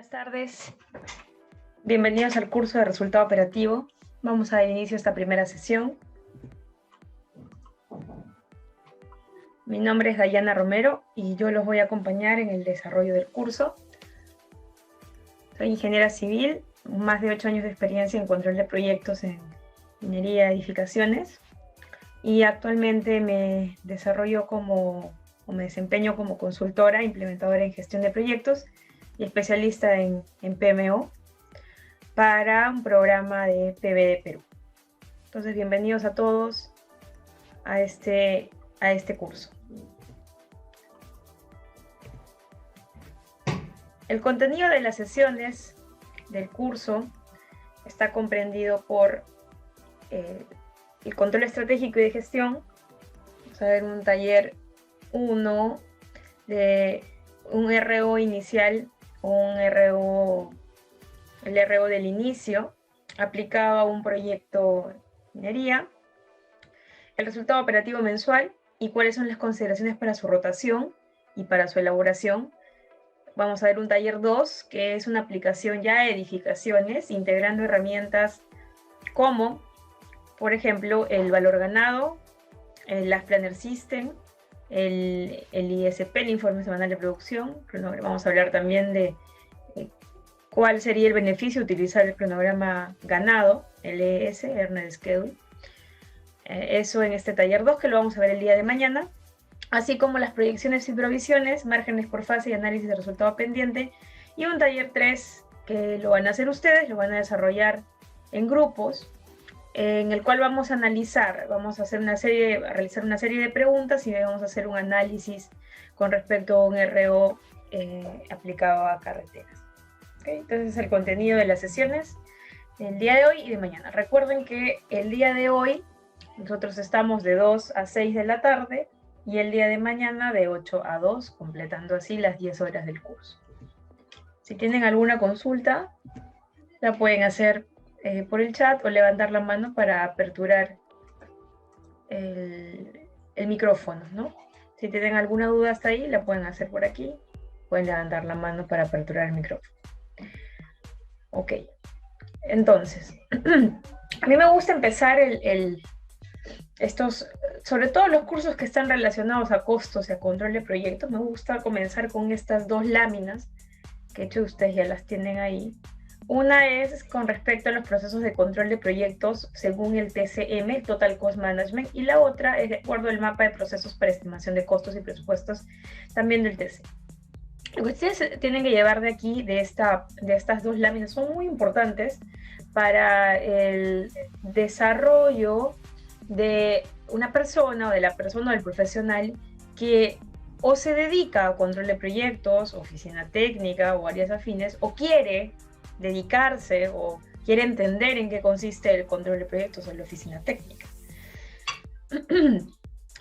Buenas tardes, bienvenidos al curso de resultado operativo. Vamos a dar inicio a esta primera sesión. Mi nombre es Dayana Romero y yo los voy a acompañar en el desarrollo del curso. Soy ingeniera civil, más de 8 años de experiencia en control de proyectos en minería y edificaciones, y actualmente me desempeño como consultora, implementadora en gestión de proyectos y especialista en PMO para un programa de PBD Perú. Entonces, bienvenidos a todos a este curso. El contenido de las sesiones del curso está comprendido por el control estratégico y de gestión. Vamos a ver un taller 1 de un RO inicial, el RO del inicio, aplicado a un proyecto de minería, el resultado operativo mensual y cuáles son las consideraciones para su rotación y para su elaboración. Vamos a ver un taller 2, que es una aplicación ya de edificaciones, integrando herramientas como, por ejemplo, el valor ganado, el Last Planner System, el ISP, el Informe Semanal de Producción. Vamos a hablar también de cuál sería el beneficio de utilizar el cronograma ganado, el ES, Earned Schedule. Eso en este taller 2, que lo vamos a ver el día de mañana, así como las proyecciones y provisiones, márgenes por fase y análisis de resultado pendiente, y un taller 3 que lo van a hacer ustedes, lo van a desarrollar en grupos, en el cual vamos a analizar, vamos a realizar una serie de preguntas y vamos a hacer un análisis con respecto a un RO aplicado a carreteras. ¿Okay? Entonces, el contenido de las sesiones del día de hoy y de mañana. Recuerden que el día de hoy nosotros estamos de 2 a 6 de la tarde y el día de mañana de 8 a 2, completando así las 10 horas del curso. Si tienen alguna consulta, la pueden hacer por el chat o levantar la mano para aperturar el micrófono, ¿no? Si tienen alguna duda hasta ahí, la pueden hacer por aquí. Pueden levantar la mano para aperturar el micrófono. Ok. Entonces, a mí me gusta empezar sobre todo los cursos que están relacionados a costos y a control de proyectos, me gusta comenzar con estas dos láminas, que de hecho ustedes ya las tienen ahí. Una es con respecto a los procesos de control de proyectos según el TCM, el Total Cost Management, y la otra es de acuerdo al mapa de procesos para estimación de costos y presupuestos, también del TCM. Lo que ustedes tienen que llevar de aquí, de estas dos láminas, son muy importantes para el desarrollo de una persona o de la persona o del profesional que o se dedica a control de proyectos, oficina técnica o áreas afines, o quiere dedicarse o quiere entender en qué consiste el control de proyectos o la oficina técnica.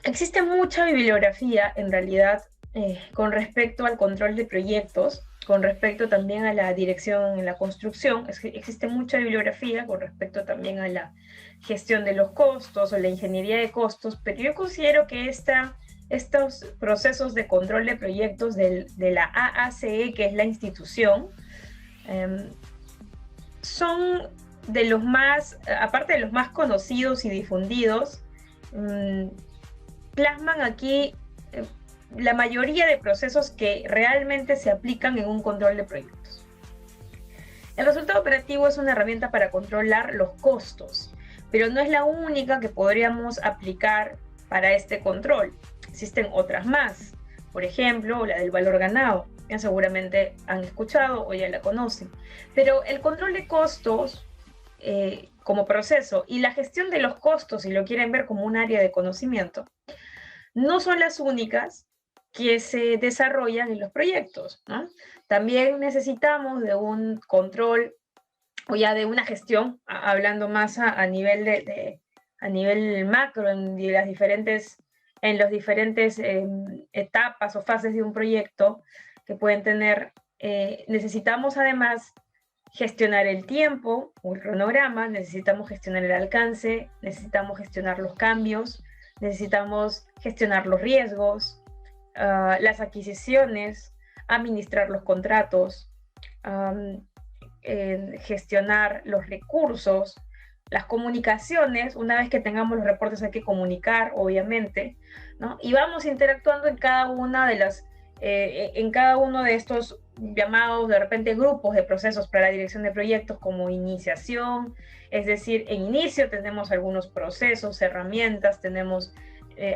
Existe mucha bibliografía, en realidad, con respecto al control de proyectos, con respecto también a la dirección en la construcción. Existe mucha bibliografía con respecto también a la gestión de los costos o la ingeniería de costos, pero yo considero que estos procesos de control de proyectos de la AACE, que es la institución, son de los más, aparte de los más conocidos y difundidos, plasman aquí la mayoría de procesos que realmente se aplican en un control de proyectos. El resultado operativo es una herramienta para controlar los costos, pero no es la única que podríamos aplicar para este control. Existen otras más, por ejemplo, la del valor ganado, que seguramente han escuchado o ya la conocen. Pero el control de costos como proceso y la gestión de los costos, si lo quieren ver como un área de conocimiento, no son las únicas que se desarrollan en los proyectos, ¿no? También necesitamos de un control o ya de una gestión, hablando más a nivel macro, en las diferentes etapas o fases de un proyecto que pueden tener. Necesitamos además gestionar el tiempo o el cronograma, necesitamos gestionar el alcance, necesitamos gestionar los cambios, necesitamos gestionar los riesgos, las adquisiciones, administrar los contratos, gestionar los recursos, las comunicaciones. Una vez que tengamos los reportes hay que comunicar, obviamente, ¿no? Y vamos interactuando en cada una de las, en cada uno de estos llamados de repente grupos de procesos para la dirección de proyectos, como iniciación, es decir, en inicio tenemos algunos procesos, herramientas, tenemos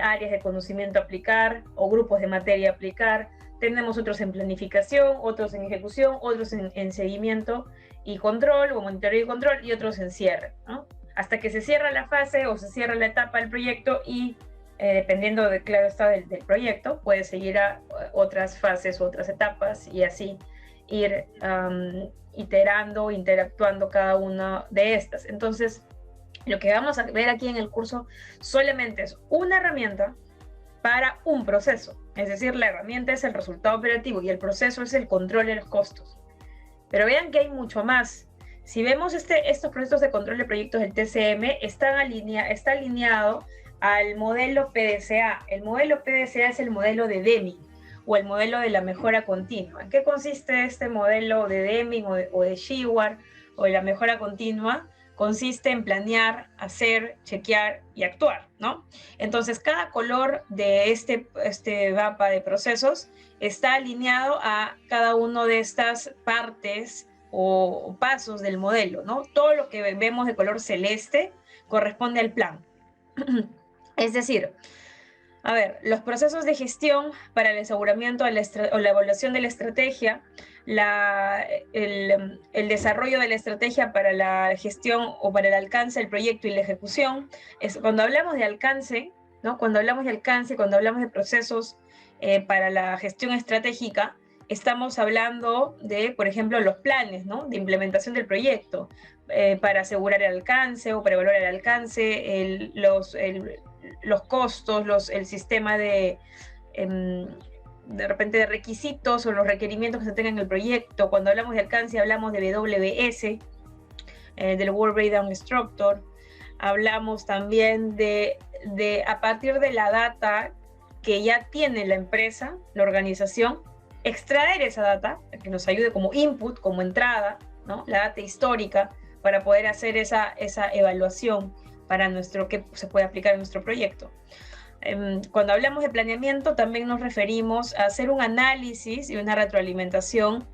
áreas de conocimiento a aplicar o grupos de materia a aplicar, tenemos otros en planificación, otros en ejecución, otros en seguimiento y control, o monitoreo y control, y otros en cierre, ¿no? Hasta que se cierra la fase o se cierra la etapa del proyecto y dependiendo de claro está del proyecto, puede seguir a otras fases, otras etapas y así ir iterando, interactuando cada una de estas. Entonces, lo que vamos a ver aquí en el curso solamente es una herramienta para un proceso. Es decir, la herramienta es el resultado operativo y el proceso es el control de los costos. Pero vean que hay mucho más. Si vemos estos procesos de control de proyectos del TCM, está alineado al modelo PDCA. El modelo PDCA es el modelo de Deming o el modelo de la mejora continua. ¿En qué consiste este modelo de Deming o de Shewhart o de la mejora continua? Consiste en planear, hacer, chequear y actuar, ¿no? Entonces, cada color de este mapa de procesos está alineado a cada una de estas partes o pasos del modelo, ¿no? Todo lo que vemos de color celeste corresponde al plan. Es decir, a ver, los procesos de gestión para el aseguramiento o la evaluación de la estrategia, el desarrollo de la estrategia para la gestión o para el alcance del proyecto y la ejecución. Cuando hablamos de alcance, ¿no? Cuando hablamos de alcance, cuando hablamos de procesos para la gestión estratégica, estamos hablando de, por ejemplo, los planes, ¿no? De implementación del proyecto, para asegurar el alcance o para evaluar el alcance, los costos, el sistema de repente de requisitos o los requerimientos que se tengan en el proyecto. Cuando hablamos de alcance hablamos de WBS, del World Breakdown Structure. Hablamos también de a partir de la data que ya tiene la empresa, la organización, extraer esa data, que nos ayude como input, como entrada, ¿no? La data histórica, para poder hacer esa evaluación para que se puede aplicar en nuestro proyecto. Cuando hablamos de planeamiento, también nos referimos a hacer un análisis y una retroalimentación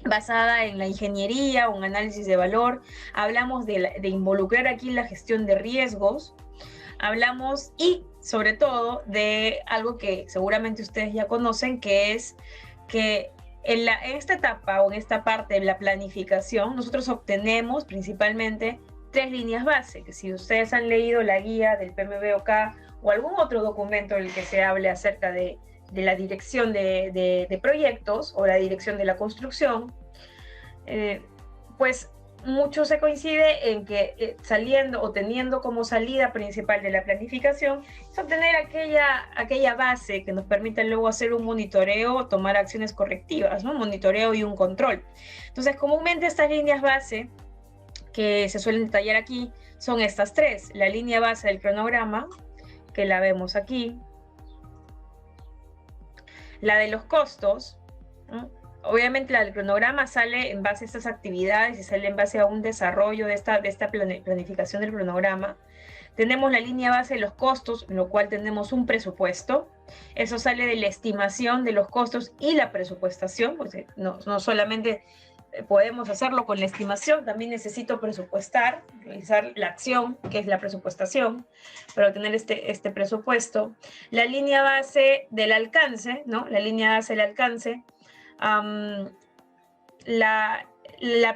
basada en la ingeniería, un análisis de valor. Hablamos de involucrar aquí la gestión de riesgos. Hablamos y, sobre todo, de algo que seguramente ustedes ya conocen, que es que en esta etapa o en esta parte de la planificación, nosotros obtenemos principalmente 3 líneas base, que si ustedes han leído la guía del PMBOK o algún otro documento en el que se hable acerca de la dirección de proyectos o la dirección de la construcción, pues mucho se coincide en que saliendo o teniendo como salida principal de la planificación es obtener aquella base que nos permite luego hacer un monitoreo, tomar acciones correctivas, ¿no? Monitoreo y un control. Entonces, comúnmente estas líneas base que se suelen detallar aquí son estas 3. La línea base del cronograma, que la vemos aquí. La de los costos, ¿no? Obviamente la del cronograma sale en base a estas actividades y sale en base a un desarrollo de esta planificación del cronograma. Tenemos la línea base de los costos, en lo cual tenemos un presupuesto. Eso sale de la estimación de los costos y la presupuestación, porque no solamente podemos hacerlo con la estimación, también necesito presupuestar, realizar la acción, que es la presupuestación, para obtener este presupuesto. La línea base del alcance, ¿no? La línea base del alcance, la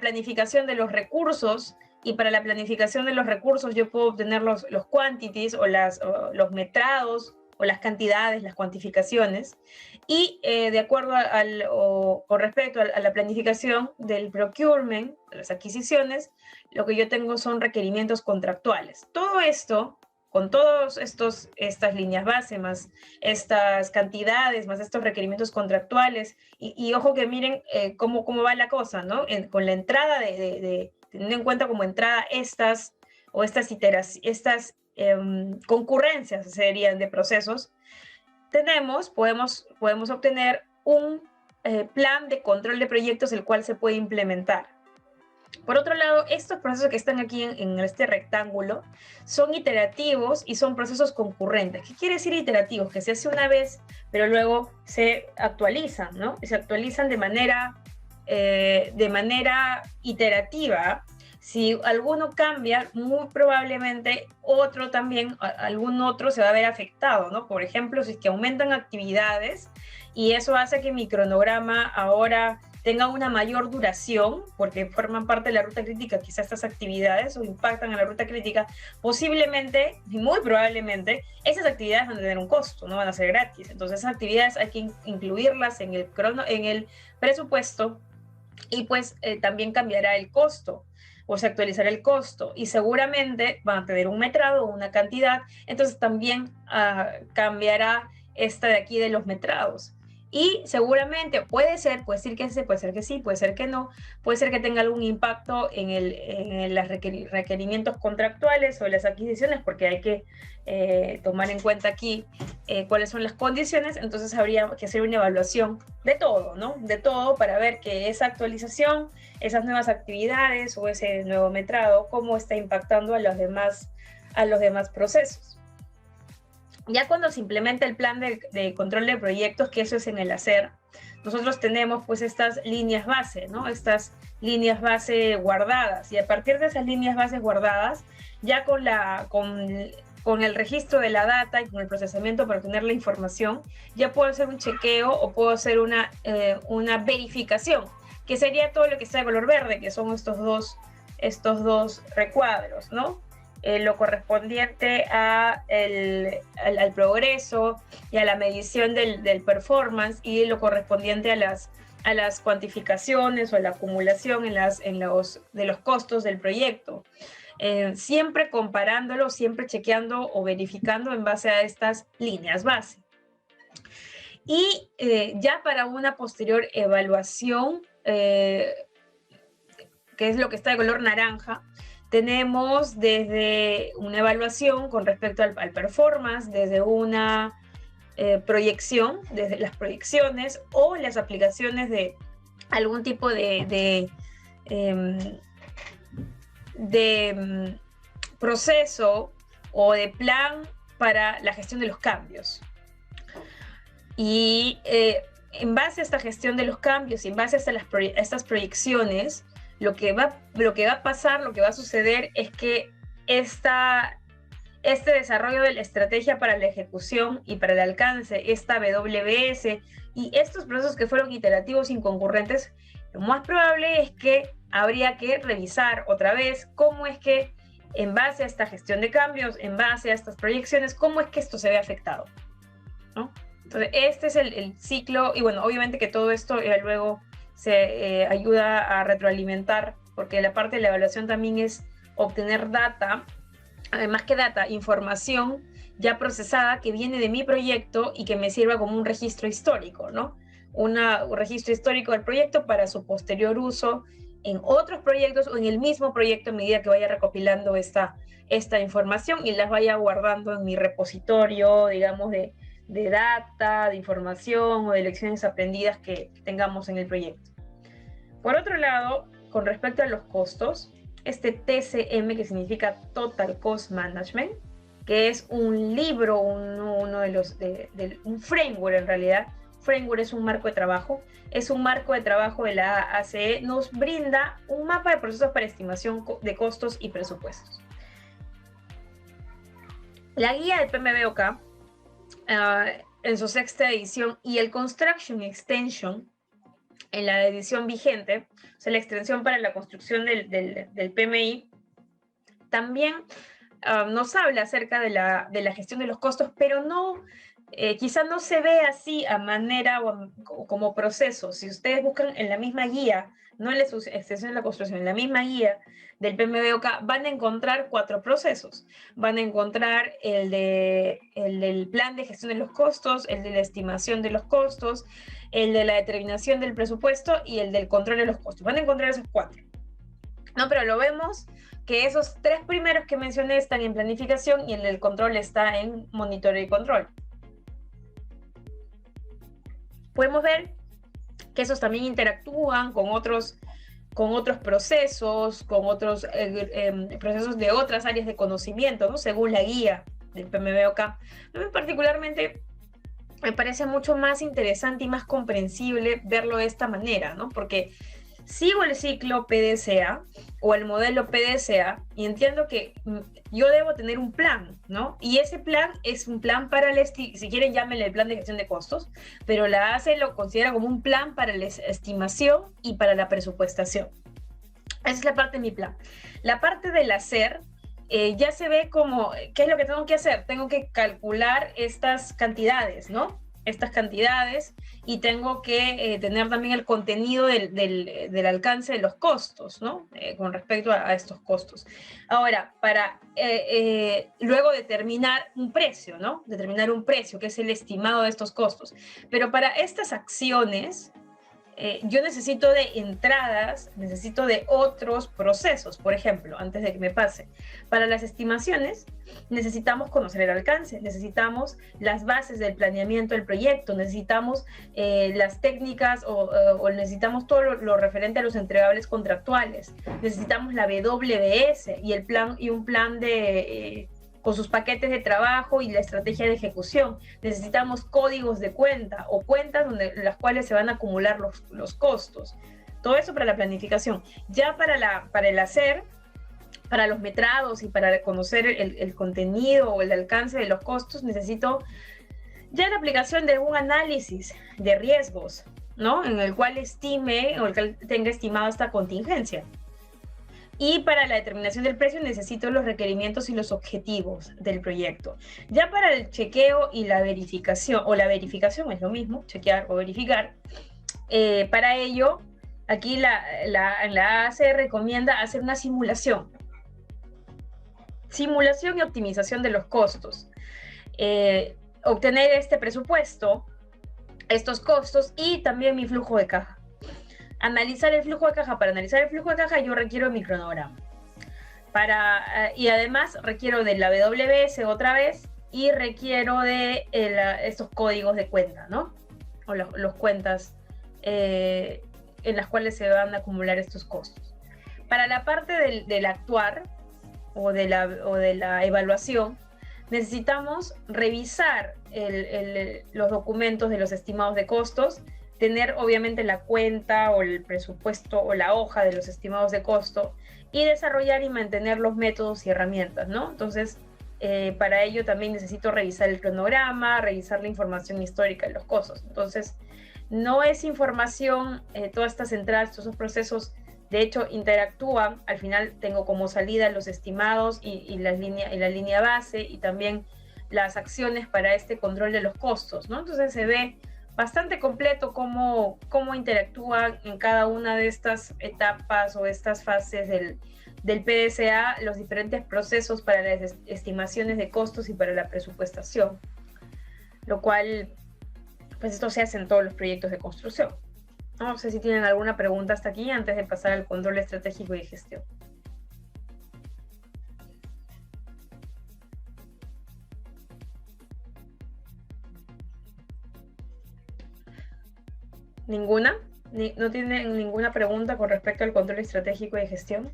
planificación de los recursos, y para la planificación de los recursos yo puedo obtener los quantities o los metrados o las cantidades, las cuantificaciones, y de acuerdo con respecto a la planificación del procurement, de las adquisiciones, lo que yo tengo son requerimientos contractuales. Todo esto, con todas estas líneas base, más estas cantidades, más estos requerimientos contractuales, y ojo que miren cómo va la cosa, ¿no? Con la entrada teniendo en cuenta como entrada estas concurrencias serían de procesos, podemos obtener un plan de control de proyectos el cual se puede implementar. Por otro lado, estos procesos que están aquí en este rectángulo son iterativos y son procesos concurrentes. ¿Qué quiere decir iterativos? Que se hace una vez, pero luego se actualizan, ¿no? Se actualizan de manera iterativa. Si alguno cambia, muy probablemente otro también, algún otro se va a ver afectado, ¿no? Por ejemplo, si es que aumentan actividades y eso hace que mi cronograma ahora tenga una mayor duración, porque forman parte de la ruta crítica, quizás estas actividades o impactan en la ruta crítica, posiblemente, y muy probablemente, esas actividades van a tener un costo, no van a ser gratis. Entonces esas actividades hay que incluirlas en el presupuesto y pues también cambiará el costo o se actualizará el costo y seguramente van a tener un metrado o una cantidad, entonces también cambiará esta de aquí de los metrados. Y seguramente puede ser que sí, puede ser que sí, puede ser que no, puede ser que tenga algún impacto en los requerimientos contractuales o las adquisiciones, porque hay que tomar en cuenta aquí cuáles son las condiciones, entonces habría que hacer una evaluación de todo, ¿no? De todo para ver que esa actualización, esas nuevas actividades o ese nuevo metrado, cómo está impactando a los demás procesos. Ya cuando se implementa el plan de control de proyectos, que eso es en el hacer, nosotros tenemos pues estas líneas base, ¿no? Estas líneas base guardadas, y a partir de esas líneas bases guardadas, ya con el registro de la data y con el procesamiento para obtener la información, ya puedo hacer un chequeo o puedo hacer una verificación, que sería todo lo que está de color verde, que son estos dos recuadros, ¿no? Lo correspondiente al progreso y a la medición del performance y lo correspondiente a las cuantificaciones o a la acumulación de los costos del proyecto. Siempre comparándolo, siempre chequeando o verificando en base a estas líneas base. Y ya para una posterior evaluación, que es lo que está de color naranja, tenemos desde una evaluación con respecto al performance, desde una proyección, desde las proyecciones o las aplicaciones de algún tipo de proceso o de plan para la gestión de los cambios. Y en base a esta gestión de los cambios y en base a estas proyecciones, lo que va a pasar, lo que va a suceder es que este desarrollo de la estrategia para la ejecución y para el alcance, esta WBS y estos procesos que fueron iterativos y concurrentes, lo más probable es que habría que revisar otra vez cómo es que en base a esta gestión de cambios, en base a estas proyecciones, cómo es que esto se ve afectado, ¿no? Entonces, este es el ciclo, y bueno, obviamente que todo esto luego se ayuda a retroalimentar, porque la parte de la evaluación también es obtener data, más que data, información ya procesada que viene de mi proyecto y que me sirva como un registro histórico, ¿no? Un registro histórico del proyecto para su posterior uso en otros proyectos o en el mismo proyecto a medida que vaya recopilando esta información y las vaya guardando en mi repositorio, digamos, de data, de información o de lecciones aprendidas que tengamos en el proyecto. Por otro lado, con respecto a los costos, este TCM, que significa Total Cost Management, que es un libro, uno de los, un framework en realidad. Framework es un marco de trabajo, es un marco de trabajo de la ACE, nos brinda un mapa de procesos para estimación de costos y presupuestos. La guía del PMBOK, en su 6ª edición, y el Construction Extension, en la edición vigente, o sea, la extensión para la construcción del PMI, también nos habla acerca de la gestión de los costos, pero no, quizá no se ve así a manera o como proceso. Si ustedes buscan en la misma guía, no en la extensión de la construcción, en la misma guía del PMBOK, van a encontrar 4 procesos. Van a encontrar el del plan de gestión de los costos, el de la estimación de los costos, el de la determinación del presupuesto y el del control de los costos. Van a encontrar esos 4. No, pero lo vemos que esos 3 primeros que mencioné están en planificación y el del control está en monitoreo y control. Podemos ver que esos también interactúan con otros procesos, con otros procesos de otras áreas de conocimiento, ¿no? Según la guía del PMBOK. A mí particularmente me parece mucho más interesante y más comprensible verlo de esta manera, ¿no? Porque sigo el ciclo PDCA o el modelo PDCA y entiendo que yo debo tener un plan, ¿no? Y ese plan es un plan para si quieren llámenle el plan de gestión de costos, pero la ACE lo considera como un plan para la estimación y para la presupuestación. Esa es la parte de mi plan. La parte del hacer ya se ve como, ¿qué es lo que tengo que hacer? Tengo que calcular estas cantidades, ¿no? Estas cantidades y tengo que tener también el contenido del alcance de los costos, ¿no? Con respecto a estos costos. Ahora, para luego determinar un precio, ¿no? Determinar un precio, que es el estimado de estos costos. Pero para estas acciones, yo necesito de entradas, necesito de otros procesos, por ejemplo, antes de que me pase. Para las estimaciones necesitamos conocer el alcance, necesitamos las bases del planeamiento del proyecto, necesitamos las técnicas o necesitamos todo lo referente a los entregables contractuales, necesitamos la WBS y el plan y un plan de con sus paquetes de trabajo y la estrategia de ejecución. Necesitamos códigos de cuenta o cuentas donde las cuales se van a acumular los costos. Todo eso para la planificación. Ya para el hacer, para los metrados y para conocer el contenido o el alcance de los costos, necesito ya la aplicación de un análisis de riesgos, ¿no? En el cual estime o el cual tenga estimado esta contingencia. Y para la determinación del precio necesito los requerimientos y los objetivos del proyecto. Ya para el chequeo y la verificación, o la verificación es lo mismo, chequear o verificar, para ello, aquí la ACE recomienda hacer una simulación. Simulación y optimización de los costos. Obtener este presupuesto, estos costos y también mi flujo de caja. Analizar el flujo de caja. Para analizar el flujo de caja yo requiero mi cronograma. Y además requiero de la WBS otra vez y requiero de estos códigos de cuenta, ¿no? O los cuentas en las cuales se van a acumular estos costos. Para la parte del actuar o de la evaluación, necesitamos revisar los documentos de los estimados de costos, tener obviamente la cuenta o el presupuesto o la hoja de los estimados de costo y desarrollar y mantener los métodos y herramientas, ¿no? Entonces, para ello también necesito revisar el cronograma, revisar la información histórica de los costos. Entonces, no es información, todas estas entradas, todos esos procesos, de hecho, interactúan. Al final tengo como salida los estimados y la línea base y también las acciones para este control de los costos, ¿no? Entonces se ve bastante completo cómo interactúan en cada una de estas etapas o estas fases del PDCA los diferentes procesos para las estimaciones de costos y para la presupuestación, lo cual, pues esto se hace en todos los proyectos de construcción. No sé si tienen alguna pregunta hasta aquí antes de pasar al control estratégico y de gestión. ¿Ninguna? ¿No tienen ninguna pregunta con respecto al control estratégico y de gestión?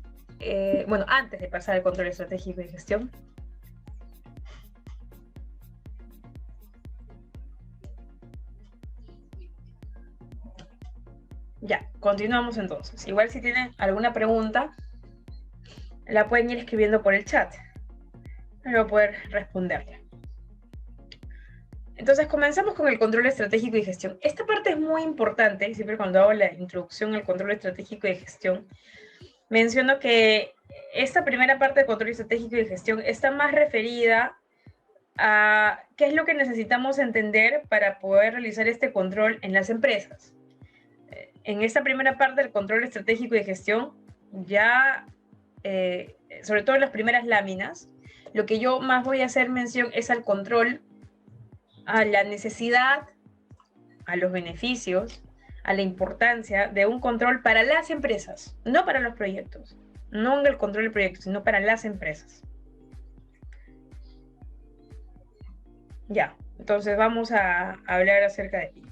Bueno, antes de pasar al control estratégico y de gestión. Ya, continuamos entonces. Igual si tienen alguna pregunta, la pueden ir escribiendo por el chat. Para yo poder responderla. Entonces comenzamos con el control estratégico y gestión. Esta parte es muy importante, siempre cuando hago la introducción al control estratégico y gestión, menciono que esta primera parte del control estratégico y gestión está más referida a qué es lo que necesitamos entender para poder realizar este control en las empresas. En esta primera parte del control estratégico y de gestión, ya, sobre todo en las primeras láminas, lo que yo más voy a hacer mención es al control, a la necesidad, a los beneficios, a la importancia de un control para las empresas, no para los proyectos, no en el control del proyecto, sino para las empresas. Ya, entonces vamos a hablar acerca de ello.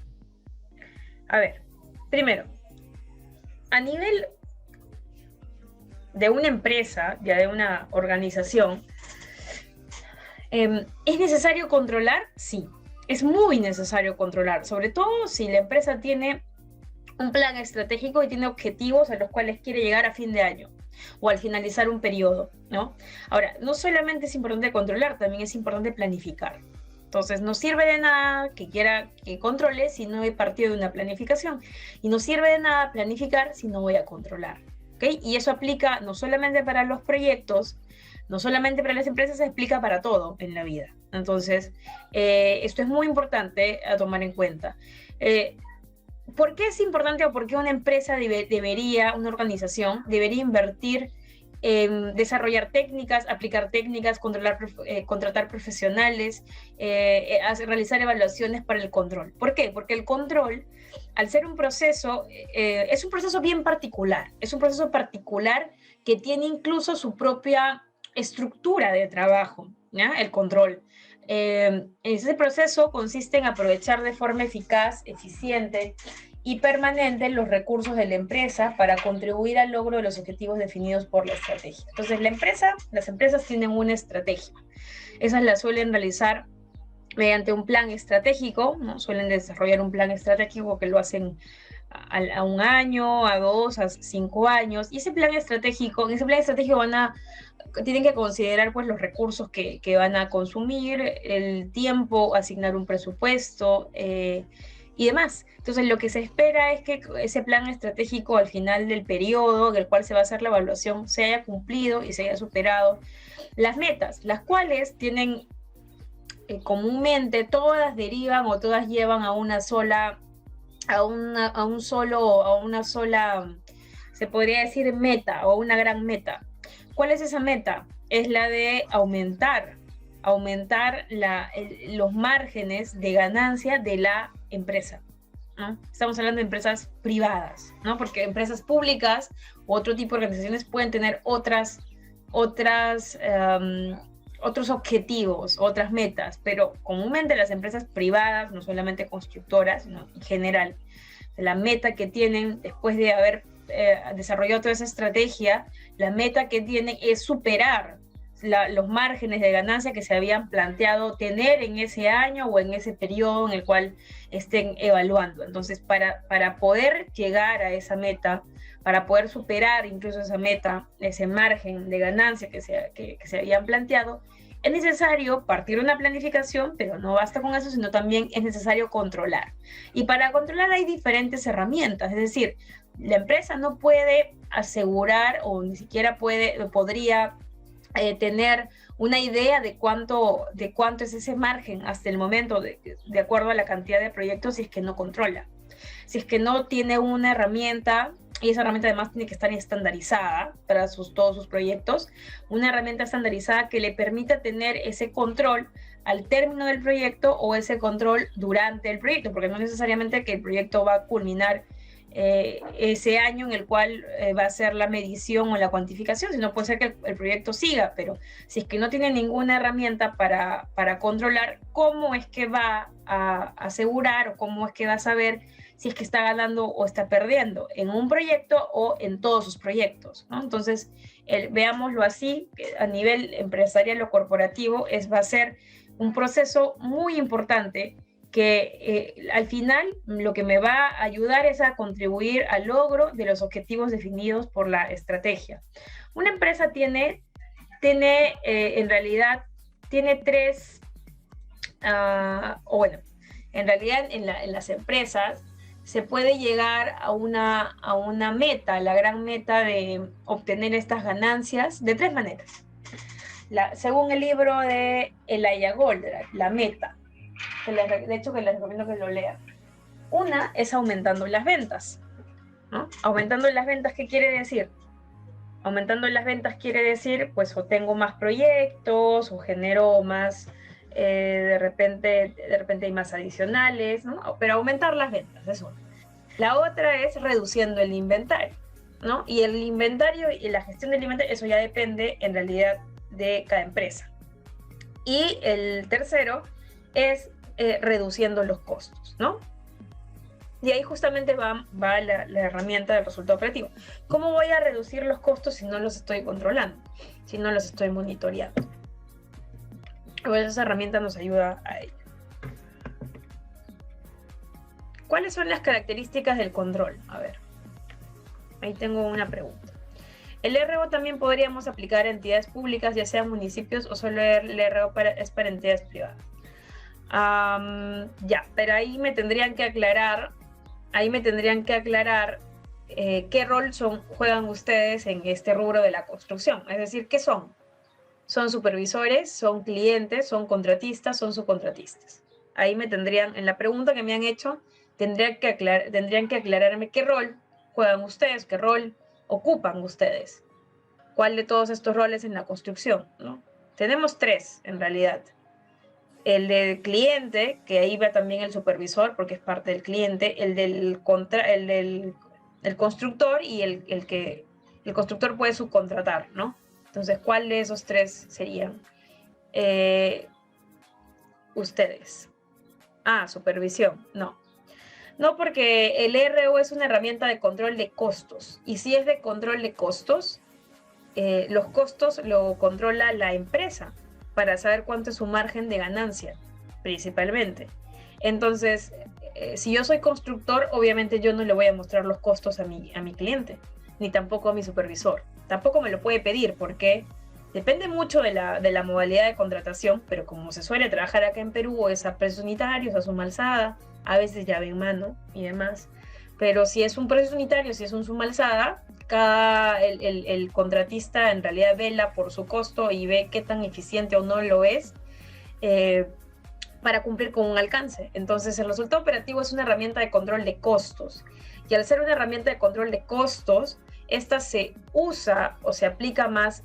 A ver, Primero, a nivel de una empresa, ya de una organización, ¿es necesario controlar? Sí, es muy necesario controlar, sobre todo si la empresa tiene un plan estratégico y tiene objetivos a los cuales quiere llegar a fin de año o al finalizar un periodo, ¿no? Ahora, no solamente es importante controlar, también es importante planificar. Entonces, no sirve de nada que quiera que controle si no he partido de una planificación. Y no sirve de nada planificar si no voy a controlar. ¿Okay? Y eso aplica no solamente para los proyectos, no solamente para las empresas, se aplica para todo en la vida. Entonces, esto es muy importante a tomar en cuenta. ¿Por qué es importante o por qué una empresa una organización, debería invertir en desarrollar técnicas, aplicar técnicas, contratar profesionales, realizar evaluaciones para el control? ¿Por qué? Porque el control, al ser un proceso, es un proceso bien particular, es un proceso particular que tiene incluso su propia estructura de trabajo, ¿ya? El control. Ese proceso consiste en aprovechar de forma eficaz, eficiente y permanente los recursos de la empresa para contribuir al logro de los objetivos definidos por la estrategia. Entonces, las empresas tienen una estrategia. Esas las suelen realizar mediante un plan estratégico, ¿no? Suelen desarrollar un plan estratégico que lo hacen a un año, a 2, a 5 años, y en ese plan estratégico tienen que considerar pues los recursos que van a consumir, el tiempo, asignar un presupuesto y demás. Entonces lo que se espera es que ese plan estratégico al final del periodo en el cual se va a hacer la evaluación se haya cumplido y se haya superado las metas, las cuales tienen comúnmente todas derivan o todas llevan a una sola, se podría decir meta o una gran meta. ¿Cuál es esa meta? Es la de aumentar los márgenes de ganancia de la empresa, ¿no? Estamos hablando de empresas privadas, ¿no? Porque empresas públicas u otro tipo de organizaciones pueden tener otros objetivos, otras metas, pero comúnmente las empresas privadas, no solamente constructoras, sino en general, la meta que tienen después de haber desarrollado toda esa estrategia, la meta que tienen es superar los márgenes de ganancia que se habían planteado tener en ese año o en ese periodo en el cual estén evaluando. Entonces, para poder llegar a esa meta, para poder superar incluso esa meta, ese margen de ganancia que se habían planteado, es necesario partir de una planificación, pero no basta con eso, sino también es necesario controlar. Y para controlar hay diferentes herramientas, es decir, la empresa no puede asegurar o ni siquiera podría tener una idea de cuánto es ese margen hasta el momento, de acuerdo a la cantidad de proyectos, si es que no controla. Si es que no tiene una herramienta, y esa herramienta además tiene que estar estandarizada para todos sus proyectos, una herramienta estandarizada que le permita tener ese control al término del proyecto o ese control durante el proyecto, porque no necesariamente que el proyecto va a culminar ese año en el cual va a ser la medición o la cuantificación, sino puede ser que el proyecto siga, pero si es que no tiene ninguna herramienta para controlar, ¿cómo es que va a asegurar o cómo es que va a saber si es que está ganando o está perdiendo en un proyecto o en todos sus proyectos, ¿no? Entonces, veámoslo así, a nivel empresarial o corporativo, va a ser un proceso muy importante que al final lo que me va a ayudar es a contribuir al logro de los objetivos definidos por la estrategia. Una empresa en realidad tiene tres, en realidad en las empresas se puede llegar a una meta, la gran meta de obtener estas ganancias de tres maneras. Según el libro de Elijah Goldratt, la meta, de hecho que les recomiendo que lo lean. Una es aumentando las ventas, ¿no? Aumentando las ventas, ¿qué quiere decir? Aumentando las ventas quiere decir, pues, o tengo más proyectos, o genero más, de repente hay más adicionales, ¿no? Pero aumentar las ventas es una. La otra es reduciendo el inventario, ¿no? Y el inventario y la gestión del inventario, eso ya depende en realidad de cada empresa. Y el tercero es reduciendo los costos, ¿no? Y ahí justamente va la herramienta del resultado operativo. ¿Cómo voy a reducir los costos si no los estoy controlando? Si no los estoy monitoreando. Pues esa herramienta nos ayuda a ello. ¿Cuáles son las características del control? A ver, ahí tengo una pregunta. El RO también podríamos aplicar a entidades públicas, ya sean municipios o solo el RO es para entidades privadas. Ya, pero ahí me tendrían que aclarar, qué rol juegan ustedes en este rubro de la construcción. Es decir, ¿qué son? ¿Son supervisores? ¿Son clientes? ¿Son contratistas? ¿Son subcontratistas? Ahí me tendrían, en la pregunta que me han hecho, tendrían que aclararme qué rol juegan ustedes, qué rol ocupan ustedes. ¿Cuál de todos estos roles en la construcción? ¿No? Tenemos 3, en realidad. El del cliente, que ahí va también el supervisor, porque es parte del cliente, el constructor y el que el constructor puede subcontratar, ¿no? Entonces, ¿cuál de esos 3 serían? Ustedes. Supervisión. No. No, porque el RO es una herramienta de control de costos. Y si es de control de costos, los costos lo controla la empresa para saber cuánto es su margen de ganancia, principalmente. Entonces, si yo soy constructor, obviamente yo no le voy a mostrar los costos a mi cliente, ni tampoco a mi supervisor. Tampoco me lo puede pedir porque depende mucho de la modalidad de contratación, pero como se suele trabajar acá en Perú, es a precios unitarios, a suma alzada, a veces llave en mano y demás. Pero si es un precio unitario, si es un suma alzada, el contratista en realidad vela por su costo y ve qué tan eficiente o no lo es para cumplir con un alcance. Entonces, el resultado operativo es una herramienta de control de costos. Y al ser una herramienta de control de costos, esta se usa o se aplica más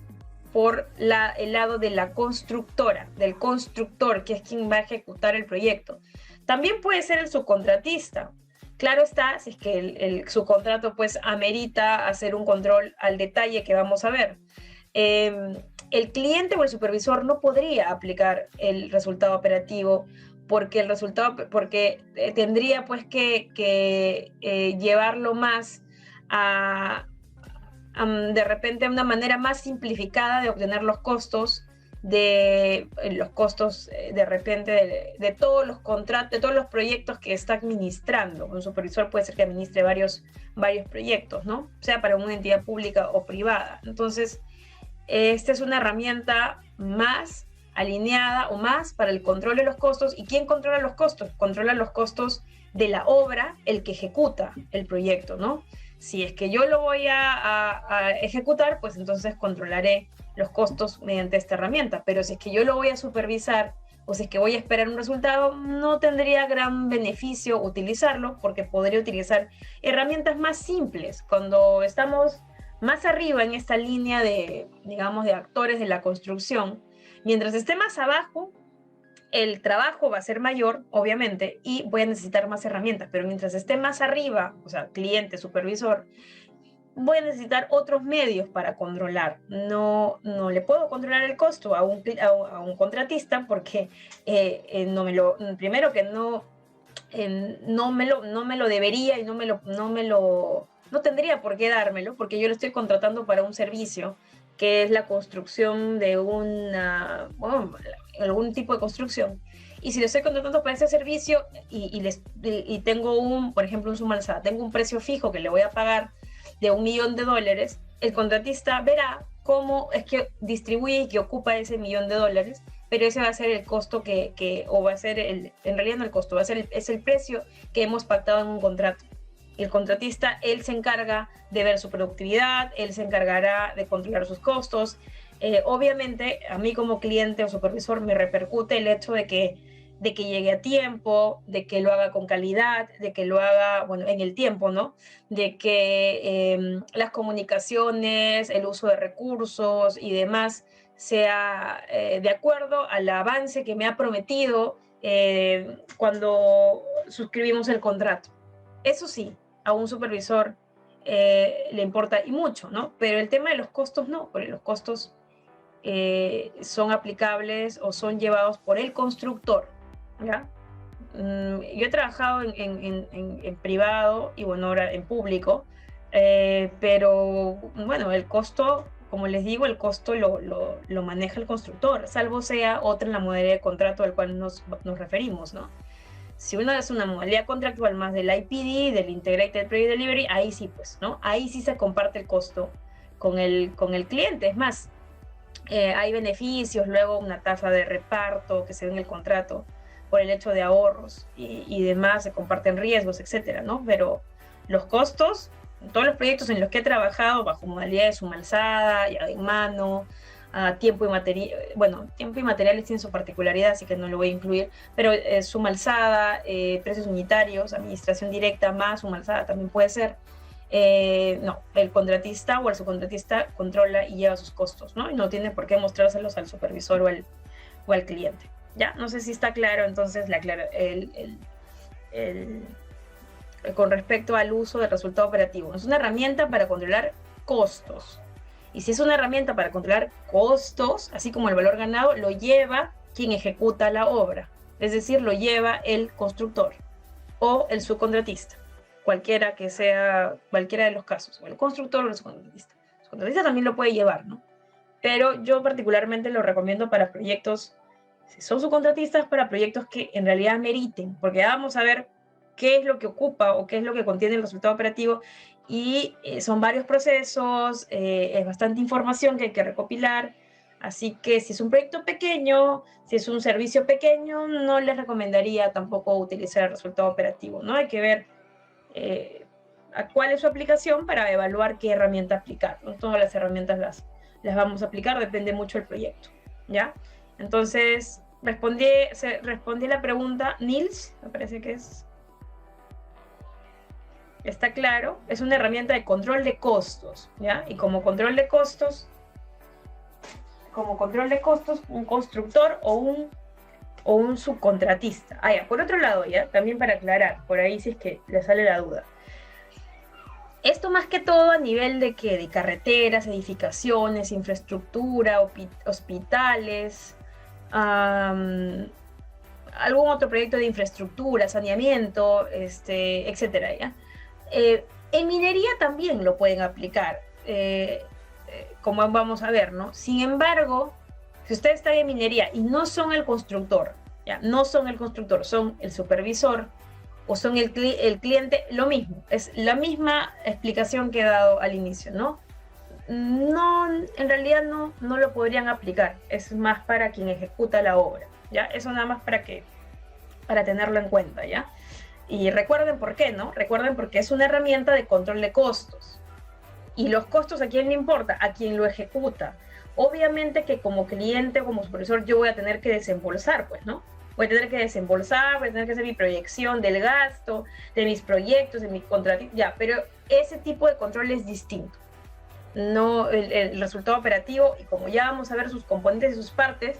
por el lado de la constructora, del constructor, que es quien va a ejecutar el proyecto. También puede ser el subcontratista. Claro está, si es que su contrato pues amerita hacer un control al detalle que vamos a ver. El cliente o el supervisor no podría aplicar el resultado operativo porque tendría pues que llevarlo más de repente a una manera más simplificada de obtener los costos de repente de todos los contratos, de todos los proyectos que está administrando. Un supervisor puede ser que administre varios proyectos, ¿no? Sea para una entidad pública o privada. Entonces, esta es una herramienta más alineada o más para el control de los costos. ¿Y quién controla los costos? Controla los costos de la obra, el que ejecuta el proyecto, ¿no? Si es que yo lo voy a ejecutar, pues entonces controlaré los costos mediante esta herramienta. Pero si es que yo lo voy a supervisar o si es que voy a esperar un resultado, no tendría gran beneficio utilizarlo porque podría utilizar herramientas más simples. Cuando estamos más arriba en esta línea de, digamos, de actores de la construcción, mientras esté más abajo, el trabajo va a ser mayor, obviamente, y voy a necesitar más herramientas, pero mientras esté más arriba, o sea, cliente, supervisor, voy a necesitar otros medios para controlar. No le puedo controlar el costo a un contratista porque primero que no me lo debería y no tendría por qué dármelo porque yo lo estoy contratando para un servicio que es la construcción de algún tipo de construcción. Y si lo estoy contratando para ese servicio y tengo por ejemplo, un suma alzada, tengo un precio fijo que le voy a pagar de $1.000.000, el contratista verá cómo es que distribuye y que ocupa ese $1.000.000, pero ese va a ser el costo o va a ser en realidad no el costo, es el precio que hemos pactado en un contrato. El contratista, él se encarga de ver su productividad, él se encargará de controlar sus costos. Obviamente, a mí como cliente o supervisor me repercute el hecho de que llegue a tiempo, de que lo haga con calidad, de que lo haga, bueno, en el tiempo, ¿no? De que las comunicaciones, el uso de recursos y demás sea de acuerdo al avance que me ha prometido cuando suscribimos el contrato. Eso sí, a un supervisor le importa y mucho, ¿no? Pero el tema de los costos no, porque los costos son aplicables o son llevados por el constructor, ¿ya? yo he trabajado en privado y bueno, ahora en público, pero bueno, el costo, como les digo, el costo lo maneja el constructor, salvo sea otra en la modalidad de contrato al cual nos referimos, ¿no? Si uno es una modalidad contractual más del IPD, del Integrated Project Delivery, ahí sí, pues, ¿no? Ahí sí se comparte el costo con el cliente. Es más, hay beneficios, luego una tasa de reparto que se ve en el contrato por el hecho de ahorros y demás, se comparten riesgos, etcétera, ¿no? Pero los costos, todos los proyectos en los que he trabajado bajo modalidad de suma alzada, llave en mano, tiempo y material, bueno, tiempo y materiales tienen su particularidad, así que no lo voy a incluir, pero suma alzada, precios unitarios, administración directa más suma alzada también puede ser. No, el contratista o el subcontratista controla y lleva sus costos, ¿no? Y no tiene por qué mostrárselos al supervisor o al cliente. ¿Ya? No sé si está claro entonces con respecto al uso del resultado operativo. Es una herramienta para controlar costos. Y si es una herramienta para controlar costos, así como el valor ganado, lo lleva quien ejecuta la obra. Es decir, lo lleva el constructor o el subcontratista. Cualquiera de los casos, o el constructor o el subcontratista. El subcontratista también lo puede llevar, ¿no? Pero yo particularmente lo recomiendo para proyectos, si son subcontratistas, para proyectos que en realidad meriten, porque ya vamos a ver qué es lo que ocupa o qué es lo que contiene el resultado operativo y son varios procesos, es bastante información que hay que recopilar, así que si es un proyecto pequeño, si es un servicio pequeño, no les recomendaría tampoco utilizar el resultado operativo, ¿no? Hay que ver a cuál es su aplicación para evaluar qué herramienta aplicar. No todas las herramientas las vamos a aplicar, depende mucho del proyecto, ¿ya? Entonces, respondí la pregunta, Nils, me parece que está claro, es una herramienta de control de costos, ¿ya? Y como control de costos, un constructor o un subcontratista. Ya, por otro lado, ya, también para aclarar, por ahí si es que le sale la duda. Esto más que todo a nivel de carreteras, edificaciones, infraestructura, hospitales, algún otro proyecto de infraestructura, saneamiento, etcétera, ¿ya? En minería también lo pueden aplicar, como vamos a ver, ¿no? Sin embargo, si ustedes están en minería y no son el constructor, ¿ya? No son el constructor, son el supervisor o son el cliente, lo mismo, es la misma explicación que he dado al inicio, ¿no? No, en realidad no lo podrían aplicar, es más para quien ejecuta la obra, ¿ya? Eso nada más para tenerlo en cuenta, ¿ya? Y recuerden por qué, ¿no? Recuerden porque es una herramienta de control de costos. Y los costos, ¿a quién le importa? A quien lo ejecuta. Obviamente que como cliente o como supervisor yo voy a tener que desembolsar, pues, ¿no? Voy a tener que desembolsar, voy a tener que hacer mi proyección del gasto, de mis proyectos, de mi contrato, ya, pero ese tipo de control es distinto. No el resultado operativo, y como ya vamos a ver sus componentes y sus partes,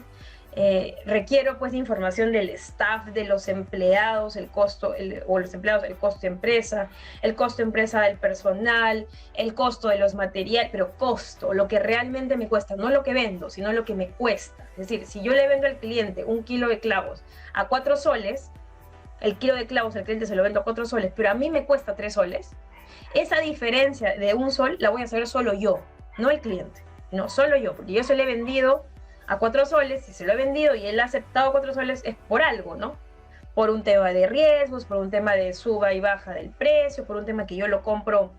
requiero pues de información del staff, de los empleados, el costo, o los empleados, el costo empresa del personal, el costo de los materiales, pero costo, lo que realmente me cuesta, no lo que vendo, sino lo que me cuesta. Es decir, si yo le vendo al cliente 1 kilo de clavos a 4 soles, el kilo de clavos al cliente se lo vendo a 4 soles, pero a mí me cuesta 3 soles, esa diferencia de 1 sol la voy a saber solo yo, no el cliente, no, solo yo, porque yo se le he vendido a 4 soles, si se lo he vendido y él ha aceptado 4 soles, es por algo, ¿no? Por un tema de riesgos, por un tema de suba y baja del precio, por un tema que yo lo compro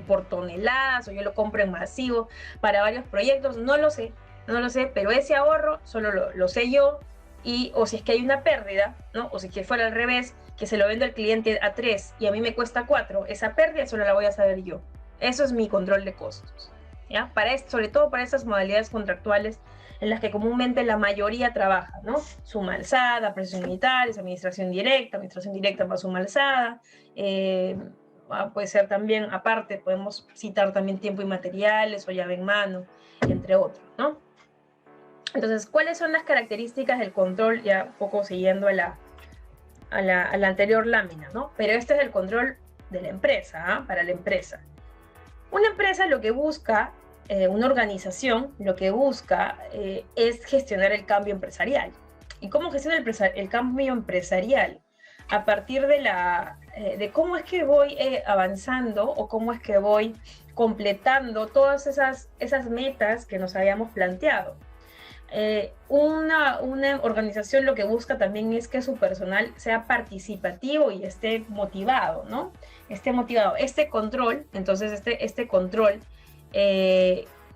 por toneladas o yo lo compro en masivo para varios proyectos, no lo sé, pero ese ahorro solo lo sé yo, o si es que hay una pérdida, ¿no? O si es que fuera al revés, que se lo vendo al cliente a 3 y a mí me cuesta 4, esa pérdida solo la voy a saber yo. Eso es mi control de costos, ¿ya? Sobre todo para esas modalidades contractuales en las que comúnmente la mayoría trabaja, ¿no? Suma alzada, precios unitarios, administración directa más suma alzada, puede ser también, aparte, podemos citar también tiempo y materiales o llave en mano, entre otros, ¿no? Entonces, ¿cuáles son las características del control? Ya un poco siguiendo a la anterior lámina, ¿no? Pero este es el control de la empresa, para la empresa. Una empresa lo que busca, una organización lo que busca es gestionar el cambio empresarial. y cómo gestiona el cambio empresarial a partir de cómo es que voy avanzando o cómo es que voy completando todas esas metas que nos habíamos planteado. Una organización lo que busca también es que su personal sea participativo y esté motivado, ¿no? Esté motivado. Este control, entonces este control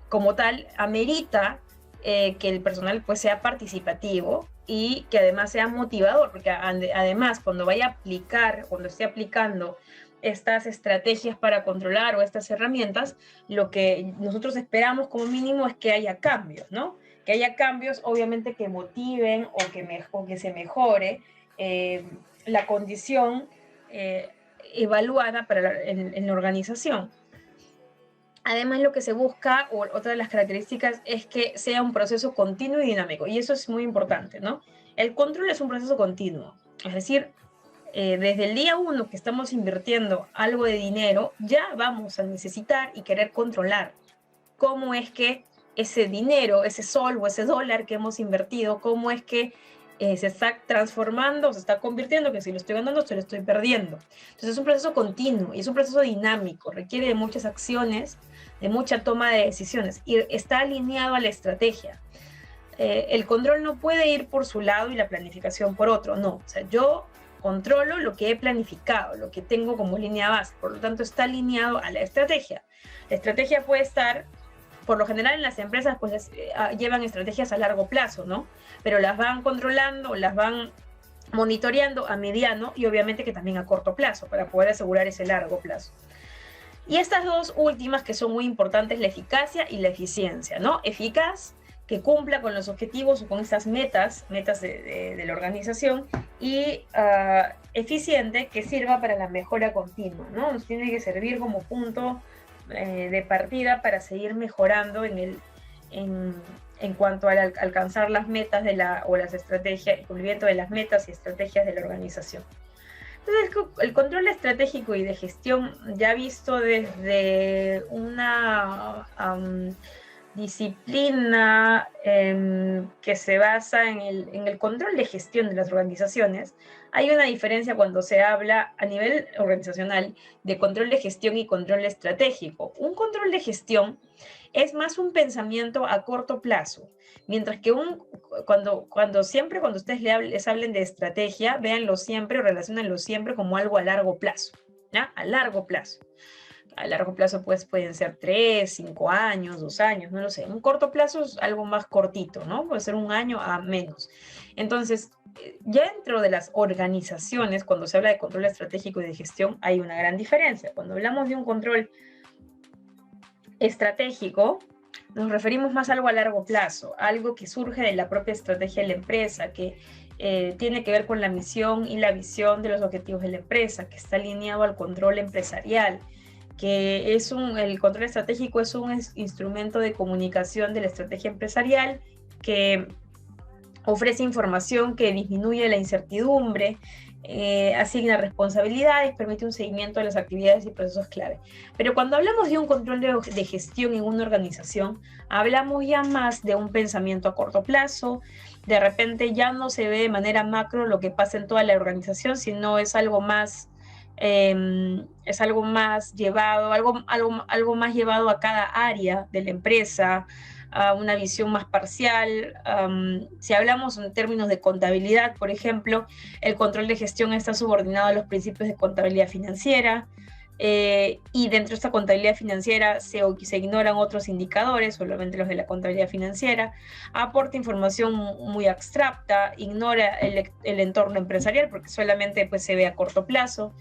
como tal amerita que el personal pues sea participativo y que además sea motivador, porque además cuando esté aplicando estas estrategias para controlar o estas herramientas, lo que nosotros esperamos como mínimo es que haya cambios, ¿no? Que haya cambios, obviamente, que motiven o que se mejore la condición evaluada en la organización. Además, lo que se busca, o otra de las características, es que sea un proceso continuo y dinámico, y eso es muy importante, ¿no? El control es un proceso continuo, es decir, desde el día 1 que estamos invirtiendo algo de dinero, ya vamos a necesitar y querer controlar cómo es que ese dinero, ese sol o ese dólar que hemos invertido, cómo es que se está transformando, se está convirtiendo, que si lo estoy ganando, se lo estoy perdiendo. Entonces es un proceso continuo y es un proceso dinámico, requiere de muchas acciones, de mucha toma de decisiones y está alineado a la estrategia. El control no puede ir por su lado y la planificación por otro, no. O sea, yo controlo lo que he planificado, lo que tengo como línea base, por lo tanto está alineado a la estrategia. La estrategia puede estar, por lo general en las empresas pues llevan estrategias a largo plazo, ¿no? Pero las van controlando, las van monitoreando a mediano y obviamente que también a corto plazo para poder asegurar ese largo plazo. Y estas dos últimas que son muy importantes, la eficacia y la eficiencia, ¿no? Eficaz, que cumpla con los objetivos o con estas metas de la organización, y eficiente, que sirva para la mejora continua, ¿no? Nos tiene que servir como punto de partida para seguir mejorando en cuanto a alcanzar las metas o las estrategias, el cumplimiento de las metas y estrategias de la organización. Entonces, el control estratégico y de gestión, ya visto desde una disciplina que se basa en el control de gestión de las organizaciones, hay una diferencia cuando se habla a nivel organizacional de control de gestión y control estratégico. Un control de gestión es más un pensamiento a corto plazo, mientras que cuando ustedes les hablen de estrategia, véanlo siempre o relacionenlo siempre como algo a largo plazo, ¿ya? A largo plazo. A largo plazo pues pueden ser 3, 5 años, 2 años, no lo sé. Un corto plazo es algo más cortito, ¿no? Puede ser 1 año a menos. Entonces, ya dentro de las organizaciones, cuando se habla de control estratégico y de gestión, hay una gran diferencia. Cuando hablamos de un control estratégico, nos referimos más a algo a largo plazo, algo que surge de la propia estrategia de la empresa, que tiene que ver con la misión y la visión de los objetivos de la empresa, que está alineado al control empresarial, que el control estratégico es un instrumento de comunicación de la estrategia empresarial que ofrece información que disminuye la incertidumbre, asigna responsabilidades, permite un seguimiento de las actividades y procesos clave. Pero cuando hablamos de un control de gestión en una organización, hablamos ya más de un pensamiento a corto plazo. De repente ya no se ve de manera macro lo que pasa en toda la organización, sino es algo más llevado, algo más llevado a cada área de la empresa, a una visión más parcial. Si hablamos en términos de contabilidad, por ejemplo, el control de gestión está subordinado a los principios de contabilidad financiera, y dentro de esta contabilidad financiera se ignoran otros indicadores, solamente los de la contabilidad financiera, aporta información muy abstracta, ignora el entorno empresarial porque solamente pues, se ve a corto plazo.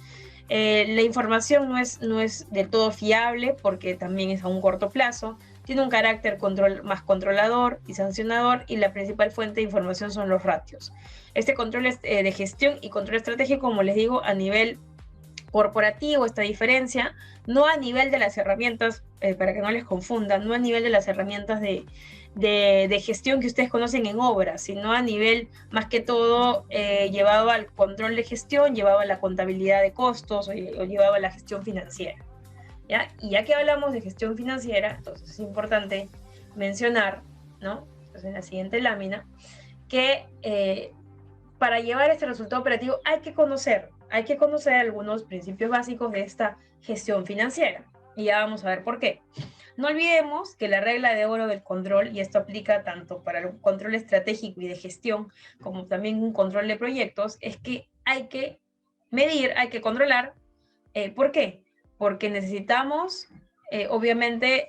La información no es del todo fiable porque también es a un corto plazo, tiene un carácter más controlador y sancionador, y la principal fuente de información son los ratios. Este control de gestión y control estratégico, como les digo, a nivel corporativo, esta diferencia, no a nivel de las herramientas, para que no les confundan, no a nivel de las herramientas de gestión que ustedes conocen en obras, sino a nivel más que todo llevado al control de gestión, llevado a la contabilidad de costos o llevado a la gestión financiera, ¿ya? Y ya que hablamos de gestión financiera, entonces es importante mencionar, ¿no? Entonces, en la siguiente lámina, que para llevar este resultado operativo hay que conocer algunos principios básicos de esta gestión financiera. Y ya vamos a ver por qué. No olvidemos que la regla de oro del control, y esto aplica tanto para el control estratégico y de gestión, como también un control de proyectos, es que hay que medir, hay que controlar. ¿Por qué? Porque necesitamos, obviamente,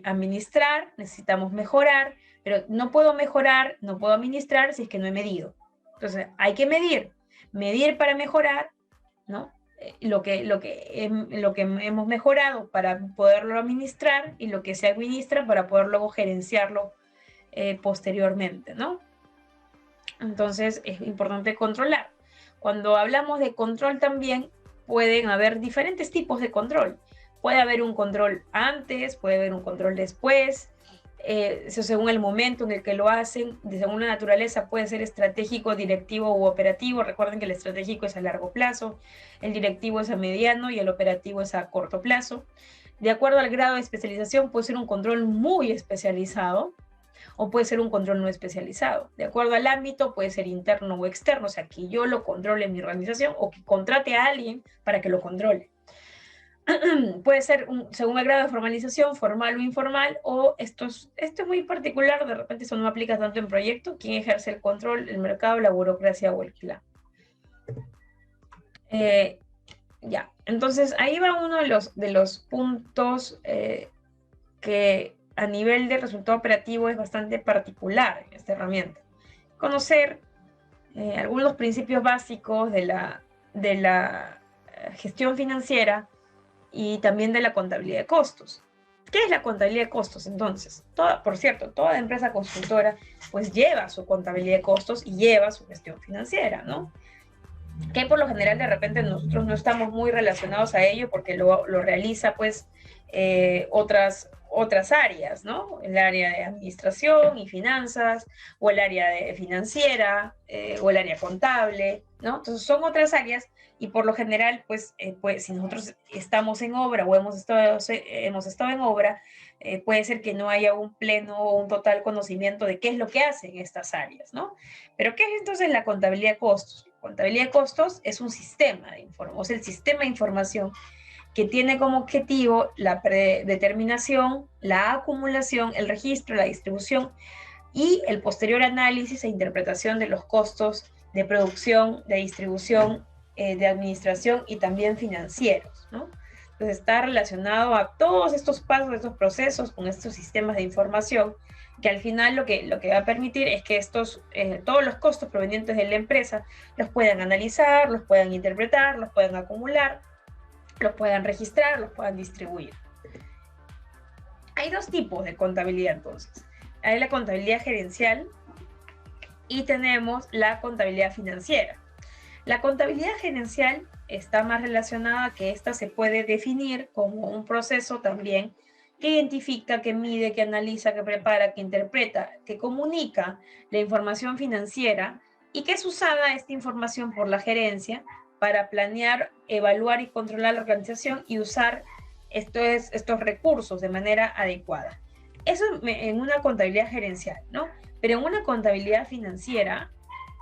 administrar, necesitamos mejorar, pero no puedo mejorar, no puedo administrar si es que no he medido. Entonces, hay que medir para mejorar, ¿no? Lo que hemos mejorado para poderlo administrar y lo que se administra para poder luego gerenciarlo posteriormente, ¿no? Entonces, es importante controlar. Cuando hablamos de control también pueden haber diferentes tipos de control. Puede haber un control antes, puede haber un control después, según el momento en el que lo hacen, según la naturaleza, puede ser estratégico, directivo u operativo. Recuerden que el estratégico es a largo plazo, el directivo es a mediano y el operativo es a corto plazo. De acuerdo al grado de especialización, puede ser un control muy especializado o puede ser un control no especializado. De acuerdo al ámbito, puede ser interno o externo, o sea, que yo lo controle en mi organización o que contrate a alguien para que lo controle. Puede ser, según el grado de formalización, formal o informal, o esto es muy particular, de repente eso no aplica tanto en proyecto, quién ejerce el control, el mercado, la burocracia o el plan. Ya, entonces ahí va uno de los puntos que a nivel de resultado operativo es bastante particular en esta herramienta. Conocer algunos principios básicos de la gestión financiera y también de la contabilidad de costos. ¿Qué es la contabilidad de costos entonces? Por cierto, toda empresa consultora pues lleva su contabilidad de costos y lleva su gestión financiera, ¿no? Que por lo general de repente nosotros no estamos muy relacionados a ello porque lo realiza pues otras áreas, ¿no? El área de administración y finanzas, o el área de financiera, o el área contable, ¿no? Entonces son otras áreas y por lo general, pues si nosotros estamos en obra o hemos estado en obra, puede ser que no haya un pleno o un total conocimiento de qué es lo que hacen estas áreas, ¿no? Pero ¿qué es entonces la contabilidad de costos? La contabilidad de costos es un sistema de información, o sea, el sistema de información que tiene como objetivo la predeterminación, la acumulación, el registro, la distribución y el posterior análisis e interpretación de los costos de producción, de distribución, de administración y también financieros, ¿no? Entonces está relacionado a todos estos pasos, estos procesos, con estos sistemas de información, que al final lo que va a permitir es que todos los costos provenientes de la empresa los puedan analizar, los puedan interpretar, los puedan acumular, los puedan registrar, los puedan distribuir. Hay dos tipos de contabilidad entonces. Hay la contabilidad gerencial y tenemos la contabilidad financiera. La contabilidad gerencial está más relacionada a que esta se puede definir como un proceso también que identifica, que mide, que analiza, que prepara, que interpreta, que comunica la información financiera y que es usada esta información por la gerencia para planear, evaluar y controlar la organización y usar estos recursos de manera adecuada. Eso en una contabilidad gerencial, ¿no? Pero en una contabilidad financiera,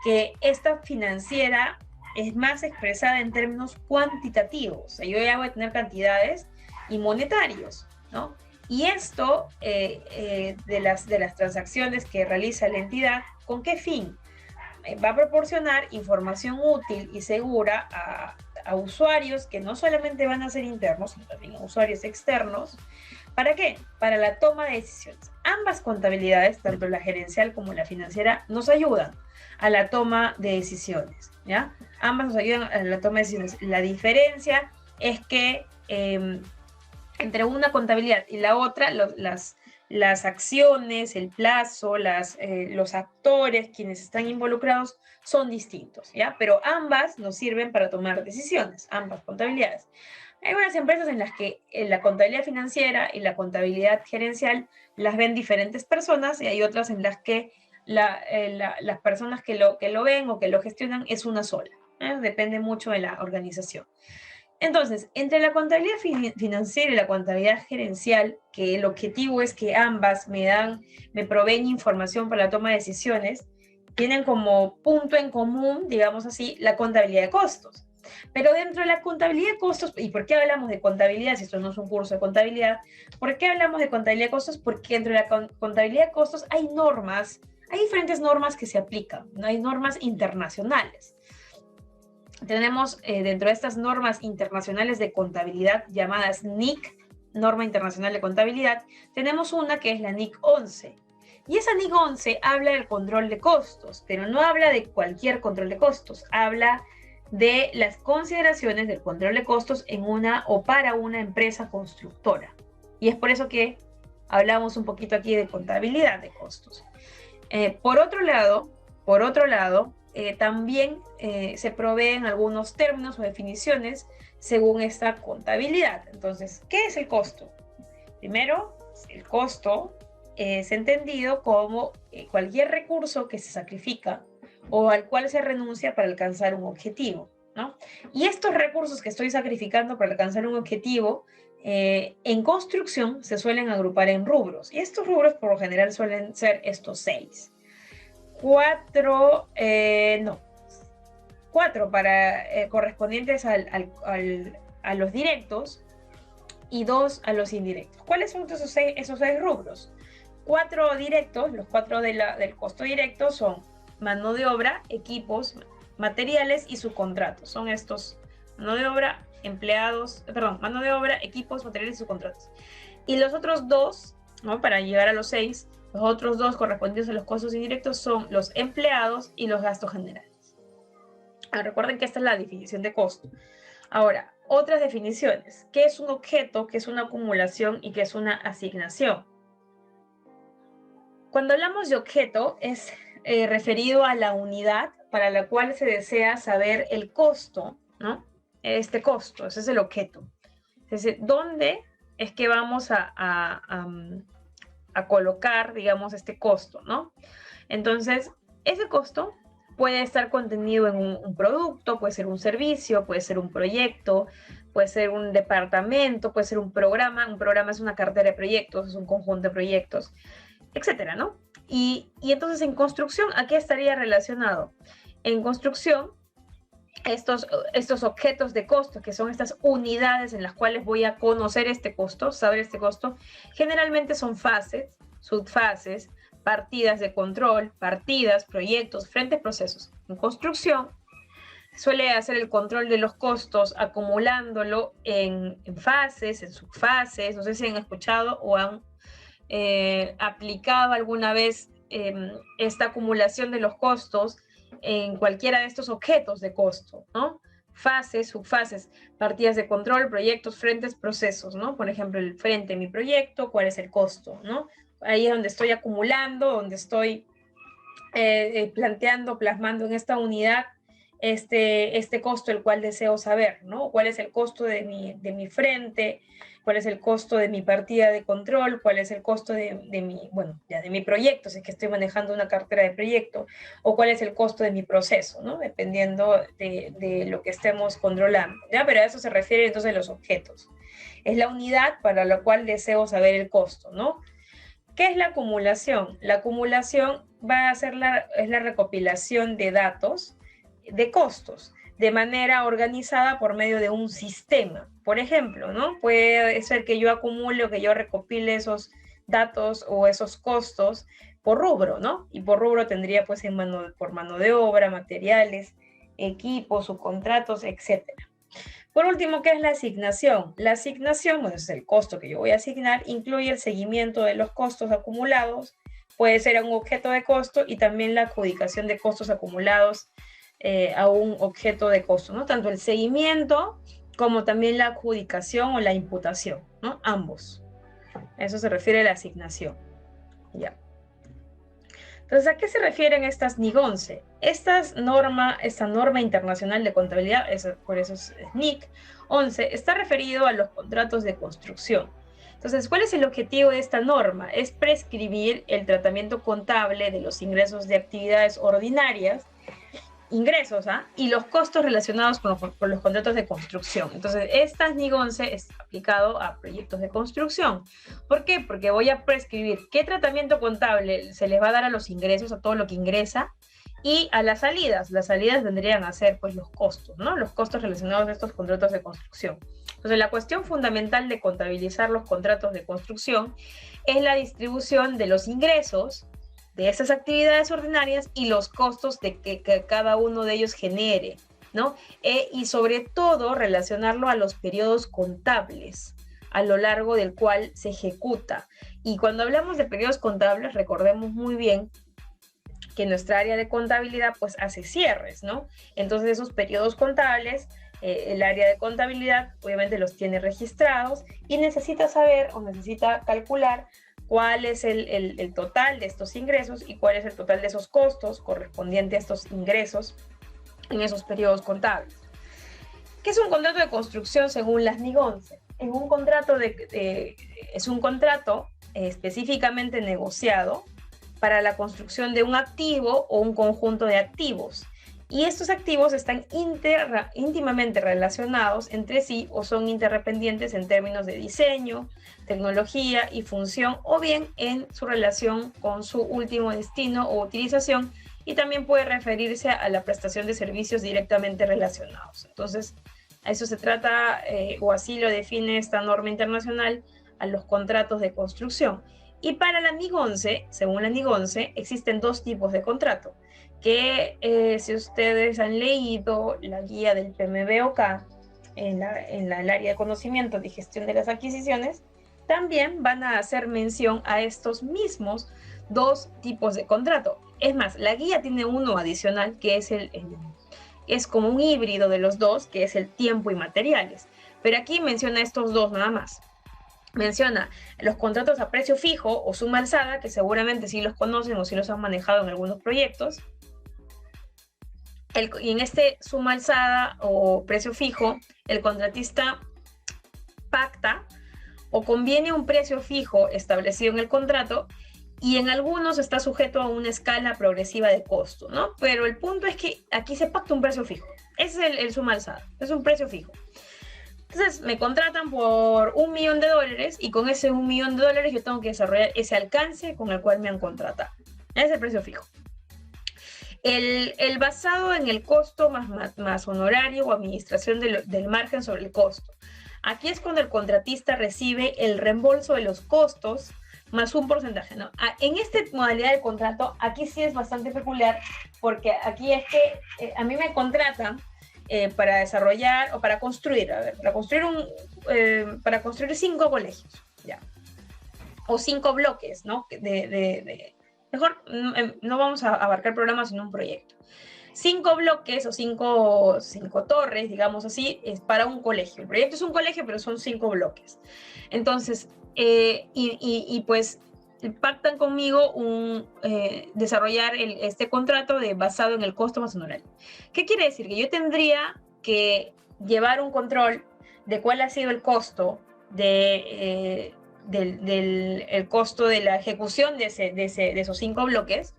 que esta financiera es más expresada en términos cuantitativos. O sea, yo ya voy a tener cantidades y monetarios, ¿no? Y esto de las transacciones que realiza la entidad, ¿con qué fin? Va a proporcionar información útil y segura a usuarios que no solamente van a ser internos, sino también a usuarios externos. ¿Para qué? Para la toma de decisiones. Ambas contabilidades, tanto la gerencial como la financiera, nos ayudan a la toma de decisiones, ¿ya? Ambas nos ayudan a la toma de decisiones. La diferencia es que entre una contabilidad y la otra, las acciones, el plazo, los actores, quienes están involucrados, son distintos, ¿ya? Pero ambas nos sirven para tomar decisiones, ambas contabilidades. Hay unas empresas en las que la contabilidad financiera y la contabilidad gerencial las ven diferentes personas y hay otras en las que las personas que lo ven o que lo gestionan es una sola. Depende mucho de la organización. Entonces, entre la contabilidad financiera y la contabilidad gerencial, que el objetivo es que ambas me proveen información para la toma de decisiones, tienen como punto en común, digamos así, la contabilidad de costos. Pero dentro de la contabilidad de costos, ¿y por qué hablamos de contabilidad si esto no es un curso de contabilidad? ¿Por qué hablamos de contabilidad de costos? Porque dentro de la contabilidad de costos hay normas, hay diferentes normas que se aplican, ¿no? Hay normas internacionales. Tenemos dentro de estas normas internacionales de contabilidad llamadas NIC, Norma Internacional de Contabilidad, tenemos una que es la NIC 11. Y esa NIC 11 habla del control de costos, pero no habla de cualquier control de costos, habla de las consideraciones del control de costos en una o para una empresa constructora. Y es por eso que hablamos un poquito aquí de contabilidad de costos. Por otro lado, también se proveen algunos términos o definiciones según esta contabilidad. Entonces, ¿qué es el costo? Primero, el costo es entendido como cualquier recurso que se sacrifica o al cual se renuncia para alcanzar un objetivo, ¿no? Y estos recursos que estoy sacrificando para alcanzar un objetivo, en construcción se suelen agrupar en rubros. Y estos rubros por lo general suelen ser estos 6. 4 para correspondientes a los directos y 2 a los indirectos. ¿Cuáles son esos seis rubros? 4 directos, los 4 del costo directo son mano de obra, equipos, materiales y subcontratos. Son estos: mano de obra, mano de obra, equipos, materiales y subcontratos. Y los otros 2, ¿no? Para llegar a los 6, los otros 2 correspondientes a los costos indirectos son los empleados y los gastos generales. Recuerden que esta es la definición de costo. Ahora, otras definiciones. ¿Qué es un objeto? ¿Qué es una acumulación? ¿Y qué es una asignación? Cuando hablamos de objeto es referido a la unidad para la cual se desea saber el costo, ¿no? Este costo, ese es el objeto. Entonces, ¿dónde es que vamos a colocar, digamos, este costo, ¿no? Entonces, ese costo puede estar contenido en un producto, puede ser un servicio, puede ser un proyecto, puede ser un departamento, puede ser un programa. Un programa es una cartera de proyectos, es un conjunto de proyectos, etcétera, ¿no? Y entonces en construcción, ¿a qué estaría relacionado? En construcción, estos objetos de costo, que son estas unidades en las cuales voy a conocer este costo, saber este costo, generalmente son fases, subfases, partidas de control, partidas, proyectos, frentes, procesos. En construcción, suele hacer el control de los costos acumulándolo en fases, en subfases. No sé si han escuchado o han aplicado alguna vez esta acumulación de los costos en cualquiera de estos objetos de costo, ¿no? Fases, subfases, partidas de control, proyectos, frentes, procesos, ¿no? Por ejemplo, el frente, mi proyecto, ¿cuál es el costo, ¿no? Ahí es donde estoy acumulando, donde estoy plasmando en esta unidad este costo, el cual deseo saber, ¿no? ¿Cuál es el costo de mi frente? ¿Cuál es el costo de mi partida de control? ¿Cuál es el costo de mi proyecto, si es que estoy manejando una cartera de proyecto? ¿O cuál es el costo de mi proceso, ¿no? Dependiendo de lo que estemos controlando, ¿ya? Pero a eso se refiere entonces los objetos. Es la unidad para la cual deseo saber el costo, ¿no? ¿Qué es la acumulación? La acumulación es la recopilación de datos de costos de manera organizada por medio de un sistema. Por ejemplo, ¿no? Puede ser que yo acumule o que yo recopile esos datos o esos costos por rubro, ¿no? Y por rubro tendría pues por mano de obra, materiales, equipos, subcontratos, etcétera. Por último, ¿qué es la asignación? La asignación, bueno, es el costo que yo voy a asignar, incluye el seguimiento de los costos acumulados, puede ser un objeto de costo y también la adjudicación de costos acumulados a un objeto de costo, ¿no? Tanto el seguimiento como también la adjudicación o la imputación, ¿no? Ambos. Eso se refiere a la asignación. Ya. Entonces, ¿a qué se refieren estas NIC 11? Esta norma internacional de contabilidad, por eso es NIC 11, está referido a los contratos de construcción. Entonces, ¿cuál es el objetivo de esta norma? Es prescribir el tratamiento contable de los ingresos de actividades ordinarias, y los costos relacionados con los contratos de construcción. Entonces, esta NIC 11 es aplicado a proyectos de construcción. ¿Por qué? Porque voy a prescribir qué tratamiento contable se les va a dar a los ingresos, a todo lo que ingresa, y a las salidas vendrían a ser pues los costos, ¿no? Los costos relacionados a estos contratos de construcción. Entonces la cuestión fundamental de contabilizar los contratos de construcción es la distribución de los ingresos de esas actividades ordinarias y los costos de que cada uno de ellos genere, ¿no? Y sobre todo relacionarlo a los periodos contables a lo largo del cual se ejecuta. Y cuando hablamos de periodos contables, recordemos muy bien que nuestra área de contabilidad pues hace cierres, ¿no? Entonces esos periodos contables, el área de contabilidad obviamente los tiene registrados y necesita saber o necesita calcular cuál es el total de estos ingresos y cuál es el total de esos costos correspondientes a estos ingresos en esos periodos contables. ¿Qué es un contrato de construcción según las NIC 11? Es un contrato específicamente negociado para la construcción de un activo o un conjunto de activos. Y estos activos están íntimamente relacionados entre sí o son interdependientes en términos de diseño, tecnología y función, o bien en su relación con su último destino o utilización, y también puede referirse a la prestación de servicios directamente relacionados. Entonces, a eso se trata, o así lo define esta norma internacional, a los contratos de construcción. Y para la NIC 11, según la NIC 11, existen dos tipos de contrato, que si ustedes han leído la guía del PMBOK en el área de conocimiento y gestión de las adquisiciones, también van a hacer mención a estos mismos dos tipos de contrato. Es más, la guía tiene uno adicional que es como un híbrido de los dos, que es el tiempo y materiales. Pero aquí menciona estos dos nada más. Menciona los contratos a precio fijo o suma alzada, que seguramente sí los conocen o sí los han manejado en algunos proyectos. Y en este suma alzada o precio fijo, el contratista pacta o conviene un precio fijo establecido en el contrato, y en algunos está sujeto a una escala progresiva de costo, ¿no? Pero el punto es que aquí se pacta un precio fijo. Ese es el suma alzada, es un precio fijo. Entonces me contratan por $1 millón y con ese $1 millón yo tengo que desarrollar ese alcance con el cual me han contratado. Ese es el precio fijo. El basado en el costo más honorario o administración del margen sobre el costo. Aquí es cuando el contratista recibe el reembolso de los costos más un porcentaje, ¿no? En esta modalidad de contrato, aquí sí es bastante peculiar, porque aquí es que a mí me contratan para desarrollar o para construir, para construir 5 colegios, ¿ya? O 5 bloques, ¿no? Mejor no vamos a abarcar programas, sino un proyecto. 5 bloques o 5 torres, digamos así, es para un colegio. El proyecto es un colegio, pero son 5 bloques. Entonces, pues pactan conmigo desarrollar este contrato basado en el costo más honorario. ¿Qué quiere decir? Que yo tendría que llevar un control de cuál ha sido el costo el costo de la ejecución de esos 5 bloques,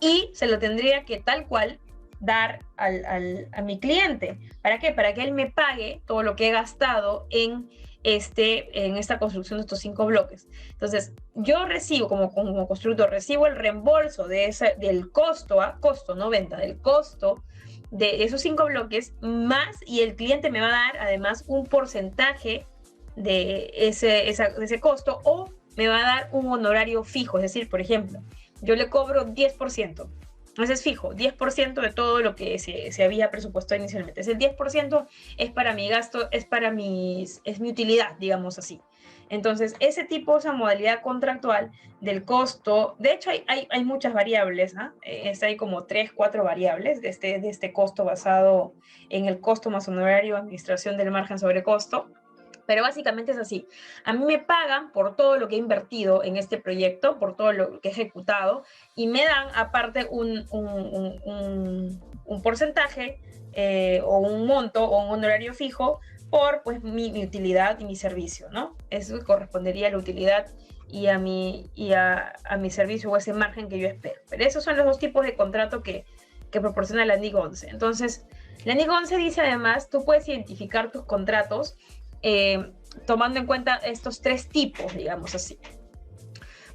y se lo tendría que tal cual dar a mi cliente. ¿Para qué? Para que él me pague todo lo que he gastado en esta construcción de estos 5 bloques. Entonces, yo recibo, como constructor, recibo el reembolso del costo, no venta, del costo de esos 5 bloques, más, y el cliente me va a dar además un porcentaje de ese costo, o me va a dar un honorario fijo. Es decir, por ejemplo, yo le cobro 10%. Ese es fijo, 10% de todo lo que se había presupuestado inicialmente. Ese 10% es para mi gasto, es mi utilidad, digamos así. Entonces, esa modalidad contractual del costo, de hecho hay muchas variables, ¿no? Hay como 3, 4 variables de este costo basado en el costo más honorario, administración del margen sobre costo. Pero básicamente es así. A mí me pagan por todo lo que he invertido en este proyecto, por todo lo que he ejecutado, y me dan aparte un porcentaje o un monto o un honorario fijo por pues, mi utilidad y mi servicio, ¿no? Eso correspondería a la utilidad y a mi servicio o ese margen que yo espero. Pero esos son los dos tipos de contrato que proporciona la NIC 11. Entonces, la NIC 11 dice además, tú puedes identificar tus contratos tomando en cuenta estos 3 tipos, digamos así.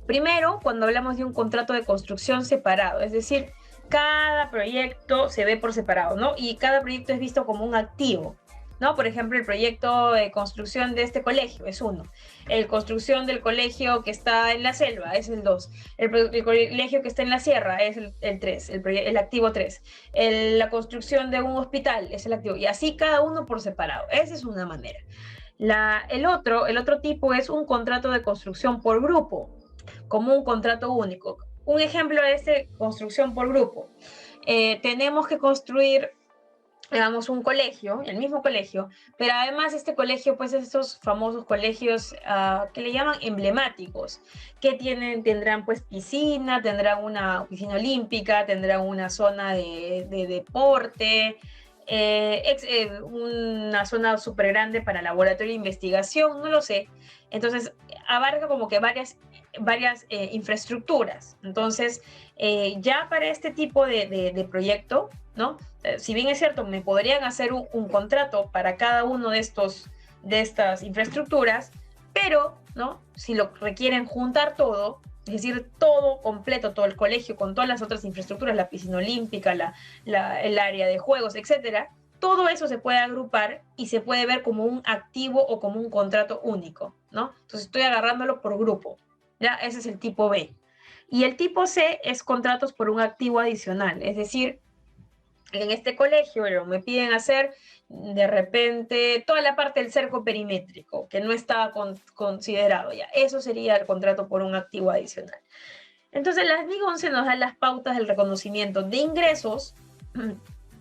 Primero, cuando hablamos de un contrato de construcción separado, es decir, cada proyecto se ve por separado, ¿no? Y cada proyecto es visto como un activo, ¿no? Por ejemplo, el proyecto de construcción de este colegio es uno. El construcción del colegio que está en la selva es el 2. El colegio que está en la sierra es el 3, el activo 3. La construcción de un hospital es el activo. Y así cada uno por separado. Esa es una manera. El otro tipo es un contrato de construcción por grupo, como un contrato único. Un ejemplo es construcción por grupo. Tenemos que construir, digamos, un colegio, el mismo colegio, pero además este colegio, pues estos famosos colegios que le llaman emblemáticos, que tendrán pues piscina, tendrán una piscina olímpica, tendrán una zona de deporte, una zona súper grande para laboratorio de investigación, no lo sé. Entonces, abarca como que varias infraestructuras. Entonces, ya para este tipo de proyecto, ¿no? Si bien es cierto, me podrían hacer un contrato para cada uno de estas infraestructuras, pero, ¿no? Si lo requieren juntar todo, es decir, todo completo, todo el colegio con todas las otras infraestructuras, la piscina olímpica, el área de juegos, etcétera, todo eso se puede agrupar y se puede ver como un activo o como un contrato único, ¿no? Entonces estoy agarrándolo por grupo, ¿ya? Ese es el tipo B. Y el tipo C es contratos por un activo adicional, es decir, en este colegio me piden hacer de repente toda la parte del cerco perimétrico, que no estaba considerado ya. Eso sería el contrato por un activo adicional. Entonces, las NIC 11 nos dan las pautas del reconocimiento de ingresos.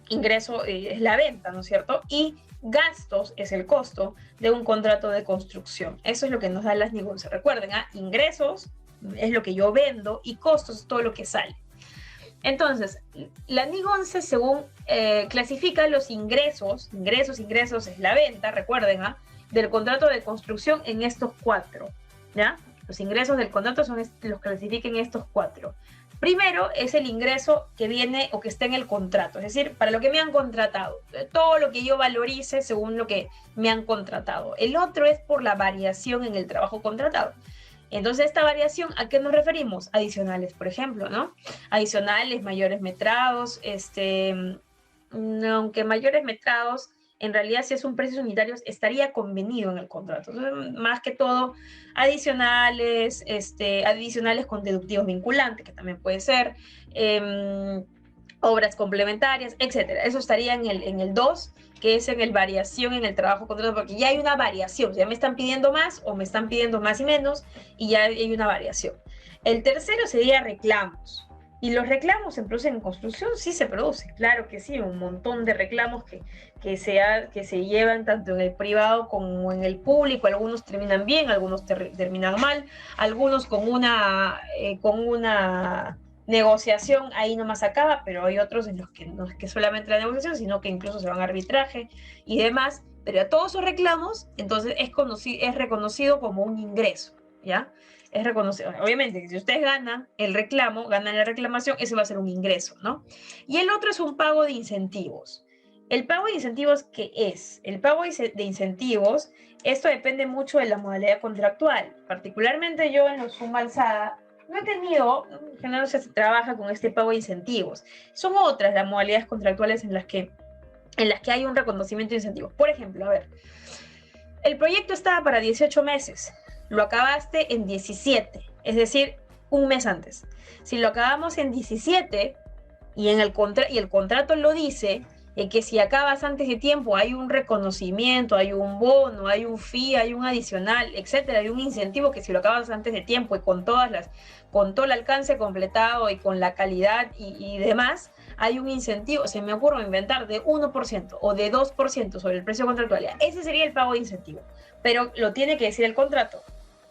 Ingreso es la venta, ¿no es cierto? Y gastos es el costo de un contrato de construcción. Eso es lo que nos dan las NIC 11. Recuerden, ingresos es lo que yo vendo y costos es todo lo que sale. Entonces, la NIC 11 según clasifica los ingresos es la venta, recuerden, del contrato de construcción en estos 4, ¿ya? Los ingresos del contrato los clasifica en estos 4. Primero es el ingreso que viene o que está en el contrato, es decir, para lo que me han contratado, todo lo que yo valorice según lo que me han contratado. El otro es por la variación en el trabajo contratado. Entonces, esta variación, ¿a qué nos referimos? Adicionales, por ejemplo, ¿no? Adicionales, mayores metrados, aunque mayores metrados, en realidad si es un precio unitario, estaría convenido en el contrato. Entonces, más que todo, adicionales con deductivos vinculantes, que también puede ser, obras complementarias, etcétera. Eso estaría en el 2, que es en el variación en el trabajo contratado, porque ya hay una variación, ya me están pidiendo más o me están pidiendo más y menos, y ya hay una variación. El tercero sería reclamos. Y los reclamos se producen en construcción, sí se producen, claro que sí, un montón de reclamos que se llevan tanto en el privado como en el público. Algunos terminan bien, algunos terminan mal, algunos con una negociación ahí nomás acaba, pero hay otros en los que no es que solamente la negociación, sino que incluso se van a arbitraje y demás. Pero a todos esos reclamos, entonces es reconocido como un ingreso, ¿ya? Es reconocido. Obviamente, si ustedes ganan el reclamo, ganan la reclamación, ese va a ser un ingreso, ¿no? Y el otro es un pago de incentivos. ¿El pago de incentivos qué es? El pago de incentivos, esto depende mucho de la modalidad contractual. Particularmente yo en los Suma Alzada no he tenido, en general se trabaja con este pago de incentivos. Son otras las modalidades contractuales en las que hay un reconocimiento de incentivos. Por ejemplo, a ver, el proyecto estaba para 18 meses, lo acabaste en 17, es decir, un mes antes. Si lo acabamos en 17 y el contrato lo dice, que si acabas antes de tiempo hay un reconocimiento, hay un bono, hay un fee, hay un adicional, etcétera, hay un incentivo que si lo acabas antes de tiempo y con todo el alcance completado y con la calidad y demás, hay un incentivo, se me ocurre inventar, de 1% o de 2% sobre el precio contractual. Ese sería el pago de incentivo, pero lo tiene que decir el contrato.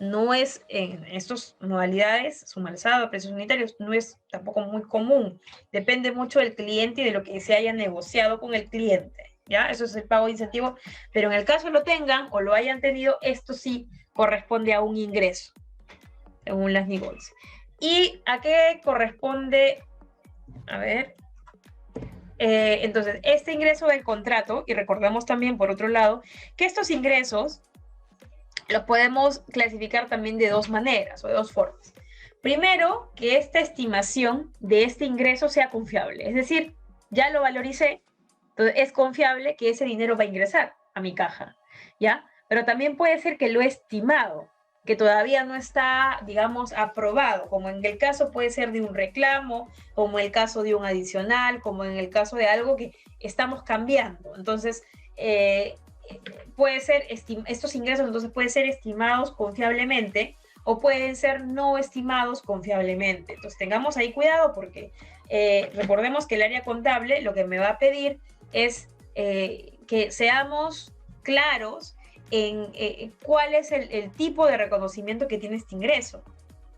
No es en estas modalidades, Suma Alzada, precios unitarios, no es tampoco muy común. Depende mucho del cliente y de lo que se haya negociado con el cliente, ¿ya? Eso es el pago de incentivo, pero en el caso lo tengan o lo hayan tenido, esto sí corresponde a un ingreso, según las NIC 11. ¿Y a qué corresponde? A ver. Entonces, este ingreso del contrato, y recordamos también, por otro lado, que estos ingresos los podemos clasificar también de dos maneras o de dos formas. Primero, que esta estimación de este ingreso sea confiable. Es decir, ya lo valoricé, entonces es confiable que ese dinero va a ingresar a mi caja, ¿ya? Pero también puede ser que lo he estimado, que todavía no está, digamos, aprobado, como en el caso puede ser de un reclamo, como en el caso de un adicional, como en el caso de algo que estamos cambiando. Entonces, puede ser, estos ingresos entonces pueden ser estimados confiablemente o pueden ser no estimados confiablemente. Entonces, tengamos ahí cuidado porque recordemos que el área contable lo que me va a pedir es que seamos claros en cuál es el tipo de reconocimiento que tiene este ingreso.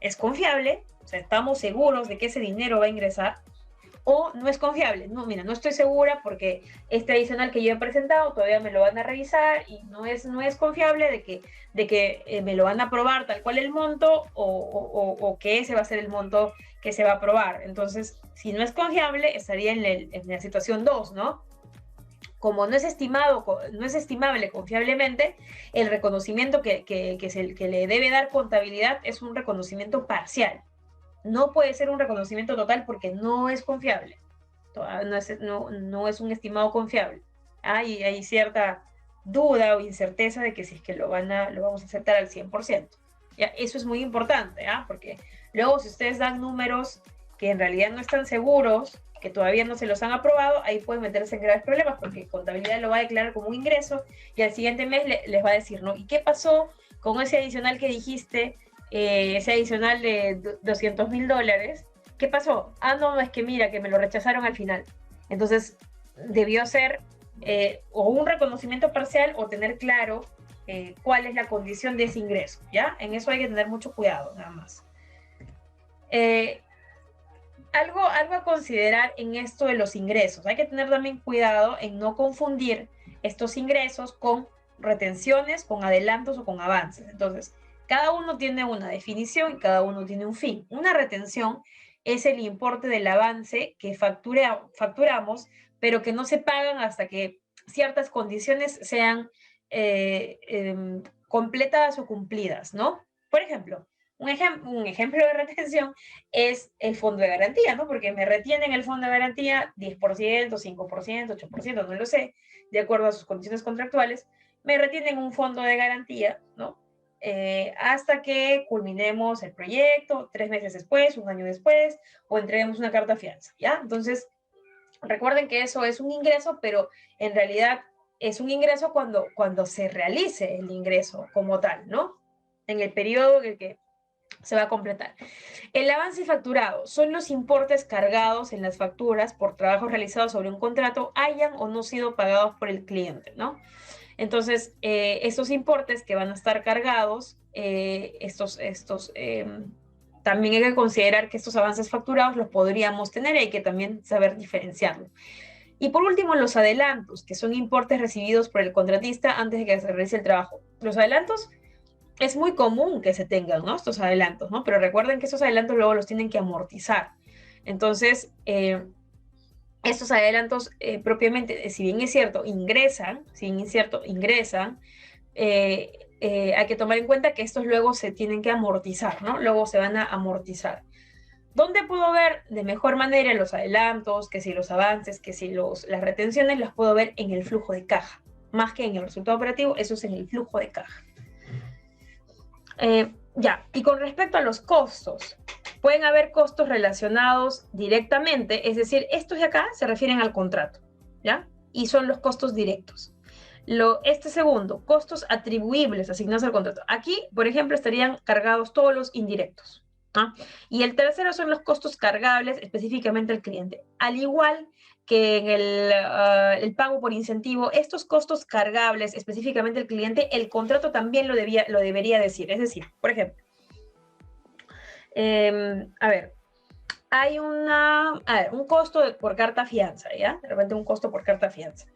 ¿Es confiable? O sea, ¿estamos seguros de que ese dinero va a ingresar? ¿O no es confiable? No, mira, no estoy segura porque este adicional que yo he presentado todavía me lo van a revisar y no es confiable de que me lo van a aprobar tal cual el monto o que ese va a ser el monto que se va a aprobar. Entonces, si no es confiable, estaría en la situación 2, ¿no? Como no es estimable confiablemente, el reconocimiento que le debe dar contabilidad es un reconocimiento parcial. No puede ser un reconocimiento total porque no es confiable. No es un estimado confiable. Hay cierta duda o incerteza de que si es que lo vamos a aceptar al 100%. ¿Ya? Eso es muy importante, porque luego si ustedes dan números que en realidad no están seguros, que todavía no se los han aprobado, ahí pueden meterse en graves problemas porque contabilidad lo va a declarar como un ingreso y al siguiente mes les va a decir, ¿no? ¿Y qué pasó con ese adicional que dijiste? Ese adicional de $200,000, ¿qué pasó? No, es que mira, que me lo rechazaron al final. Entonces, debió ser o un reconocimiento parcial o tener claro cuál es la condición de ese ingreso, ¿ya? En eso hay que tener mucho cuidado, nada más. Algo a considerar en esto de los ingresos. Hay que tener también cuidado en no confundir estos ingresos con retenciones, con adelantos o con avances. Entonces, cada uno tiene una definición y cada uno tiene un fin. Una retención es el importe del avance que facturamos, pero que no se pagan hasta que ciertas condiciones sean completadas o cumplidas, ¿no? Por ejemplo, un ejemplo de retención es el fondo de garantía, ¿no? Porque me retienen el fondo de garantía 10%, 5%, 8%, no lo sé, de acuerdo a sus condiciones contractuales, me retienen un fondo de garantía, ¿no? Hasta que culminemos el proyecto, 3 meses después, un año después, o entreguemos una carta fianza, ¿ya? Entonces, recuerden que eso es un ingreso, pero en realidad es un ingreso cuando se realice el ingreso como tal, ¿no? En el periodo en el que se va a completar. El avance facturado son los importes cargados en las facturas por trabajos realizados sobre un contrato, hayan o no sido pagados por el cliente, ¿no? Entonces, estos importes que van a estar cargados, también hay que considerar que estos avances facturados los podríamos tener y hay que también saber diferenciarlos. Y por último, los adelantos, que son importes recibidos por el contratista antes de que se realice el trabajo. Los adelantos es muy común que se tengan, ¿no? Estos adelantos, ¿no? Pero recuerden que estos adelantos luego los tienen que amortizar. Entonces, estos adelantos propiamente, si bien es cierto, ingresan, hay que tomar en cuenta que estos luego se tienen que amortizar, ¿no? Luego se van a amortizar. ¿Dónde puedo ver de mejor manera los adelantos, que si los avances, que si las retenciones, las puedo ver en el flujo de caja? Más que en el resultado operativo, eso es en el flujo de caja. Ya, y con respecto a los costos, pueden haber costos relacionados directamente, es decir, estos de acá se refieren al contrato, ¿ya? Y son los costos directos. Este segundo, costos atribuibles asignados al contrato. Aquí, por ejemplo, estarían cargados todos los indirectos. Y el tercero son los costos cargables específicamente al cliente. Al igual que en el pago por incentivo, estos costos cargables específicamente al cliente, el contrato también lo debería decir. Es decir, por ejemplo, hay un costo por carta fianza, ¿ya? De repente un costo por carta fianza.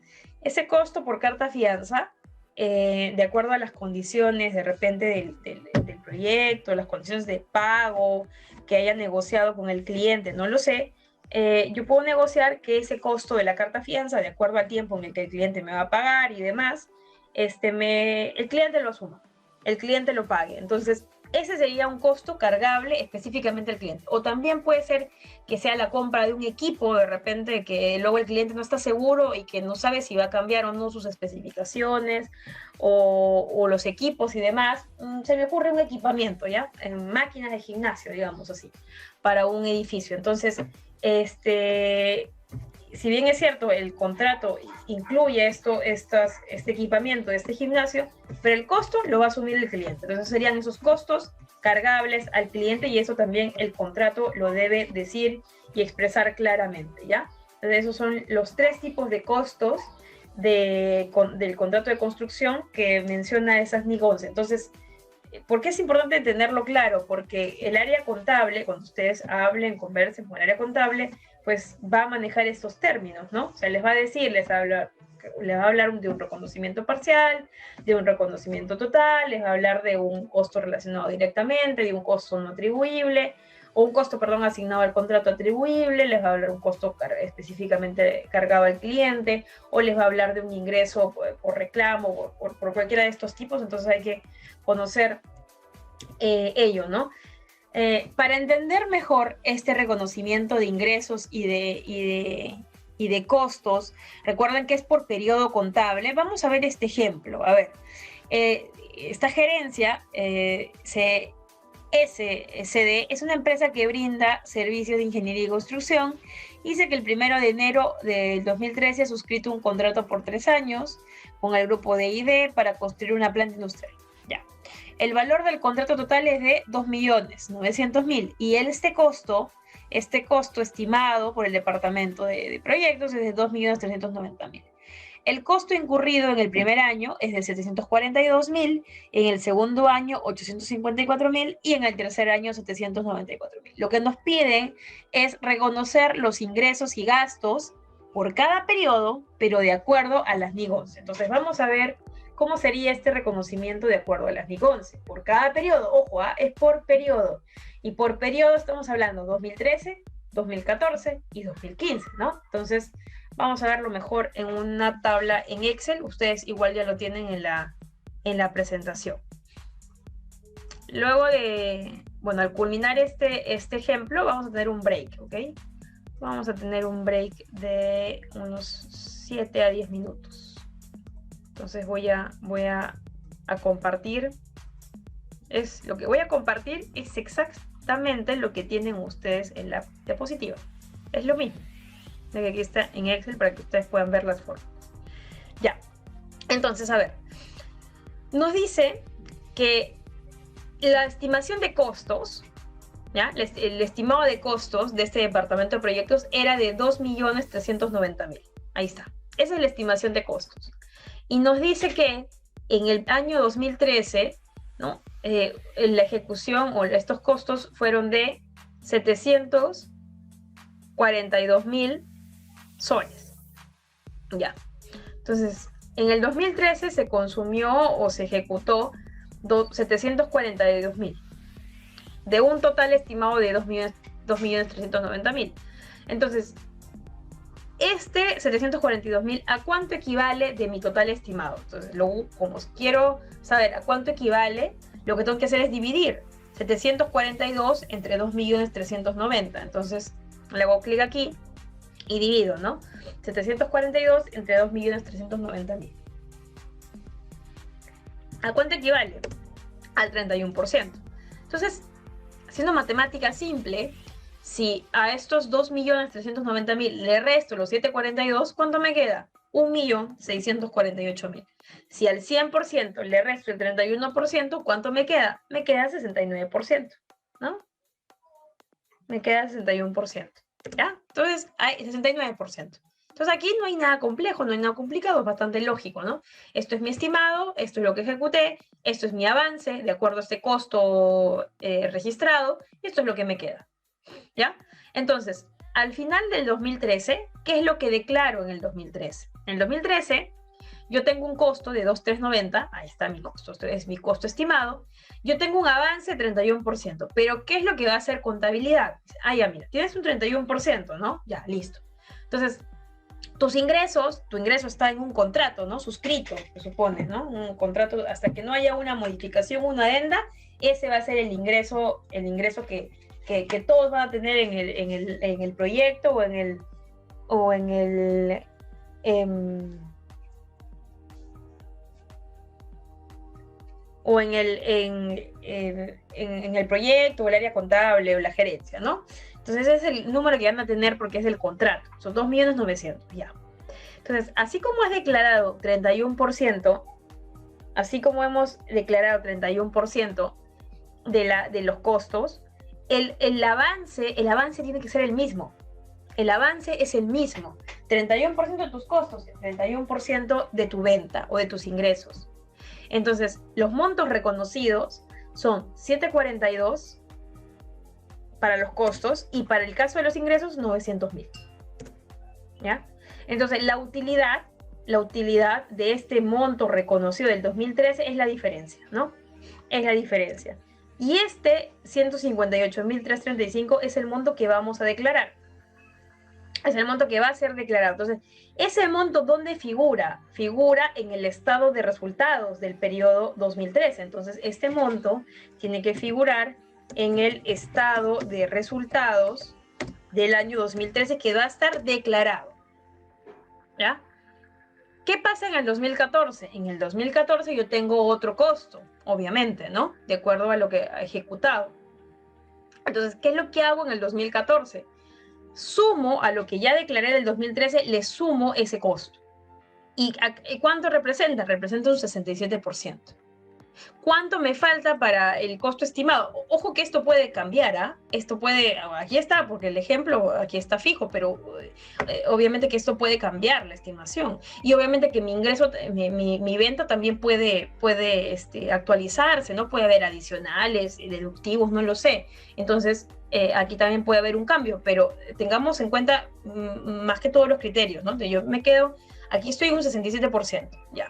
Ese costo por carta fianza, de acuerdo a las condiciones de repente del proyecto, las condiciones de pago que haya negociado con el cliente, no lo sé, yo puedo negociar que ese costo de la carta fianza, de acuerdo al tiempo en el que el cliente me va a pagar y demás, el cliente lo asuma, el cliente lo pague. Entonces, ese sería un costo cargable específicamente al cliente. O también puede ser que sea la compra de un equipo, de repente, que luego el cliente no está seguro y que no sabe si va a cambiar o no sus especificaciones o los equipos y demás. Se me ocurre un equipamiento, ¿ya? En máquinas de gimnasio, digamos así, para un edificio. Entonces, si bien es cierto, el contrato incluye este equipamiento de este gimnasio, pero el costo lo va a asumir el cliente. Entonces serían esos costos cargables al cliente y eso también el contrato lo debe decir y expresar claramente, ¿ya? Entonces esos son los 3 tipos de costos del contrato de construcción que menciona esas NIC 11. Entonces, ¿por qué es importante tenerlo claro? Porque el área contable, cuando ustedes hablen, conversen con el área contable, pues va a manejar estos términos, ¿no? O sea, les va a decir, les va a hablar de un reconocimiento parcial, de un reconocimiento total, les va a hablar de un costo relacionado directamente, de un costo no atribuible, o un costo, perdón, asignado al contrato atribuible, les va a hablar un costo específicamente cargado al cliente, o les va a hablar de un ingreso por reclamo, por cualquiera de estos tipos. Entonces hay que conocer ello, ¿no? Para entender mejor este reconocimiento de ingresos y de costos, recuerden que es por periodo contable. Vamos a ver este ejemplo. A ver, esta gerencia, SD, es una empresa que brinda servicios de ingeniería y construcción. Dice que el 1 de enero del 2013 ha suscrito un contrato por 3 años con el grupo de ID para construir una planta industrial. Ya. El valor del contrato total es de 2.900.000 y este costo estimado por el departamento de proyectos es de 2.390.000. El costo incurrido en el primer año es de 742.000, en el segundo año 854.000 y en el tercer año 794.000. Lo que nos piden es reconocer los ingresos y gastos por cada periodo, pero de acuerdo a las NIC 11. Entonces vamos a ver cómo sería este reconocimiento de acuerdo a las NIC 11. Por cada periodo, ojo, es por periodo. Y por periodo estamos hablando 2013, 2014 y 2015, ¿no? Entonces vamos a verlo mejor en una tabla en Excel. Ustedes igual ya lo tienen en la presentación. Luego de, bueno, al culminar este ejemplo, vamos a tener un break, ¿ok? Vamos a tener un break de unos 7 a 10 minutos. Entonces voy a compartir. Lo que voy a compartir es exactamente lo que tienen ustedes en la diapositiva. Es lo mismo. Que aquí está en Excel para que ustedes puedan ver las formas. Ya. Entonces, a ver. Nos dice que la estimación de costos, ¿ya? El estimado de costos de este departamento de proyectos era de 2.390.000. Ahí está. Esa es la estimación de costos. Y nos dice que en el año 2013, ¿no? La ejecución o estos costos fueron de 742.000 soles. Ya. Entonces, en el 2013 se consumió o se ejecutó 742.000 de un total estimado de 2.390.000. Entonces, 742.000, ¿a cuánto equivale de mi total estimado? Entonces, como quiero saber a cuánto equivale, lo que tengo que hacer es dividir 742 entre 2.390.000. Entonces, le hago clic aquí y divido, ¿no? 742 entre 2.390.000. ¿A cuánto equivale? Al 31%. Entonces, haciendo matemática simple, si a estos 2.390.000 le resto los 742, ¿cuánto me queda? 1.648.000. Si al 100% le resto el 31%, ¿cuánto me queda? Me queda 69%, ¿no? Me queda 61%, ¿ya? Entonces, hay 69%. Entonces aquí no hay nada complejo, no hay nada complicado, es bastante lógico, ¿no? Esto es mi estimado, esto es lo que ejecuté, esto es mi avance, de acuerdo a este costo registrado, y esto es lo que me queda, ¿ya? Entonces, al final del 2013, ¿qué es lo que declaro en el 2013? En el 2013, yo tengo un costo de 2.390, ahí está mi costo, este es mi costo estimado, yo tengo un avance de 31%, pero ¿qué es lo que va a hacer contabilidad? Ah, ya, mira, tienes un 31%, ¿no? Ya, listo. Entonces, tus ingresos, tu ingreso está en un contrato, ¿no? Suscrito, se supone, ¿no? Un contrato, hasta que no haya una modificación, una adenda, ese va a ser el ingreso que todos van a tener en el proyecto o en el, o en el, em, o en el proyecto, o el área contable, o la gerencia, ¿no? Entonces ese es el número que van a tener porque es el contrato, son 2.900.000, ya. Entonces, así como es declarado 31%, así como hemos declarado 31% de los costos, el avance tiene que ser el mismo. El avance es el mismo. 31% de tus costos, 31% de tu venta o de tus ingresos. Entonces, los montos reconocidos son 742 para los costos y para el caso de los ingresos 900.000. ¿Ya? Entonces, la utilidad de este monto reconocido del 2013 es la diferencia, ¿no? Es la diferencia. Y este 158.335 es el monto que vamos a declarar. Es el monto que va a ser declarado. Entonces, ese monto, ¿dónde figura? Figura en el estado de resultados del periodo 2013. Entonces, este monto tiene que figurar en el estado de resultados del año 2013 que va a estar declarado. ¿Ya? ¿Qué pasa en el 2014? En el 2014 yo tengo otro costo, obviamente, ¿no? De acuerdo a lo que ha ejecutado. Entonces, ¿qué es lo que hago en el 2014? Sumo a lo que ya declaré del 2013, le sumo ese costo. ¿Y cuánto representa? Representa un 67%. ¿Cuánto me falta para el costo estimado? Ojo que esto puede cambiar, ¿ah? Esto puede, aquí está, porque el ejemplo aquí está fijo, pero obviamente que esto puede cambiar la estimación. Y obviamente que mi ingreso, mi venta también puede actualizarse, ¿no? Puede haber adicionales, deductivos, no lo sé. Entonces, aquí también puede haber un cambio, pero tengamos en cuenta más que todos los criterios, ¿no? Yo me quedo, aquí estoy en un 67%, ya.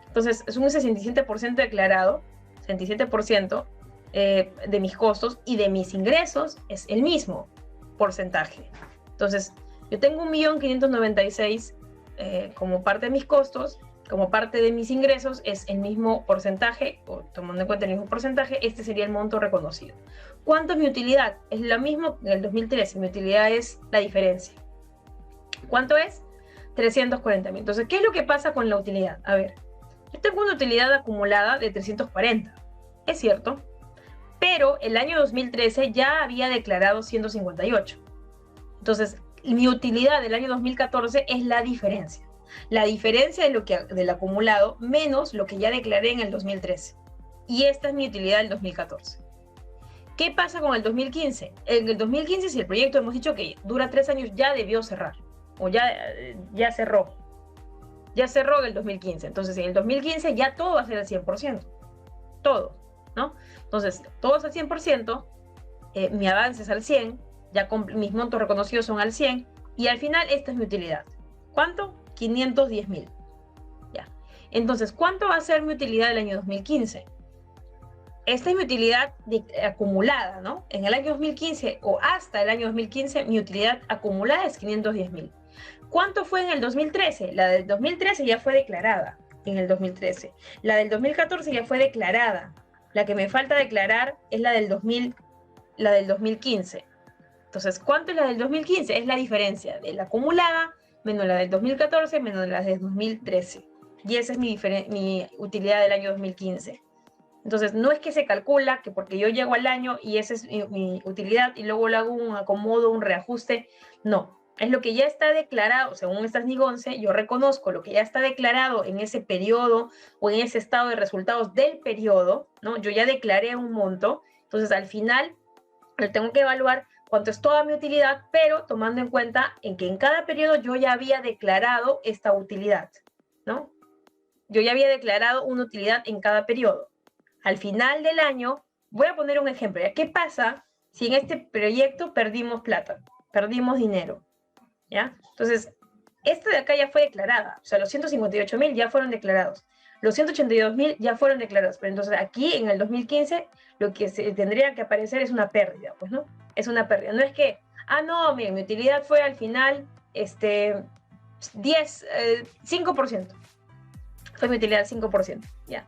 Entonces, es un 67% declarado, 67% de mis costos y de mis ingresos es el mismo porcentaje. Entonces, yo tengo 1.596.000 como parte de mis costos, como parte de mis ingresos es el mismo porcentaje, o tomando en cuenta el mismo porcentaje, este sería el monto reconocido. ¿Cuánto es mi utilidad? Es lo mismo que en el 2013, mi utilidad es la diferencia. ¿Cuánto es? 340.000. Entonces, ¿qué es lo que pasa con la utilidad? A ver, yo tengo una utilidad acumulada de 340, es cierto, pero el año 2013 ya había declarado 158. Entonces, mi utilidad del año 2014 es la diferencia. La diferencia del acumulado menos lo que ya declaré en el 2013. Y esta es mi utilidad del 2014. ¿Qué pasa con el 2015? En el 2015, si el proyecto hemos dicho que dura 3 años, ya debió cerrar, o ya cerró. Ya cerró en el 2015. Entonces, en el 2015 ya todo va a ser al 100%. Todo, ¿no? Entonces, todo es al 100%, mi avance es al 100%, ya mis montos reconocidos son al 100%, y al final esta es mi utilidad. ¿Cuánto? 510.000. Ya. Entonces, ¿cuánto va a ser mi utilidad del año 2015? Esta es mi utilidad acumulada, ¿no? En el año 2015 o hasta el año 2015, mi utilidad acumulada es 510.000. ¿Cuánto fue en el 2013? La del 2013 ya fue declarada en el 2013. La del 2014 ya fue declarada. La que me falta declarar es la del 2015. Entonces, ¿cuánto es la del 2015? Es la diferencia de la acumulada menos la del 2014 menos la del 2013. Y esa es mi utilidad del año 2015. Entonces, no es que se calcula que porque yo llego al año y esa es mi utilidad y luego le hago un acomodo, un reajuste. No, es lo que ya está declarado, según estas NIGONCE, yo reconozco lo que ya está declarado en ese periodo o en ese estado de resultados del periodo, ¿no? Yo ya declaré un monto, entonces al final tengo que evaluar cuánto es toda mi utilidad, pero tomando en cuenta en que en cada periodo yo ya había declarado esta utilidad, ¿no? Yo ya había declarado una utilidad en cada periodo. Al final del año, voy a poner un ejemplo. ¿Qué pasa si en este proyecto perdimos plata, perdimos dinero? ¿Ya? Entonces, esta de acá ya fue declarada. O sea, los 158.000 ya fueron declarados. Los 182.000 ya fueron declarados. Pero entonces aquí, en el 2015, lo que tendría que aparecer es una pérdida, pues, ¿no? Es una pérdida. No es que, no, mi utilidad fue al final, 5%. Fue mi utilidad 5%, ¿ya?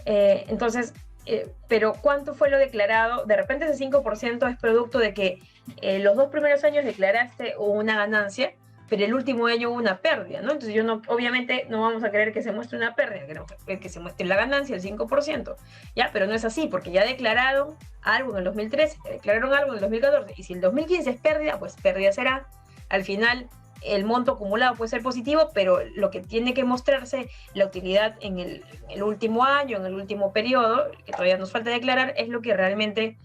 Entonces, pero ¿cuánto fue lo declarado? De repente ese 5% es producto de que los 2 primeros años declaraste una ganancia, pero el último año hubo una pérdida, ¿no? Entonces obviamente no vamos a querer que se muestre una pérdida, que se muestre la ganancia, el 5%, ¿ya? Pero no es así, porque ya declararon algo en el 2013, declararon algo en el 2014, y si el 2015 es pérdida, pues pérdida será. Al final, el monto acumulado puede ser positivo, pero lo que tiene que mostrarse, la utilidad en el último año, en el último periodo, que todavía nos falta declarar, es lo que realmente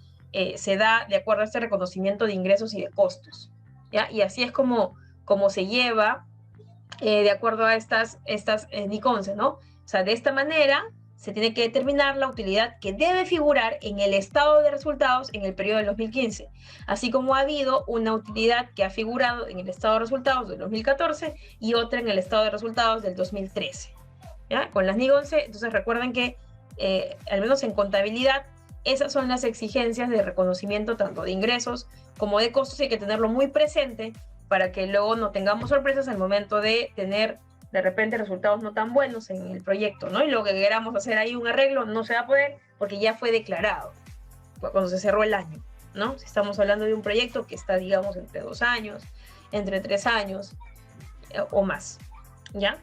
se da de acuerdo a este reconocimiento de ingresos y de costos, ¿ya? Y así es como se lleva de acuerdo a estas NICONCE, ¿no? O sea, de esta manera se tiene que determinar la utilidad que debe figurar en el estado de resultados en el periodo del 2015, así como ha habido una utilidad que ha figurado en el estado de resultados del 2014 y otra en el estado de resultados del 2013. ¿Ya? Con las NICONCE, entonces recuerden que, al menos en contabilidad, esas son las exigencias de reconocimiento tanto de ingresos como de costos, y hay que tenerlo muy presente para que luego no tengamos sorpresas al momento de tener de repente resultados no tan buenos en el proyecto, ¿no? Y lo que queramos hacer ahí un arreglo no se va a poder porque ya fue declarado cuando se cerró el año, ¿no? Si estamos hablando de un proyecto que está, digamos, entre 2 años, entre 3 años o más, ¿ya?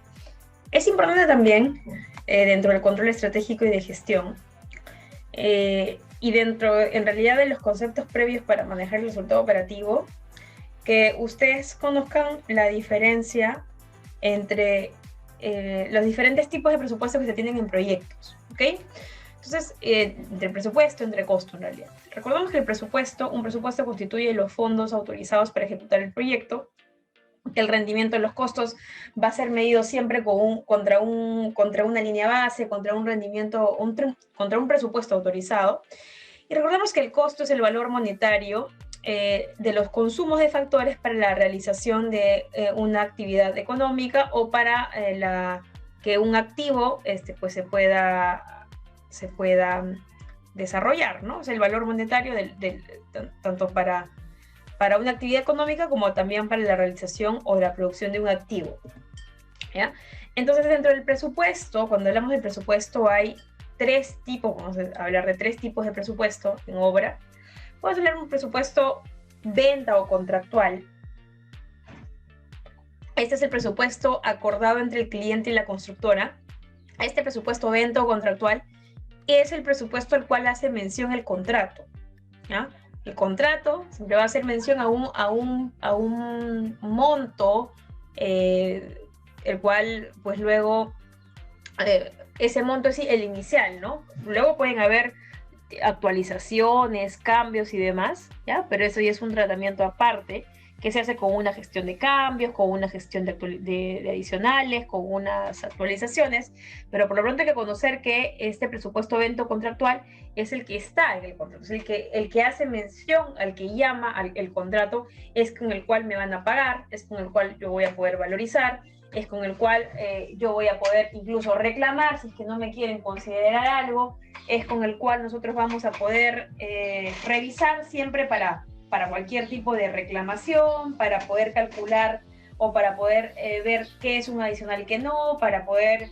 Es importante también, dentro del control estratégico y de gestión, y dentro, en realidad, de los conceptos previos para manejar el resultado operativo, que ustedes conozcan la diferencia entre los diferentes tipos de presupuestos que se tienen en proyectos, ¿ok? Entonces, entre presupuesto, entre costo, en realidad. Recordemos que un presupuesto constituye los fondos autorizados para ejecutar el proyecto, que el rendimiento de los costos va a ser medido siempre contra una línea base, contra un rendimiento, contra un presupuesto autorizado. Y recordemos que el costo es el valor monetario de los consumos de factores para la realización de una actividad económica o para que un activo pues se pueda desarrollar, ¿no? O sea, el valor monetario tanto para una actividad económica como también para la realización o la producción de un activo, ¿ya? Entonces, dentro del presupuesto, cuando hablamos del presupuesto, hay 3 tipos, vamos a hablar de 3 tipos de presupuesto en obra. Podemos hablar de un presupuesto venta o contractual. Este es el presupuesto acordado entre el cliente y la constructora. Este presupuesto venta o contractual es el presupuesto al cual hace mención el contrato, ¿ya? El contrato siempre va a hacer mención a un monto, el cual, pues luego, ese monto es el inicial, ¿no? Luego pueden haber actualizaciones, cambios y demás, ¿ya? Pero eso ya es un tratamiento aparte que se hace con una gestión de cambios, con una gestión de adicionales, con unas actualizaciones, pero por lo pronto hay que conocer que este presupuesto evento contractual es el que está en el contrato, es el que hace mención al que llama el contrato, es con el cual me van a pagar, es con el cual yo voy a poder valorizar, es con el cual yo voy a poder incluso reclamar si es que no me quieren considerar algo, es con el cual nosotros vamos a poder revisar siempre para cualquier tipo de reclamación, para poder calcular o para poder ver qué es un adicional y qué no, para poder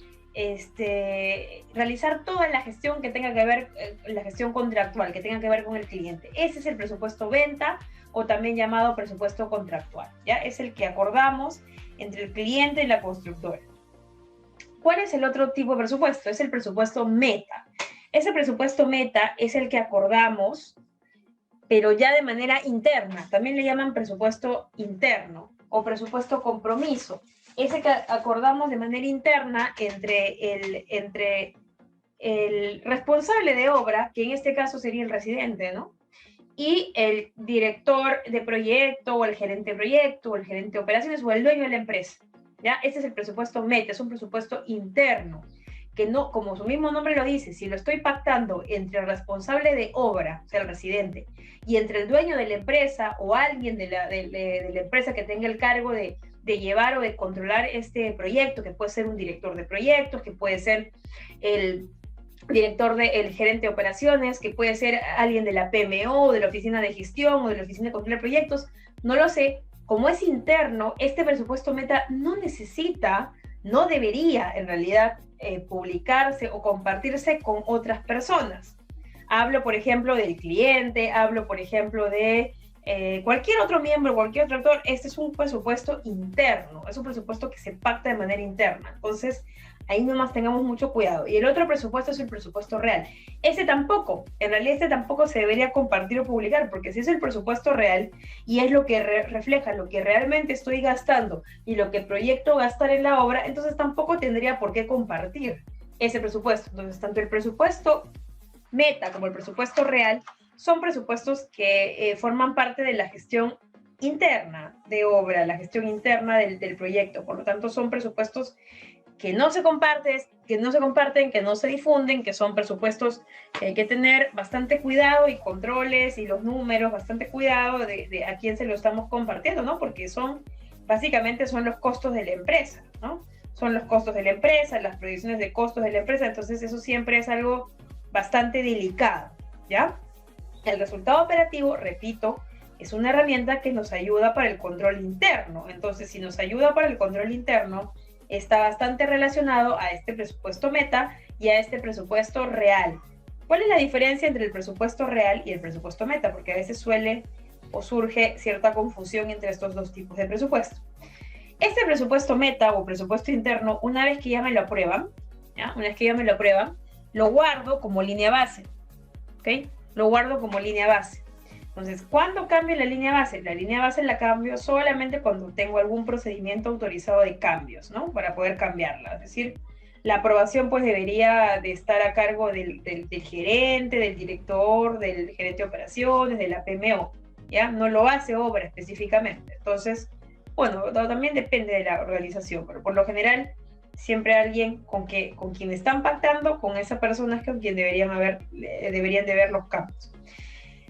realizar toda la gestión que tenga que ver, la gestión contractual, que tenga que ver con el cliente. Ese es el presupuesto venta, o también llamado presupuesto contractual, ¿ya? Es el que acordamos entre el cliente y la constructora. ¿Cuál es el otro tipo de presupuesto? Es el presupuesto meta. Ese presupuesto meta es el que acordamos, pero ya de manera interna. También le llaman presupuesto interno o presupuesto compromiso. Ese que acordamos de manera interna entre el responsable de obra, que en este caso sería el residente, ¿no? Y el director de proyecto, o el gerente de proyecto, o el gerente de operaciones, o el dueño de la empresa, ¿ya? Este es el presupuesto meta, es un presupuesto interno, que no, como su mismo nombre lo dice, si lo estoy pactando entre el responsable de obra, o sea, el residente, y entre el dueño de la empresa o alguien de la empresa que tenga el cargo de llevar o de controlar este proyecto, que puede ser un director de proyectos, que puede ser el gerente de operaciones, que puede ser alguien de la PMO, de la oficina de gestión o de la oficina de control de proyectos, no lo sé, como es interno, este presupuesto meta no necesita, no debería en realidad publicarse o compartirse con otras personas. Hablo, por ejemplo, del cliente, hablo, por ejemplo, de cualquier otro miembro, cualquier otro actor. Este es un presupuesto interno, es un presupuesto que se pacta de manera interna. Entonces, ahí nomás tengamos mucho cuidado. Y el otro presupuesto es el presupuesto real. Ese tampoco, en realidad este tampoco se debería compartir o publicar, porque si es el presupuesto real y es lo que refleja lo que realmente estoy gastando y lo que proyecto gastar en la obra, entonces tampoco tendría por qué compartir ese presupuesto. Entonces, tanto el presupuesto meta como el presupuesto real son presupuestos que forman parte de la gestión interna de obra, la gestión interna del proyecto. Por lo tanto, son presupuestos que no se comparten, que no se difunden, que son presupuestos que hay que tener bastante cuidado y controles y los números, bastante cuidado de a quién se lo estamos compartiendo, ¿no? Porque básicamente son los costos de la empresa, ¿no? Son los costos de la empresa, las proyecciones de costos de la empresa, entonces eso siempre es algo bastante delicado, ¿ya? El resultado operativo, repito, es una herramienta que nos ayuda para el control interno. Entonces, si nos ayuda para el control interno, está bastante relacionado a este presupuesto meta y a este presupuesto real. ¿Cuál es la diferencia entre el presupuesto real y el presupuesto meta? Porque a veces suele o surge cierta confusión entre estos dos tipos de presupuesto. Este presupuesto meta o presupuesto interno, una vez que ya me lo aprueban, ¿ya? Una vez que ya me lo aprueban, lo guardo como línea base, ¿ok? Lo guardo como línea base. Entonces, ¿cuándo cambio la línea base? La línea base la cambio solamente cuando tengo algún procedimiento autorizado de cambios, ¿no? Para poder cambiarla. Es decir, la aprobación pues debería de estar a cargo del gerente, del director, del gerente de operaciones, de la PMO, ¿ya? No lo hace obra específicamente. Entonces, bueno, también depende de la organización, pero por lo general siempre alguien con quien están pactando, con esa persona es con quien deberían de ver los cambios.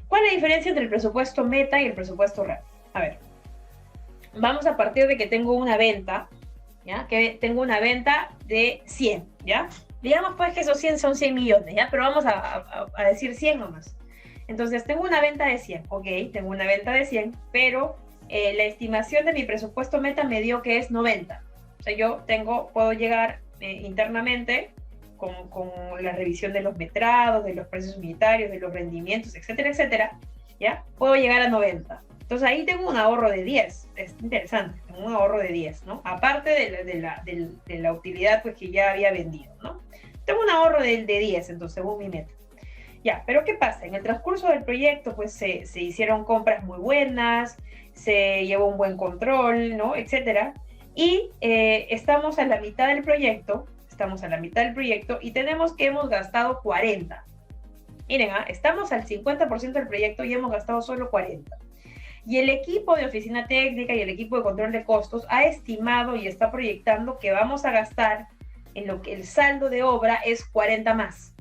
¿Cuál es la diferencia entre el presupuesto meta y el presupuesto real? A ver, vamos a partir de que tengo una venta, ¿ya? Que tengo una venta de 100, ¿ya? Digamos pues que esos 100 son 100 millones, ¿ya? Pero vamos a decir 100 nomás. Entonces, tengo una venta de 100, ok, tengo una venta de 100, pero la estimación de mi presupuesto meta me dio que es 90. O sea, yo puedo llegar internamente con la revisión de los metrados, de los precios unitarios, de los rendimientos, etcétera, etcétera, ¿ya? Puedo llegar a 90. Entonces ahí tengo un ahorro de 10, es interesante, tengo un ahorro de 10, ¿no? Aparte de la utilidad pues, que ya había vendido, ¿no? Tengo un ahorro de 10, entonces, según mi meta. Ya, pero ¿qué pasa? En el transcurso del proyecto pues se hicieron compras muy buenas, se llevó un buen control, ¿no? Etcétera. Y estamos a la mitad del proyecto, y tenemos que hemos gastado 40. Miren, estamos al 50% del proyecto y hemos gastado solo 40. Y el equipo de oficina técnica y el equipo de control de costos ha estimado y está proyectando que vamos a gastar en lo que el saldo de obra es 40 más.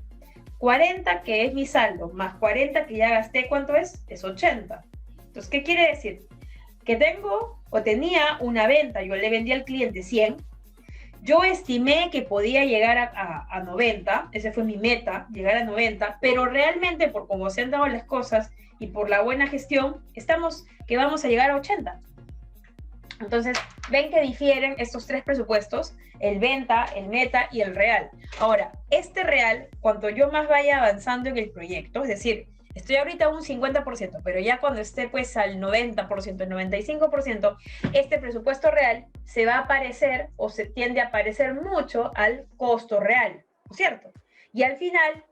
40 que es mi saldo, más 40 que ya gasté, ¿cuánto es? Es 80. Entonces, ¿qué quiere decir? Que tenía una venta, yo le vendí al cliente 100, yo estimé que podía llegar a 90, esa fue mi meta, llegar a 90, pero realmente por cómo se han dado las cosas y por la buena gestión, que vamos a llegar a 80. Entonces, ven que difieren estos tres presupuestos, el venta, el meta y el real. Ahora, este real, cuanto yo más vaya avanzando en el proyecto, es decir, estoy ahorita a un 50%, pero ya cuando esté pues al 90%, al 95%, este presupuesto real se va a parecer o se tiende a parecer mucho al costo real, ¿no es cierto? Y al final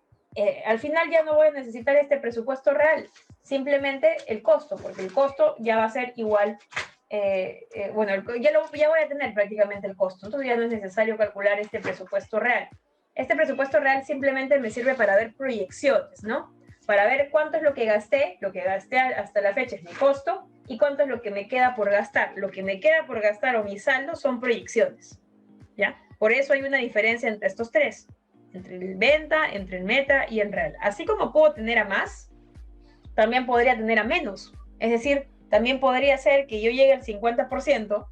ya no voy a necesitar este presupuesto real, simplemente el costo, porque el costo ya va a ser igual. Bueno, ya voy a tener prácticamente el costo, entonces ya no es necesario calcular este presupuesto real. Este presupuesto real simplemente me sirve para ver proyecciones, ¿no? Para ver cuánto es lo que gasté hasta la fecha es mi costo, y cuánto es lo que me queda por gastar. Lo que me queda por gastar o mi saldo son proyecciones, ¿ya? Por eso hay una diferencia entre estos tres, entre el venta, entre el meta y el real. Así como puedo tener a más, también podría tener a menos. Es decir, también podría ser que yo llegue al 50%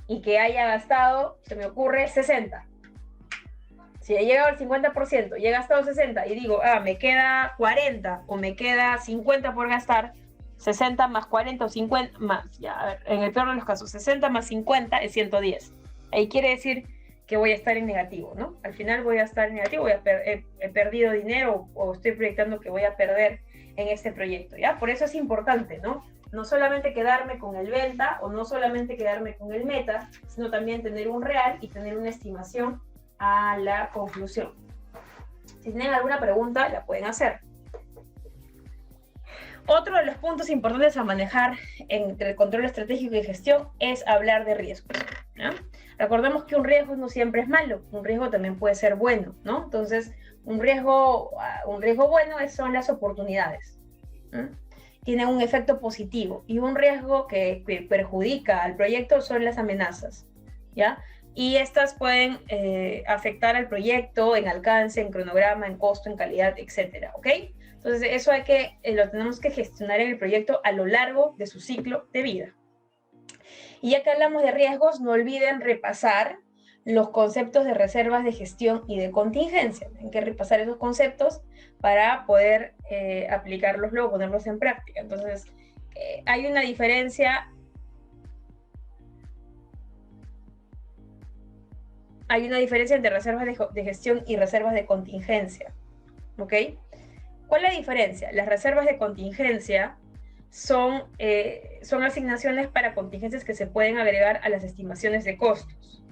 y que haya gastado, se me ocurre, 60. Si he llegado al 50% y he gastado 60 y digo, me queda 40 o me queda 50 por gastar, 60 más 40 o 50, más, ya, a ver, en el peor de los casos, 60 más 50 es 110. Ahí quiere decir que voy a estar en negativo, ¿no? Al final voy a estar en negativo, he perdido dinero o estoy proyectando que voy a perder en este proyecto, ¿ya? Por eso es importante, ¿no? No solamente quedarme con el venta o no solamente quedarme con el meta, sino también tener un real y tener una estimación a la conclusión. Si tienen alguna pregunta, la pueden hacer. Otro de los puntos importantes a manejar entre el control estratégico y gestión es hablar de riesgos, ¿no? Recordemos que un riesgo no siempre es malo, un riesgo también puede ser bueno, ¿no? Entonces, un riesgo bueno son las oportunidades, ¿no? Tienen un efecto positivo, y un riesgo que perjudica al proyecto son las amenazas, ¿ya? Y estas pueden afectar al proyecto en alcance, en cronograma, en costo, en calidad, etcétera, ¿ok? Entonces, eso lo tenemos que gestionar en el proyecto a lo largo de su ciclo de vida. Y ya que hablamos de riesgos, no olviden repasar los conceptos de reservas de gestión y de contingencia. Tienen que repasar esos conceptos para poder aplicarlos luego, ponerlos en práctica. Entonces, hay una diferencia. Hay una diferencia entre reservas de gestión y reservas de contingencia, ¿ok? ¿Cuál es la diferencia? Las reservas de contingencia son asignaciones para contingencias que se pueden agregar a las estimaciones de costos.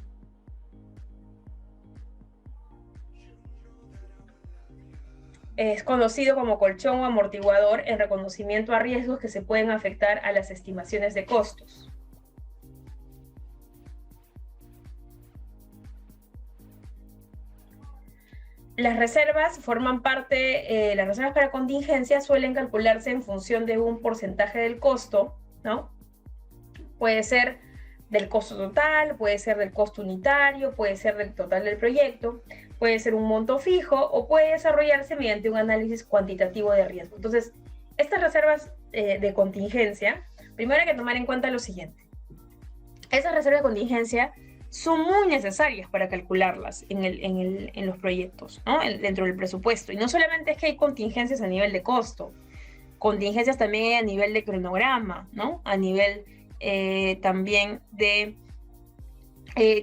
Es conocido como colchón o amortiguador en reconocimiento a riesgos que se pueden afectar a las estimaciones de costos. Las reservas forman parte, las reservas para contingencia suelen calcularse en función de un porcentaje del costo, ¿no? Puede ser del costo total, puede ser del costo unitario, puede ser del total del proyecto, puede ser un monto fijo o puede desarrollarse mediante un análisis cuantitativo de riesgo. Entonces, estas reservas de contingencia, primero hay que tomar en cuenta lo siguiente. Esas reservas de contingencia son muy necesarias para calcularlas en los proyectos, ¿no? Dentro del presupuesto. Y no solamente es que hay contingencias a nivel de costo, contingencias también hay a nivel de cronograma, ¿no? A nivel también de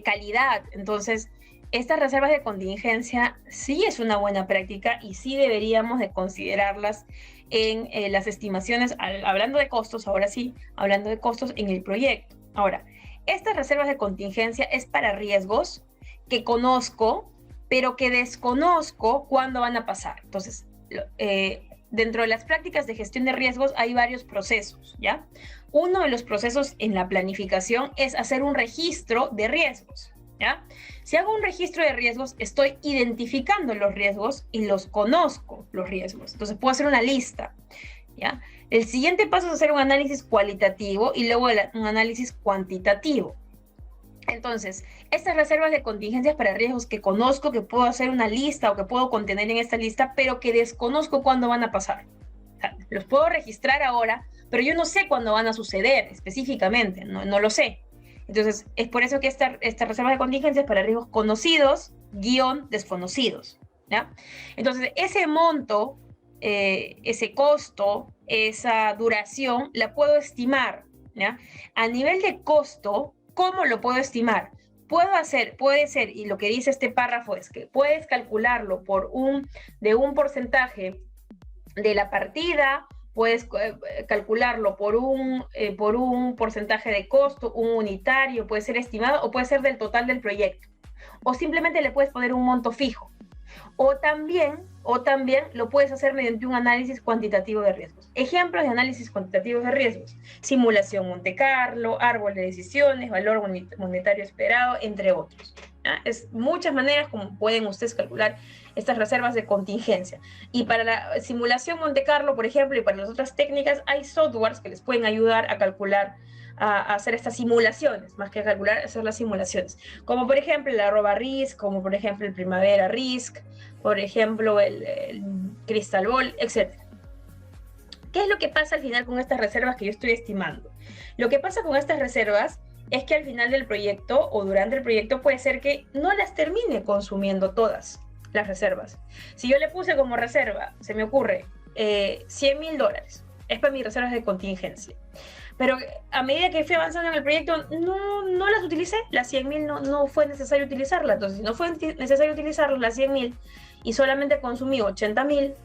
calidad. Entonces, estas reservas de contingencia sí es una buena práctica y sí deberíamos de considerarlas en las estimaciones, hablando de costos, ahora sí, hablando de costos en el proyecto. Ahora, estas reservas de contingencia es para riesgos que conozco, pero que desconozco cuándo van a pasar. Entonces, dentro de las prácticas de gestión de riesgos hay varios procesos, ¿ya? Uno de los procesos en la planificación es hacer un registro de riesgos, ¿ya? Si hago un registro de riesgos, estoy identificando los riesgos y los conozco, los riesgos. Entonces, puedo hacer una lista, ¿ya? El siguiente paso es hacer un análisis cualitativo y luego un análisis cuantitativo. Entonces, estas reservas de contingencias para riesgos que conozco, que puedo hacer una lista o que puedo contener en esta lista, pero que desconozco cuándo van a pasar. O sea, los puedo registrar ahora, pero yo no sé cuándo van a suceder específicamente, no lo sé. Entonces, es por eso que esta reserva de contingencias para riesgos conocidos, desconocidos, ¿ya? Entonces, ese monto, ese costo, esa duración, la puedo estimar, ¿ya? A nivel de costo, ¿cómo lo puedo estimar? Puede ser, y lo que dice este párrafo es que puedes calcularlo de un porcentaje de la partida, puedes calcularlo por un porcentaje de costo, un unitario, puede ser estimado o puede ser del total del proyecto. O simplemente le puedes poner un monto fijo. O también lo puedes hacer mediante un análisis cuantitativo de riesgos. Ejemplos de análisis cuantitativos de riesgos: simulación Monte Carlo, árbol de decisiones, valor monetario esperado, entre otros. Es muchas maneras como pueden ustedes calcular estas reservas de contingencia. Y para la simulación Monte Carlo, por ejemplo, y para las otras técnicas, hay softwares que les pueden ayudar a calcular, a hacer estas simulaciones, más que a calcular, hacer las simulaciones. Como por ejemplo el arroba Risk, como por ejemplo el Primavera Risk, por ejemplo el Crystal Ball, etc. ¿Qué es lo que pasa al final con estas reservas que yo estoy estimando? Lo que pasa con estas reservas es que al final del proyecto o durante el proyecto puede ser que no las termine consumiendo todas las reservas. Si yo le puse como reserva, se me ocurre, $100,000, es para mis reservas de contingencia. Pero a medida que fui avanzando en el proyecto, no las utilicé, las 100.000 no fue necesario utilizarlas. Entonces, si no fue necesario utilizarlas, las 100.000, y solamente consumí 80.000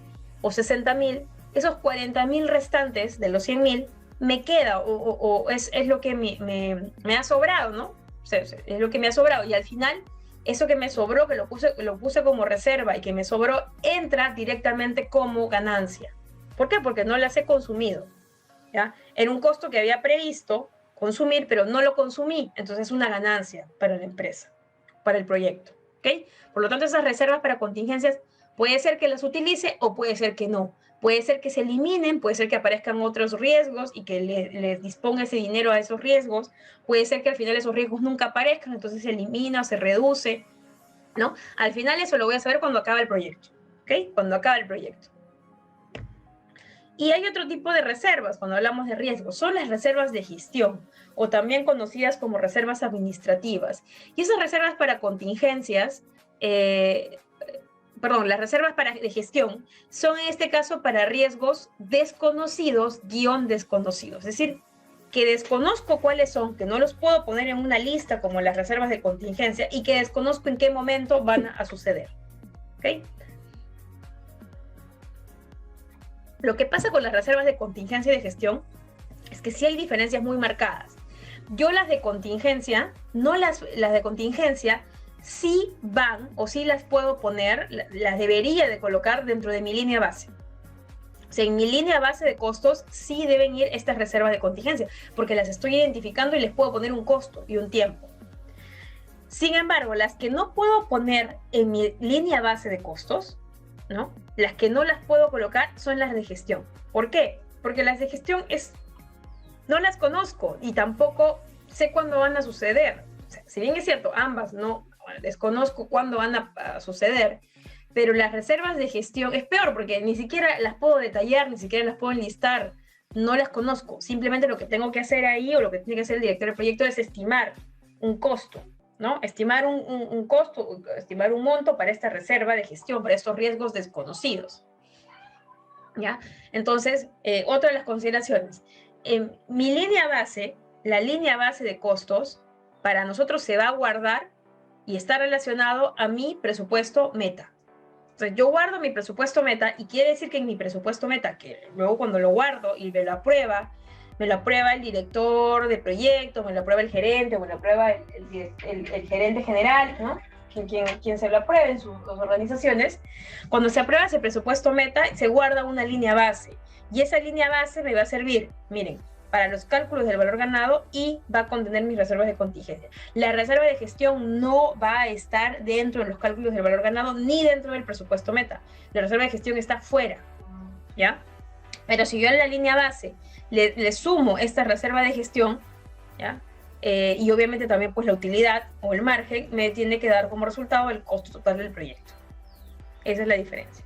o 60.000, esos 40.000 restantes de los 100.000 me queda, o es lo que me ha sobrado, ¿no? O sea, es lo que me ha sobrado, y al final, eso que me sobró, que lo puse como reserva y que me sobró, entra directamente como ganancia. ¿Por qué? Porque no las he consumido, ¿ya? En un costo que había previsto consumir, pero no lo consumí, entonces es una ganancia para la empresa, para el proyecto, ¿ok? Por lo tanto, esas reservas para contingencias puede ser que las utilice o puede ser que no. Puede ser que se eliminen, puede ser que aparezcan otros riesgos y que les disponga ese dinero a esos riesgos. Puede ser que al final esos riesgos nunca aparezcan, entonces se elimina o se reduce, ¿no? Al final eso lo voy a saber cuando acabe el proyecto, ¿ok? Cuando acabe el proyecto. Y hay otro tipo de reservas cuando hablamos de riesgos, son las reservas de gestión, o también conocidas como reservas administrativas. Y esas reservas para contingencias, las reservas de gestión son en este caso para riesgos desconocidos, desconocidos. Es decir, que desconozco cuáles son, que no los puedo poner en una lista como las reservas de contingencia y que desconozco en qué momento van a suceder. ¿Ok? Lo que pasa con las reservas de contingencia y de gestión es que sí hay diferencias muy marcadas. Yo las de contingencia, las de contingencia sí van o sí las puedo poner, las debería de colocar dentro de mi línea base. O sea, en mi línea base de costos sí deben ir estas reservas de contingencia, porque las estoy identificando y les puedo poner un costo y un tiempo. Sin embargo, las que no puedo poner en mi línea base de costos, ¿no? Las que no las puedo colocar son las de gestión. ¿Por qué? Porque las de gestión no las conozco y tampoco sé cuándo van a suceder. O sea, si bien es cierto, ambas no desconozco cuándo van a suceder, pero las reservas de gestión es peor porque ni siquiera las puedo detallar, ni siquiera las puedo enlistar, no las conozco. Simplemente lo que tengo que hacer ahí o lo que tiene que hacer el director del proyecto es estimar un costo, ¿no? Estimar un costo, estimar un monto para esta reserva de gestión, para estos riesgos desconocidos, ¿ya? Entonces, otra de las consideraciones, mi línea base, la línea base de costos, para nosotros se va a guardar y está relacionado a mi presupuesto meta. Entonces, yo guardo mi presupuesto meta y quiere decir que en mi presupuesto meta, que luego cuando lo guardo y me lo aprueba el director de proyecto, me lo aprueba el gerente, me lo aprueba el gerente general, ¿no? Quien se lo apruebe en sus organizaciones. Cuando se aprueba ese presupuesto meta, se guarda una línea base. Y esa línea base me va a servir, miren, para los cálculos del valor ganado y va a contener mis reservas de contingencia. La reserva de gestión no va a estar dentro de los cálculos del valor ganado ni dentro del presupuesto meta. La reserva de gestión está fuera, ¿ya? Pero si yo en la línea base le sumo esta reserva de gestión, ¿ya? Y obviamente también pues la utilidad o el margen me tiene que dar como resultado el costo total del proyecto. Esa es la diferencia.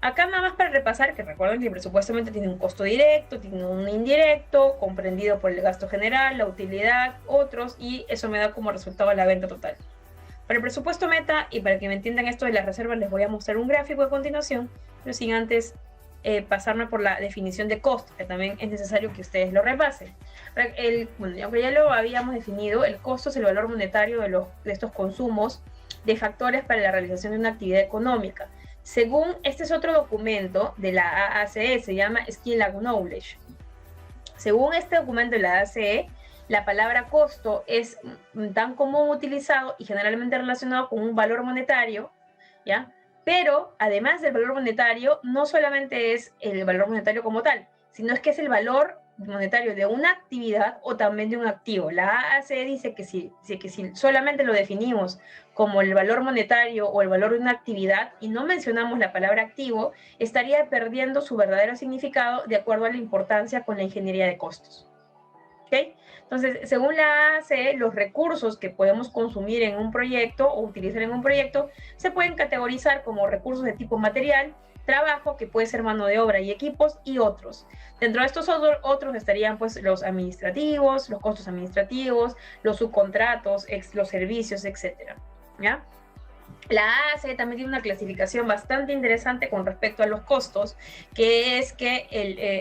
Acá nada más para repasar que recuerden que el presupuesto meta tiene un costo directo, tiene un indirecto, comprendido por el gasto general, la utilidad, otros, y eso me da como resultado la venta total. Para el presupuesto meta, y para que me entiendan esto de las reservas, les voy a mostrar un gráfico a continuación, pero sin antes pasarme por la definición de costo, que también es necesario que ustedes lo repasen. Aunque ya lo habíamos definido, el costo es el valor monetario de estos consumos de factores para la realización de una actividad económica. Según, este es otro documento de la AACE, se llama Skill and Knowledge. Según este documento de la AACE, la palabra costo es tan común utilizado y generalmente relacionado con un valor monetario, ¿ya? Pero, además del valor monetario, no solamente es el valor monetario como tal, sino es que es el valor monetario de una actividad o también de un activo. La AACE dice que si solamente lo definimos como el valor monetario o el valor de una actividad y no mencionamos la palabra activo, estaría perdiendo su verdadero significado de acuerdo a la importancia con la ingeniería de costos. ¿Okay? Entonces, según la AACE, los recursos que podemos consumir en un proyecto o utilizar en un proyecto se pueden categorizar como recursos de tipo material, trabajo, que puede ser mano de obra y equipos, y otros. Dentro de estos otros estarían pues los administrativos, los costos administrativos, los subcontratos, los servicios, etc. ¿Ya? La AAC también tiene una clasificación bastante interesante con respecto a los costos, que es que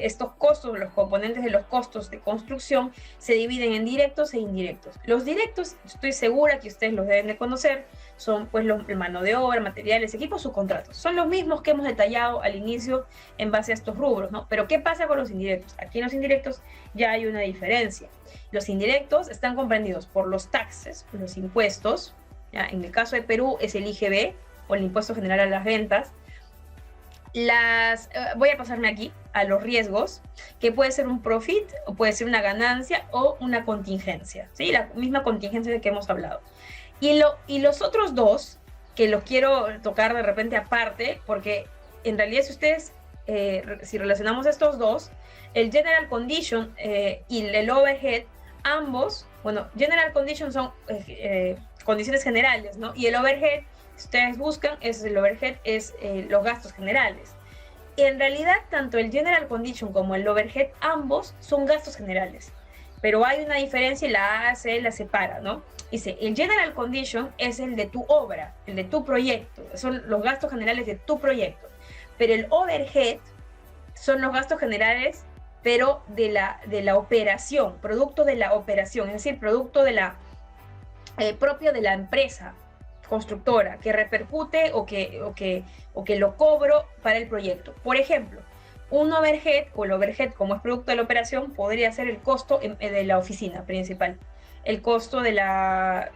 estos costos, los componentes de los costos de construcción, se dividen en directos e indirectos. Los directos, estoy segura que ustedes los deben de conocer, son pues el mano de obra, materiales, equipos, subcontratos. Son los mismos que hemos detallado al inicio en base a estos rubros, ¿no? Pero ¿qué pasa con los indirectos? Aquí en los indirectos ya hay una diferencia. Los indirectos están comprendidos por los taxes, los impuestos. ¿Ya? En el caso de Perú es el IGB, o el Impuesto General a las Rentas. Voy a pasarme aquí a los riesgos, que puede ser un profit, o puede ser una ganancia, o una contingencia, ¿sí? La misma contingencia de que hemos hablado. Y los otros dos, que los quiero tocar de repente aparte, porque en realidad si ustedes, si relacionamos estos dos, el General Condition y el Overhead, ambos, bueno, General Condition son condiciones generales, ¿no? Y el overhead, si ustedes buscan, el overhead es los gastos generales. Y en realidad, tanto el general condition como el overhead, ambos son gastos generales. Pero hay una diferencia y la AAC la separa, ¿no? Dice, el general condition es el de tu obra, el de tu proyecto, son los gastos generales de tu proyecto. Pero el overhead son los gastos generales, pero de la operación, producto de la operación, es decir, producto de la propio de la empresa constructora que repercute o que lo cobro para el proyecto. Por ejemplo, un overhead o el overhead como es producto de la operación podría ser el costo de la oficina principal. El costo de la,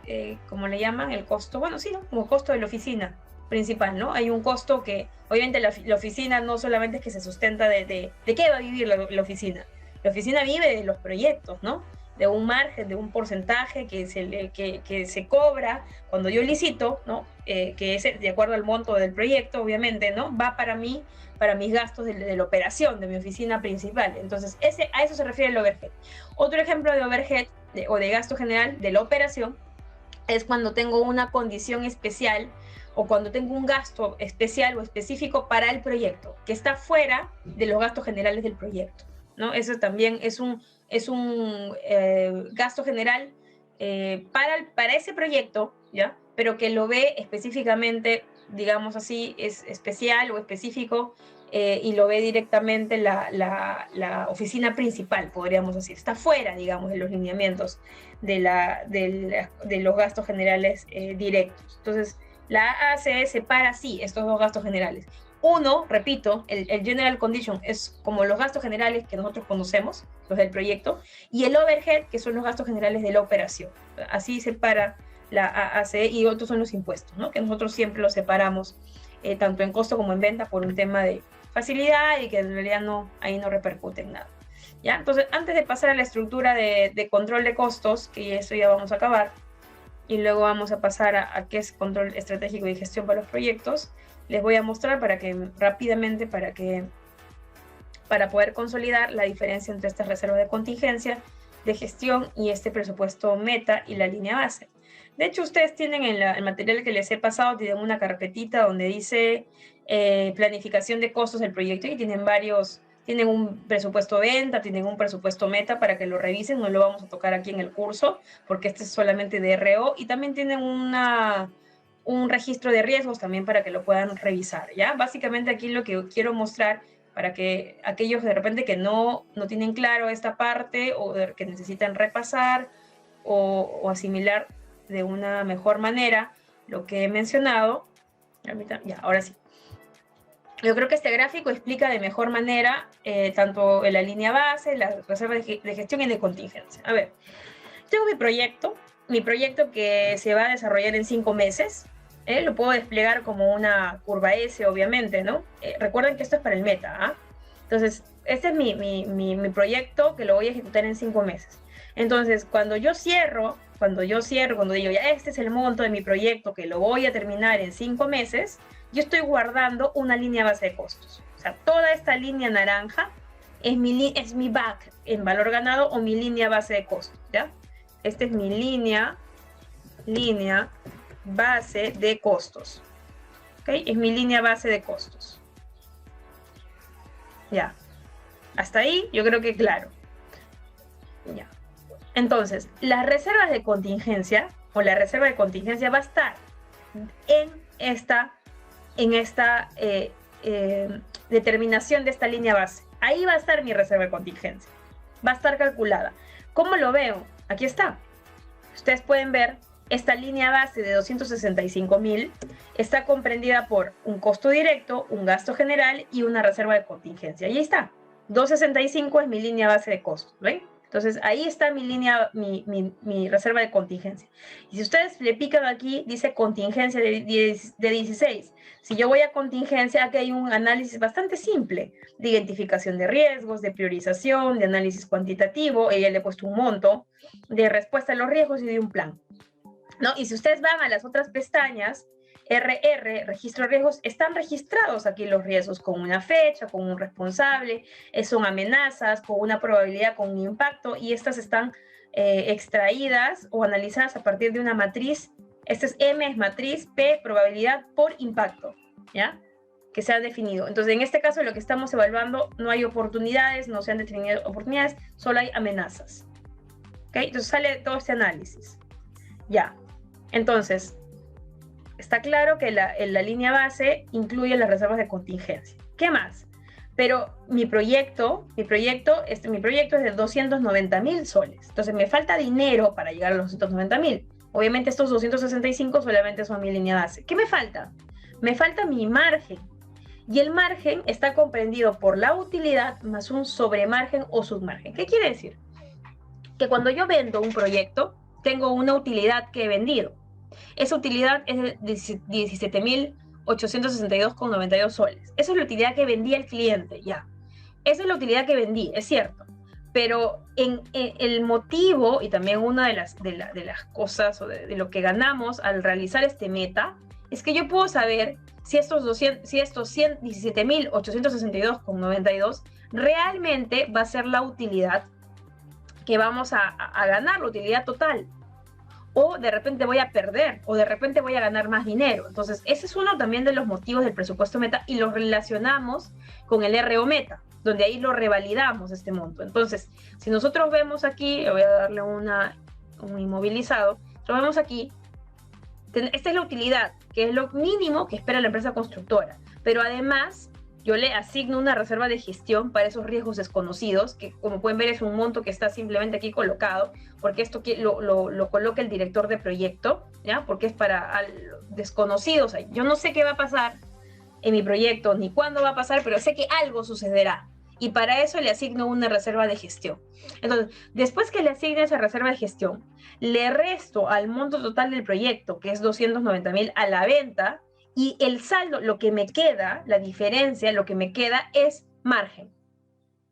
¿cómo le llaman? El costo, bueno, sí, ¿no? Como costo de la oficina principal, ¿no? Hay un costo que, obviamente, la oficina no solamente es que se sustenta de qué va a vivir la oficina. La oficina vive de los proyectos, ¿no? De un margen, de un porcentaje que se cobra cuando yo licito, ¿no? Que es de acuerdo al monto del proyecto, obviamente, ¿no? Va para mí, para mis gastos de la operación, de mi oficina principal. Entonces, a eso se refiere el overhead. Otro ejemplo de overhead o de gasto general de la operación es cuando tengo una condición especial o cuando tengo un gasto especial o específico para el proyecto, que está fuera de los gastos generales del proyecto, ¿no? Eso también es un gasto general para ese proyecto, ¿ya? Pero que lo ve específicamente, digamos así, es especial o específico y lo ve directamente la oficina principal, podríamos decir. Está fuera, digamos, de los lineamientos de los gastos generales directos. Entonces, la AACE separa, sí, estos dos gastos generales. Uno, repito, el general condition es como los gastos generales que nosotros conocemos, los del proyecto, y el overhead, que son los gastos generales de la operación. Así separa la AAC y otros son los impuestos, ¿no? Que nosotros siempre los separamos, tanto en costo como en venta, por un tema de facilidad y que en realidad ahí no repercute en nada. ¿Ya? Entonces, antes de pasar a la estructura de control de costos, que eso ya vamos a acabar, y luego vamos a pasar a qué es control estratégico y gestión para los proyectos, les voy a mostrar rápidamente para poder consolidar la diferencia entre estas reservas de contingencia, de gestión y este presupuesto meta y la línea base. De hecho, ustedes tienen en el material que les he pasado, tienen una carpetita donde dice planificación de costos del proyecto y tienen un presupuesto venta, tienen un presupuesto meta para que lo revisen, no lo vamos a tocar aquí en el curso porque este es solamente de RO y también tienen un registro de riesgos también para que lo puedan revisar, ¿ya? Básicamente aquí lo que quiero mostrar para que aquellos de repente que no tienen claro esta parte o que necesitan repasar o asimilar de una mejor manera lo que he mencionado, ya, ahora sí. Yo creo que este gráfico explica de mejor manera tanto en la línea base, la reserva de gestión y de contingencia. A ver, tengo mi proyecto que se va a desarrollar en 5 meses. Lo puedo desplegar como una curva S, obviamente, ¿no? Recuerden que esto es para el meta, ¿ah? Entonces, este es mi proyecto que lo voy a ejecutar en 5 meses. Entonces, cuando digo, ya este es el monto de mi proyecto que lo voy a terminar en 5 meses, yo estoy guardando una línea base de costos. O sea, toda esta línea naranja es mi back en valor ganado o mi línea base de costos, ¿ya? Esta es mi línea base de costos. ¿Ok? Es mi línea base de costos. Ya. Hasta ahí yo creo que claro. Ya. Entonces, las reservas de contingencia o la reserva de contingencia va a estar en en esta determinación de esta línea base. Ahí va a estar mi reserva de contingencia. Va a estar calculada. ¿Cómo lo veo? Aquí está. Ustedes pueden ver, esta línea base de 265.000 está comprendida por un costo directo, un gasto general y una reserva de contingencia. Y ahí está. 265 es mi línea base de costos, ¿ven? Entonces, ahí está mi reserva de contingencia. Y si ustedes le pican aquí, dice contingencia de 16. Si yo voy a contingencia, aquí hay un análisis bastante simple de identificación de riesgos, de priorización, de análisis cuantitativo. Ella le he puesto un monto de respuesta a los riesgos y de un plan, ¿no? Y si ustedes van a las otras pestañas, RR, registro de riesgos, están registrados aquí los riesgos con una fecha, con un responsable, son amenazas, con una probabilidad, con un impacto, y estas están extraídas o analizadas a partir de una matriz. Este es M, es matriz, P, probabilidad por impacto, ¿ya? Que se ha definido. Entonces, en este caso, lo que estamos evaluando, no hay oportunidades, no se han definido oportunidades, solo hay amenazas. ¿Ok? Entonces sale todo este análisis. Ya. Entonces, está claro que la línea base incluye las reservas de contingencia. ¿Qué más? Pero mi proyecto es de 290.000 soles. Entonces me falta dinero para llegar a los 290.000. Obviamente estos 265 solamente son mi línea base. ¿Qué me falta? Me falta mi margen. Y el margen está comprendido por la utilidad más un sobremargen o submargen. ¿Qué quiere decir? Que cuando yo vendo un proyecto, tengo una utilidad que he vendido. Esa utilidad es de 17.862,92 soles. Esa es la utilidad que vendí al cliente, ya. Esa es la utilidad que vendí, es cierto. Pero en el motivo, y también una de las cosas o de lo que ganamos al realizar este meta, es que yo puedo saber si estos 17.862,92 realmente va a ser la utilidad que vamos a ganar, la utilidad total. O de repente voy a perder, o de repente voy a ganar más dinero. Entonces, ese es uno también de los motivos del presupuesto meta y lo relacionamos con el RO meta, donde ahí lo revalidamos este monto. Entonces, si nosotros vemos aquí, le voy a darle un inmovilizado, lo vemos aquí, esta es la utilidad, que es lo mínimo que espera la empresa constructora, pero además yo le asigno una reserva de gestión para esos riesgos desconocidos, que como pueden ver es un monto que está simplemente aquí colocado, porque esto lo coloca el director de proyecto, ¿ya? Porque es para desconocidos. Yo no sé qué va a pasar en mi proyecto, ni cuándo va a pasar, pero sé que algo sucederá. Y para eso le asigno una reserva de gestión. Entonces, después que le asigne esa reserva de gestión, le resto al monto total del proyecto, que es 290.000 a la venta, y el saldo, lo que me queda, la diferencia, lo que me queda es margen.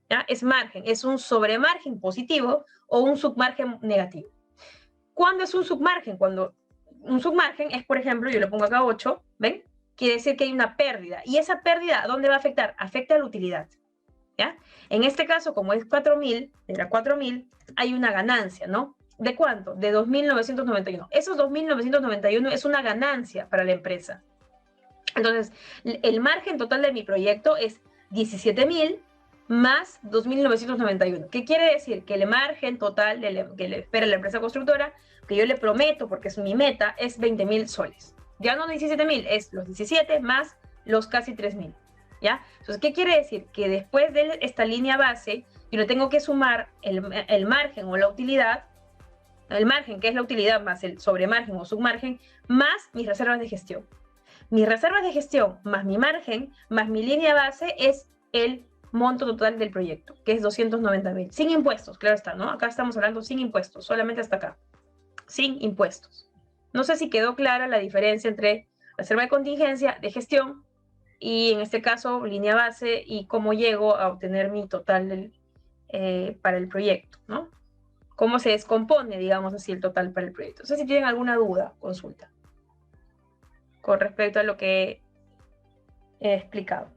¿Ya? Es margen, es un sobremargen positivo o un submargen negativo. ¿Cuándo es un submargen? Cuando un submargen es, por ejemplo, yo le pongo acá 8, ¿ven? Quiere decir que hay una pérdida. ¿Y esa pérdida a dónde va a afectar? Afecta a la utilidad. ¿Ya? En este caso, como es 4.000, de la 4.000, hay una ganancia, ¿no? ¿De cuánto? De 2.991. Esos 2.991 es una ganancia para la empresa. Entonces, el margen total de mi proyecto es 17.000 más 2.991. ¿Qué quiere decir? Que el margen total que le espera la empresa constructora, que yo le prometo, porque es mi meta, es 20.000 soles. Ya no 17.000, es los 17 más los casi 3.000. ¿Ya? Entonces, ¿qué quiere decir? Que después de esta línea base, yo le tengo que sumar el margen o la utilidad, el margen, que es la utilidad, más el sobremargen o submargen, más mis reservas de gestión. Mis reservas de gestión más mi margen, más mi línea base es el monto total del proyecto, que es 290.000. Sin impuestos, claro está, ¿no? Acá estamos hablando sin impuestos, solamente hasta acá. Sin impuestos. No sé si quedó clara la diferencia entre reserva de contingencia, de gestión, y en este caso línea base, y cómo llego a obtener mi total para el proyecto, ¿no? Cómo se descompone, digamos así, el total para el proyecto. No sé si tienen alguna duda, consulta con respecto a lo que he explicado.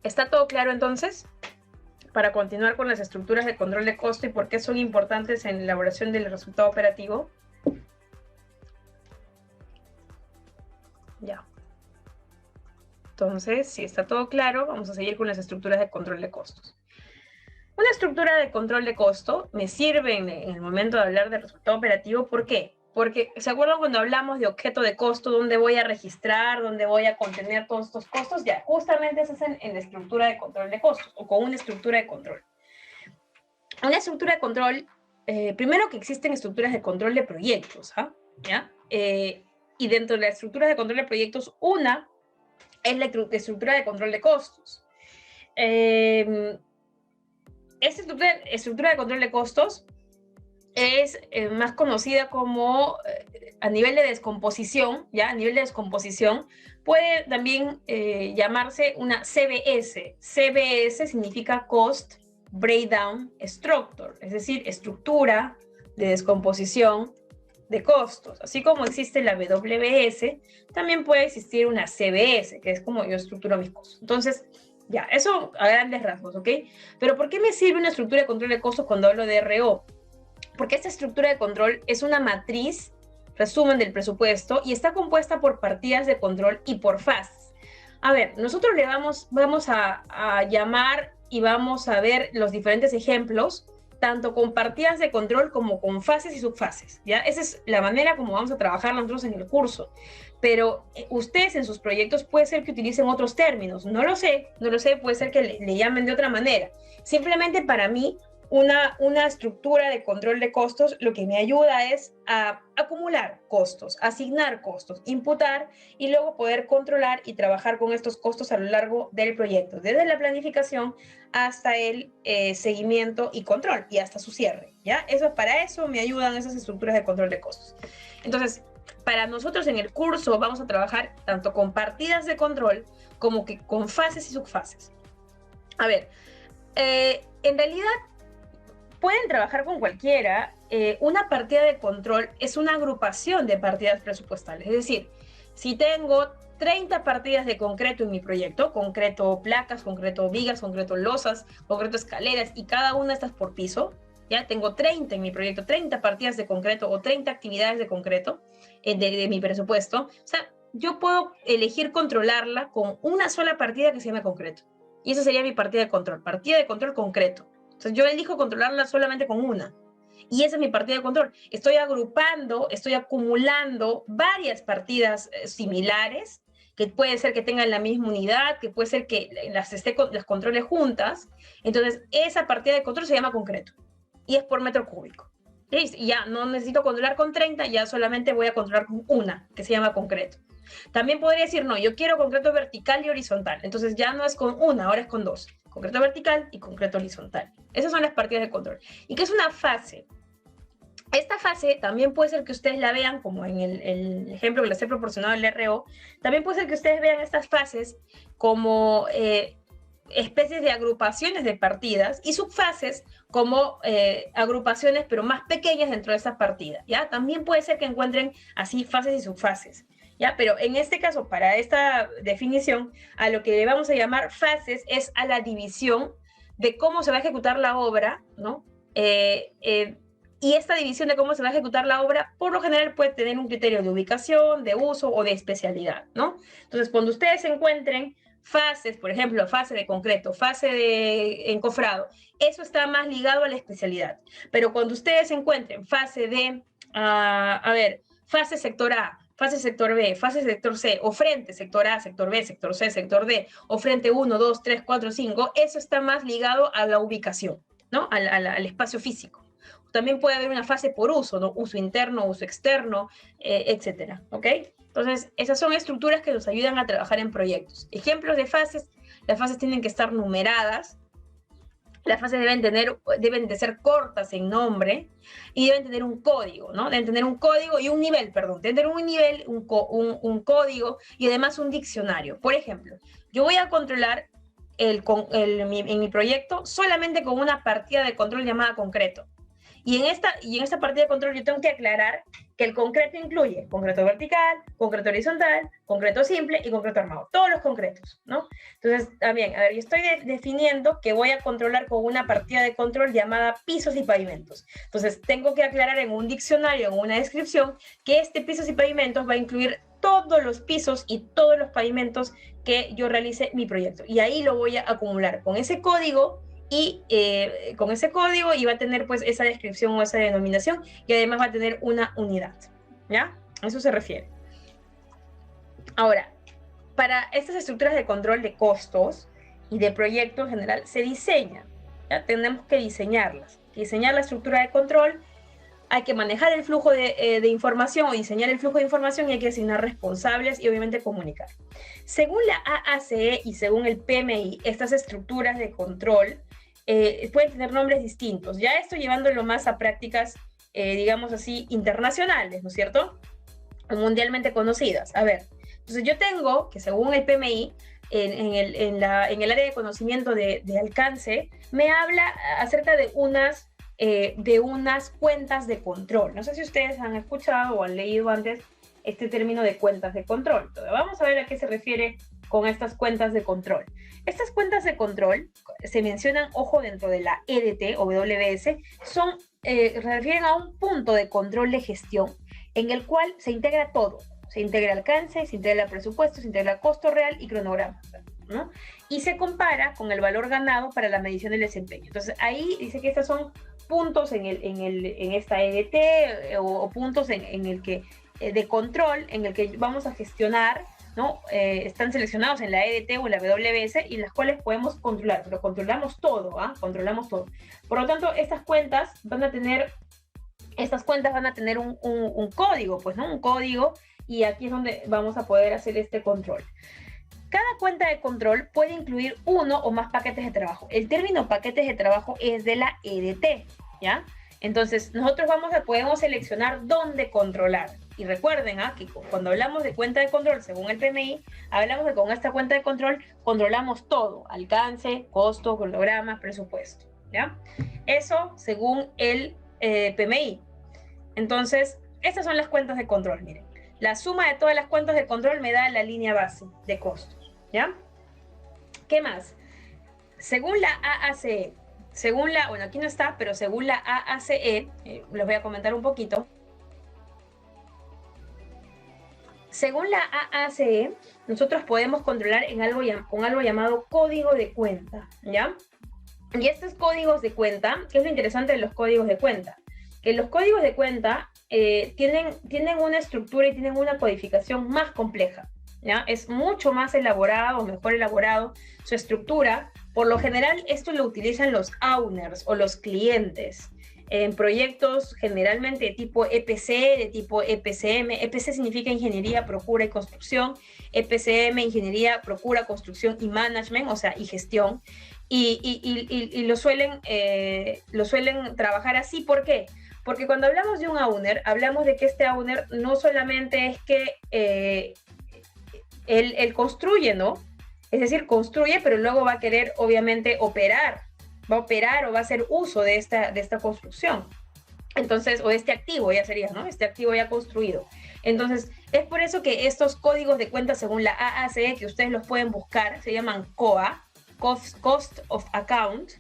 ¿Está todo claro entonces? Para continuar con las estructuras de control de costo y por qué son importantes en la elaboración del resultado operativo. Ya. Entonces, si está todo claro, vamos a seguir con las estructuras de control de costos. Una estructura de control de costo me sirve en el momento de hablar del resultado operativo. ¿Por qué? Porque, ¿se acuerdan cuando hablamos de objeto de costo, dónde voy a registrar, dónde voy a contener todos estos costos? Ya, justamente eso es en la estructura de control de costos, o con una estructura de control. Una estructura de control, primero que existen estructuras de control de proyectos, ¿ah? ¿Ya? Y dentro de las estructuras de control de proyectos, una es la estructura de control de costos. Esta estructura de control de costos es más conocida como, a nivel de descomposición, ¿ya? A nivel de descomposición, puede también llamarse una CBS. CBS significa Cost Breakdown Structure, es decir, estructura de descomposición de costos. Así como existe la WBS, también puede existir una CBS, que es como yo estructuro mis costos. Entonces, ya, eso a grandes rasgos, ¿ok? Pero ¿por qué me sirve una estructura de control de costos cuando hablo de RO? Porque esta estructura de control es una matriz, resumen del presupuesto, y está compuesta por partidas de control y por fases. A ver, nosotros le vamos a llamar y vamos a ver los diferentes ejemplos, tanto con partidas de control como con fases y subfases, ¿ya? Esa es la manera como vamos a trabajar nosotros en el curso. Pero ustedes en sus proyectos puede ser que utilicen otros términos, no lo sé, puede ser que le llamen de otra manera. Simplemente para mí, una estructura de control de costos lo que me ayuda es a acumular costos, asignar costos, imputar y luego poder controlar y trabajar con estos costos a lo largo del proyecto, desde la planificación hasta el seguimiento y control y hasta su cierre, ¿ya? Para eso me ayudan esas estructuras de control de costos. Entonces, para nosotros en el curso vamos a trabajar tanto con partidas de control como que con fases y subfases. A ver, en realidad pueden trabajar con cualquiera. Una partida de control es una agrupación de partidas presupuestales. Es decir, si tengo 30 partidas de concreto en mi proyecto, concreto placas, concreto vigas, concreto losas, concreto escaleras, y cada una de estas por piso, ya tengo 30 en mi proyecto, 30 partidas de concreto o 30 actividades de concreto de mi presupuesto. O sea, yo puedo elegir controlarla con una sola partida que se llama concreto. Y esa sería mi partida de control concreto. O sea, yo elijo controlarla solamente con una. Y esa es mi partida de control. Estoy agrupando, estoy acumulando varias partidas similares, que puede ser que tengan la misma unidad, que puede ser que las controle juntas. Entonces, esa partida de control se llama concreto. Y es por metro cúbico. Y ya no necesito controlar con 30, ya solamente voy a controlar con una, que se llama concreto. También podría decir, no, yo quiero concreto vertical y horizontal. Entonces ya no es con una, ahora es con dos. Concreto vertical y concreto horizontal. Esas son las partidas de control. ¿Y qué es una fase? Esta fase también puede ser que ustedes la vean, como en el ejemplo que les he proporcionado en el RO, también puede ser que ustedes vean estas fases como especies de agrupaciones de partidas y subfases como agrupaciones pero más pequeñas dentro de esas partidas, ¿ya? También puede ser que encuentren así fases y subfases, ¿ya? Pero en este caso, para esta definición, a lo que le vamos a llamar fases es a la división de cómo se va a ejecutar la obra, ¿no? Y esta división de cómo se va a ejecutar la obra, por lo general puede tener un criterio de ubicación, de uso o de especialidad, ¿no? Entonces, cuando ustedes encuentren fases, por ejemplo, fase de concreto, fase de encofrado, eso está más ligado a la especialidad. Pero cuando ustedes encuentren fase de, fase sector A, fase sector B, fase sector C, o frente sector A, sector B, sector C, sector D, o frente 1, 2, 3, 4, 5, eso está más ligado a la ubicación, ¿no? Al espacio físico. También puede haber una fase por uso, ¿no? Uso interno, uso externo, etcétera, ¿ok? Entonces, esas son estructuras que nos ayudan a trabajar en proyectos. Ejemplos de fases: las fases tienen que estar numeradas, las fases deben de ser cortas en nombre y deben tener un código, ¿no? Deben tener un código y un nivel, perdón, deben tener un nivel, un código y además un diccionario. Por ejemplo, yo voy a controlar en mi proyecto solamente con una partida de control llamada concreto. Y en esta partida de control yo tengo que aclarar que el concreto incluye concreto vertical, concreto horizontal, concreto simple y concreto armado. Todos los concretos, ¿no? Entonces, también, a ver, yo estoy definiendo que voy a controlar con una partida de control llamada pisos y pavimentos. Entonces, tengo que aclarar en un diccionario, en una descripción, que este pisos y pavimentos va a incluir todos los pisos y todos los pavimentos que yo realice mi proyecto. Y ahí lo voy a acumular con ese código y va a tener pues esa descripción o esa denominación y además va a tener una unidad. ¿Ya? A eso se refiere. Ahora, para estas estructuras de control de costos y de proyecto en general se diseñan. ¿Ya? Tenemos que diseñarlas. Diseñar la estructura de control, hay que manejar el flujo de información o diseñar el flujo de información y hay que asignar responsables y obviamente comunicar. Según la AACE y según el PMI, estas estructuras de control pueden tener nombres distintos. Ya estoy llevándolo más a prácticas, digamos así, internacionales, ¿no es cierto? Mundialmente conocidas. A ver, entonces yo tengo que según el PMI, en el área de conocimiento de alcance, me habla acerca de unas cuentas de control. No sé si ustedes han escuchado o han leído antes este término de cuentas de control. Entonces, vamos a ver a qué se refiere con estas cuentas de control. Estas cuentas de control se mencionan, ojo, dentro de la EDT o WS, se refieren a un punto de control de gestión en el cual se integra todo. Se integra alcance, se integra presupuesto, se integra costo real y cronograma, ¿no? Y se compara con el valor ganado para la medición del desempeño. Entonces, ahí dice que estos son puntos en esta EDT o puntos en el que de control en el que vamos a gestionar, ¿no? Están seleccionados en la EDT o en la WS y las cuales podemos controlar, pero controlamos todo, ¿ah? Controlamos todo. Por lo tanto, estas cuentas van a tener un código, pues, ¿no? Un código, y aquí es donde vamos a poder hacer este control. Cada cuenta de control puede incluir uno o más paquetes de trabajo. El término paquetes de trabajo es de la EDT, ¿ya? Entonces, nosotros podemos seleccionar dónde controlar. Y recuerden, que cuando hablamos de cuenta de control, según el PMI, hablamos de con esta cuenta de control controlamos todo: alcance, costo, cronograma, presupuesto, ¿ya? Eso según el PMI. Entonces, estas son las cuentas de control, miren. La suma de todas las cuentas de control me da la línea base de costos, ¿ya? ¿Qué más? Según la AACE, bueno, aquí no está, pero según la AACE, les voy a comentar un poquito. Según la AACE, nosotros podemos controlar con algo llamado código de cuenta, ¿ya? Y estos códigos de cuenta, ¿qué es lo interesante de los códigos de cuenta? Que los códigos de cuenta tienen una estructura y tienen una codificación más compleja, ¿ya? Es mucho más elaborado, mejor elaborado su estructura. Por lo general, esto lo utilizan los owners o los clientes en proyectos generalmente de tipo EPC, de tipo EPCM. EPC significa Ingeniería, Procura y Construcción. EPCM, Ingeniería, Procura, Construcción y Management, o sea, y gestión. Y lo suelen trabajar así. ¿Por qué? Porque cuando hablamos de un owner, hablamos de que este owner no solamente es que él construye, ¿no? Es decir, construye, pero luego va a querer, obviamente, operar. Va a operar o va a hacer uso de esta construcción. Entonces, o de este activo ya sería, ¿no? Este activo ya construido. Entonces, es por eso que estos códigos de cuenta, según la AACE, que ustedes los pueden buscar, se llaman COA, Cost of Account.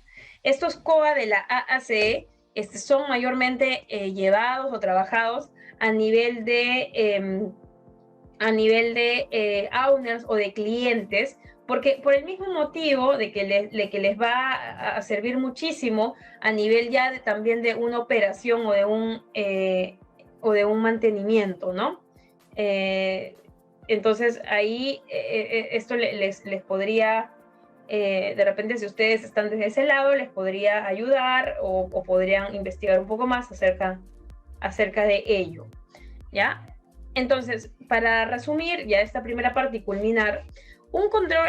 Estos COA de la AACE son mayormente llevados o trabajados a nivel de owners o de clientes, porque por el mismo motivo de que les va a servir muchísimo a nivel ya también de una operación o de un mantenimiento, ¿no? Entonces ahí esto les podría, de repente si ustedes están desde ese lado, les podría ayudar o podrían investigar un poco más acerca de ello, ¿ya? Entonces, para resumir ya esta primera parte y culminar,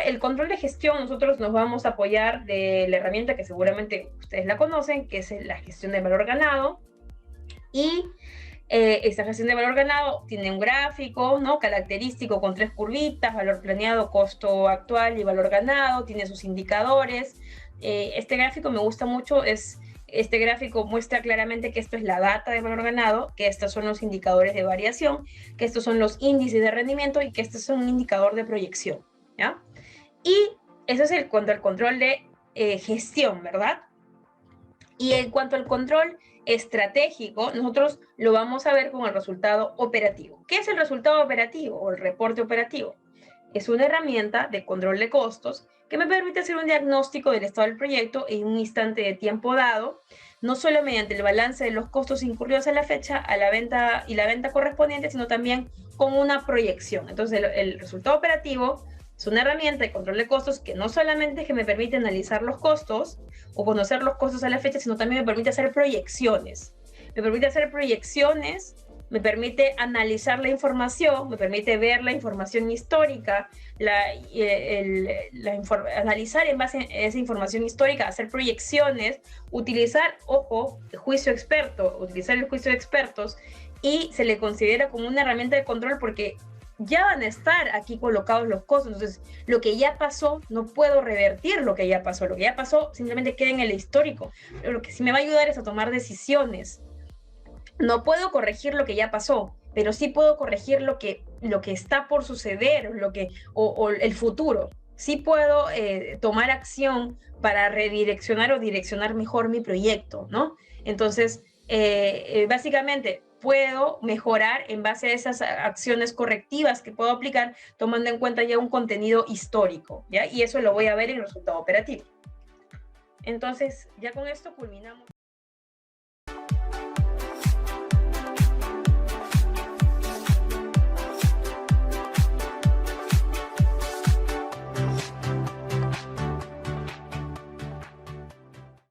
el control de gestión, nosotros nos vamos a apoyar de la herramienta que seguramente ustedes la conocen, que es la gestión de valor ganado. Y esta gestión de valor ganado tiene un gráfico, ¿no? Característico con 3 curvitas: valor planeado, costo actual y valor ganado. Tiene sus indicadores. Este gráfico me gusta mucho. Este gráfico muestra claramente que esto es la data de valor ganado, que estos son los indicadores de variación, que estos son los índices de rendimiento y que este es un indicador de proyección, ¿ya? Y eso es cuanto al control de gestión, ¿verdad? Y en cuanto al control estratégico, nosotros lo vamos a ver con el resultado operativo. ¿Qué es el resultado operativo o el reporte operativo? Es una herramienta de control de costos que me permite hacer un diagnóstico del estado del proyecto en un instante de tiempo dado, no solo mediante el balance de los costos incurridos a la fecha, a la venta y la venta correspondiente, sino también con una proyección. Entonces, el resultado operativo es una herramienta de control de costos que no solamente que me permite analizar los costos o conocer los costos a la fecha, sino también me permite hacer proyecciones. Me permite hacer proyecciones, me permite analizar la información, me permite ver la información histórica, analizar en base a esa información histórica, hacer proyecciones, utilizar, ojo, el juicio experto, utilizar el juicio de expertos, y se le considera como una herramienta de control porque ya van a estar aquí colocados los costos. Entonces, lo que ya pasó, no puedo revertir lo que ya pasó simplemente queda en el histórico. Pero lo que sí me va a ayudar es a tomar decisiones. No puedo corregir lo que ya pasó, pero sí puedo corregir lo que está por suceder, o el futuro. Sí puedo tomar acción para redireccionar o direccionar mejor mi proyecto, ¿no? Entonces, básicamente, puedo mejorar en base a esas acciones correctivas que puedo aplicar, tomando en cuenta ya un contenido histórico, ¿ya? Y eso lo voy a ver en el resultado operativo. Entonces, ya con esto culminamos.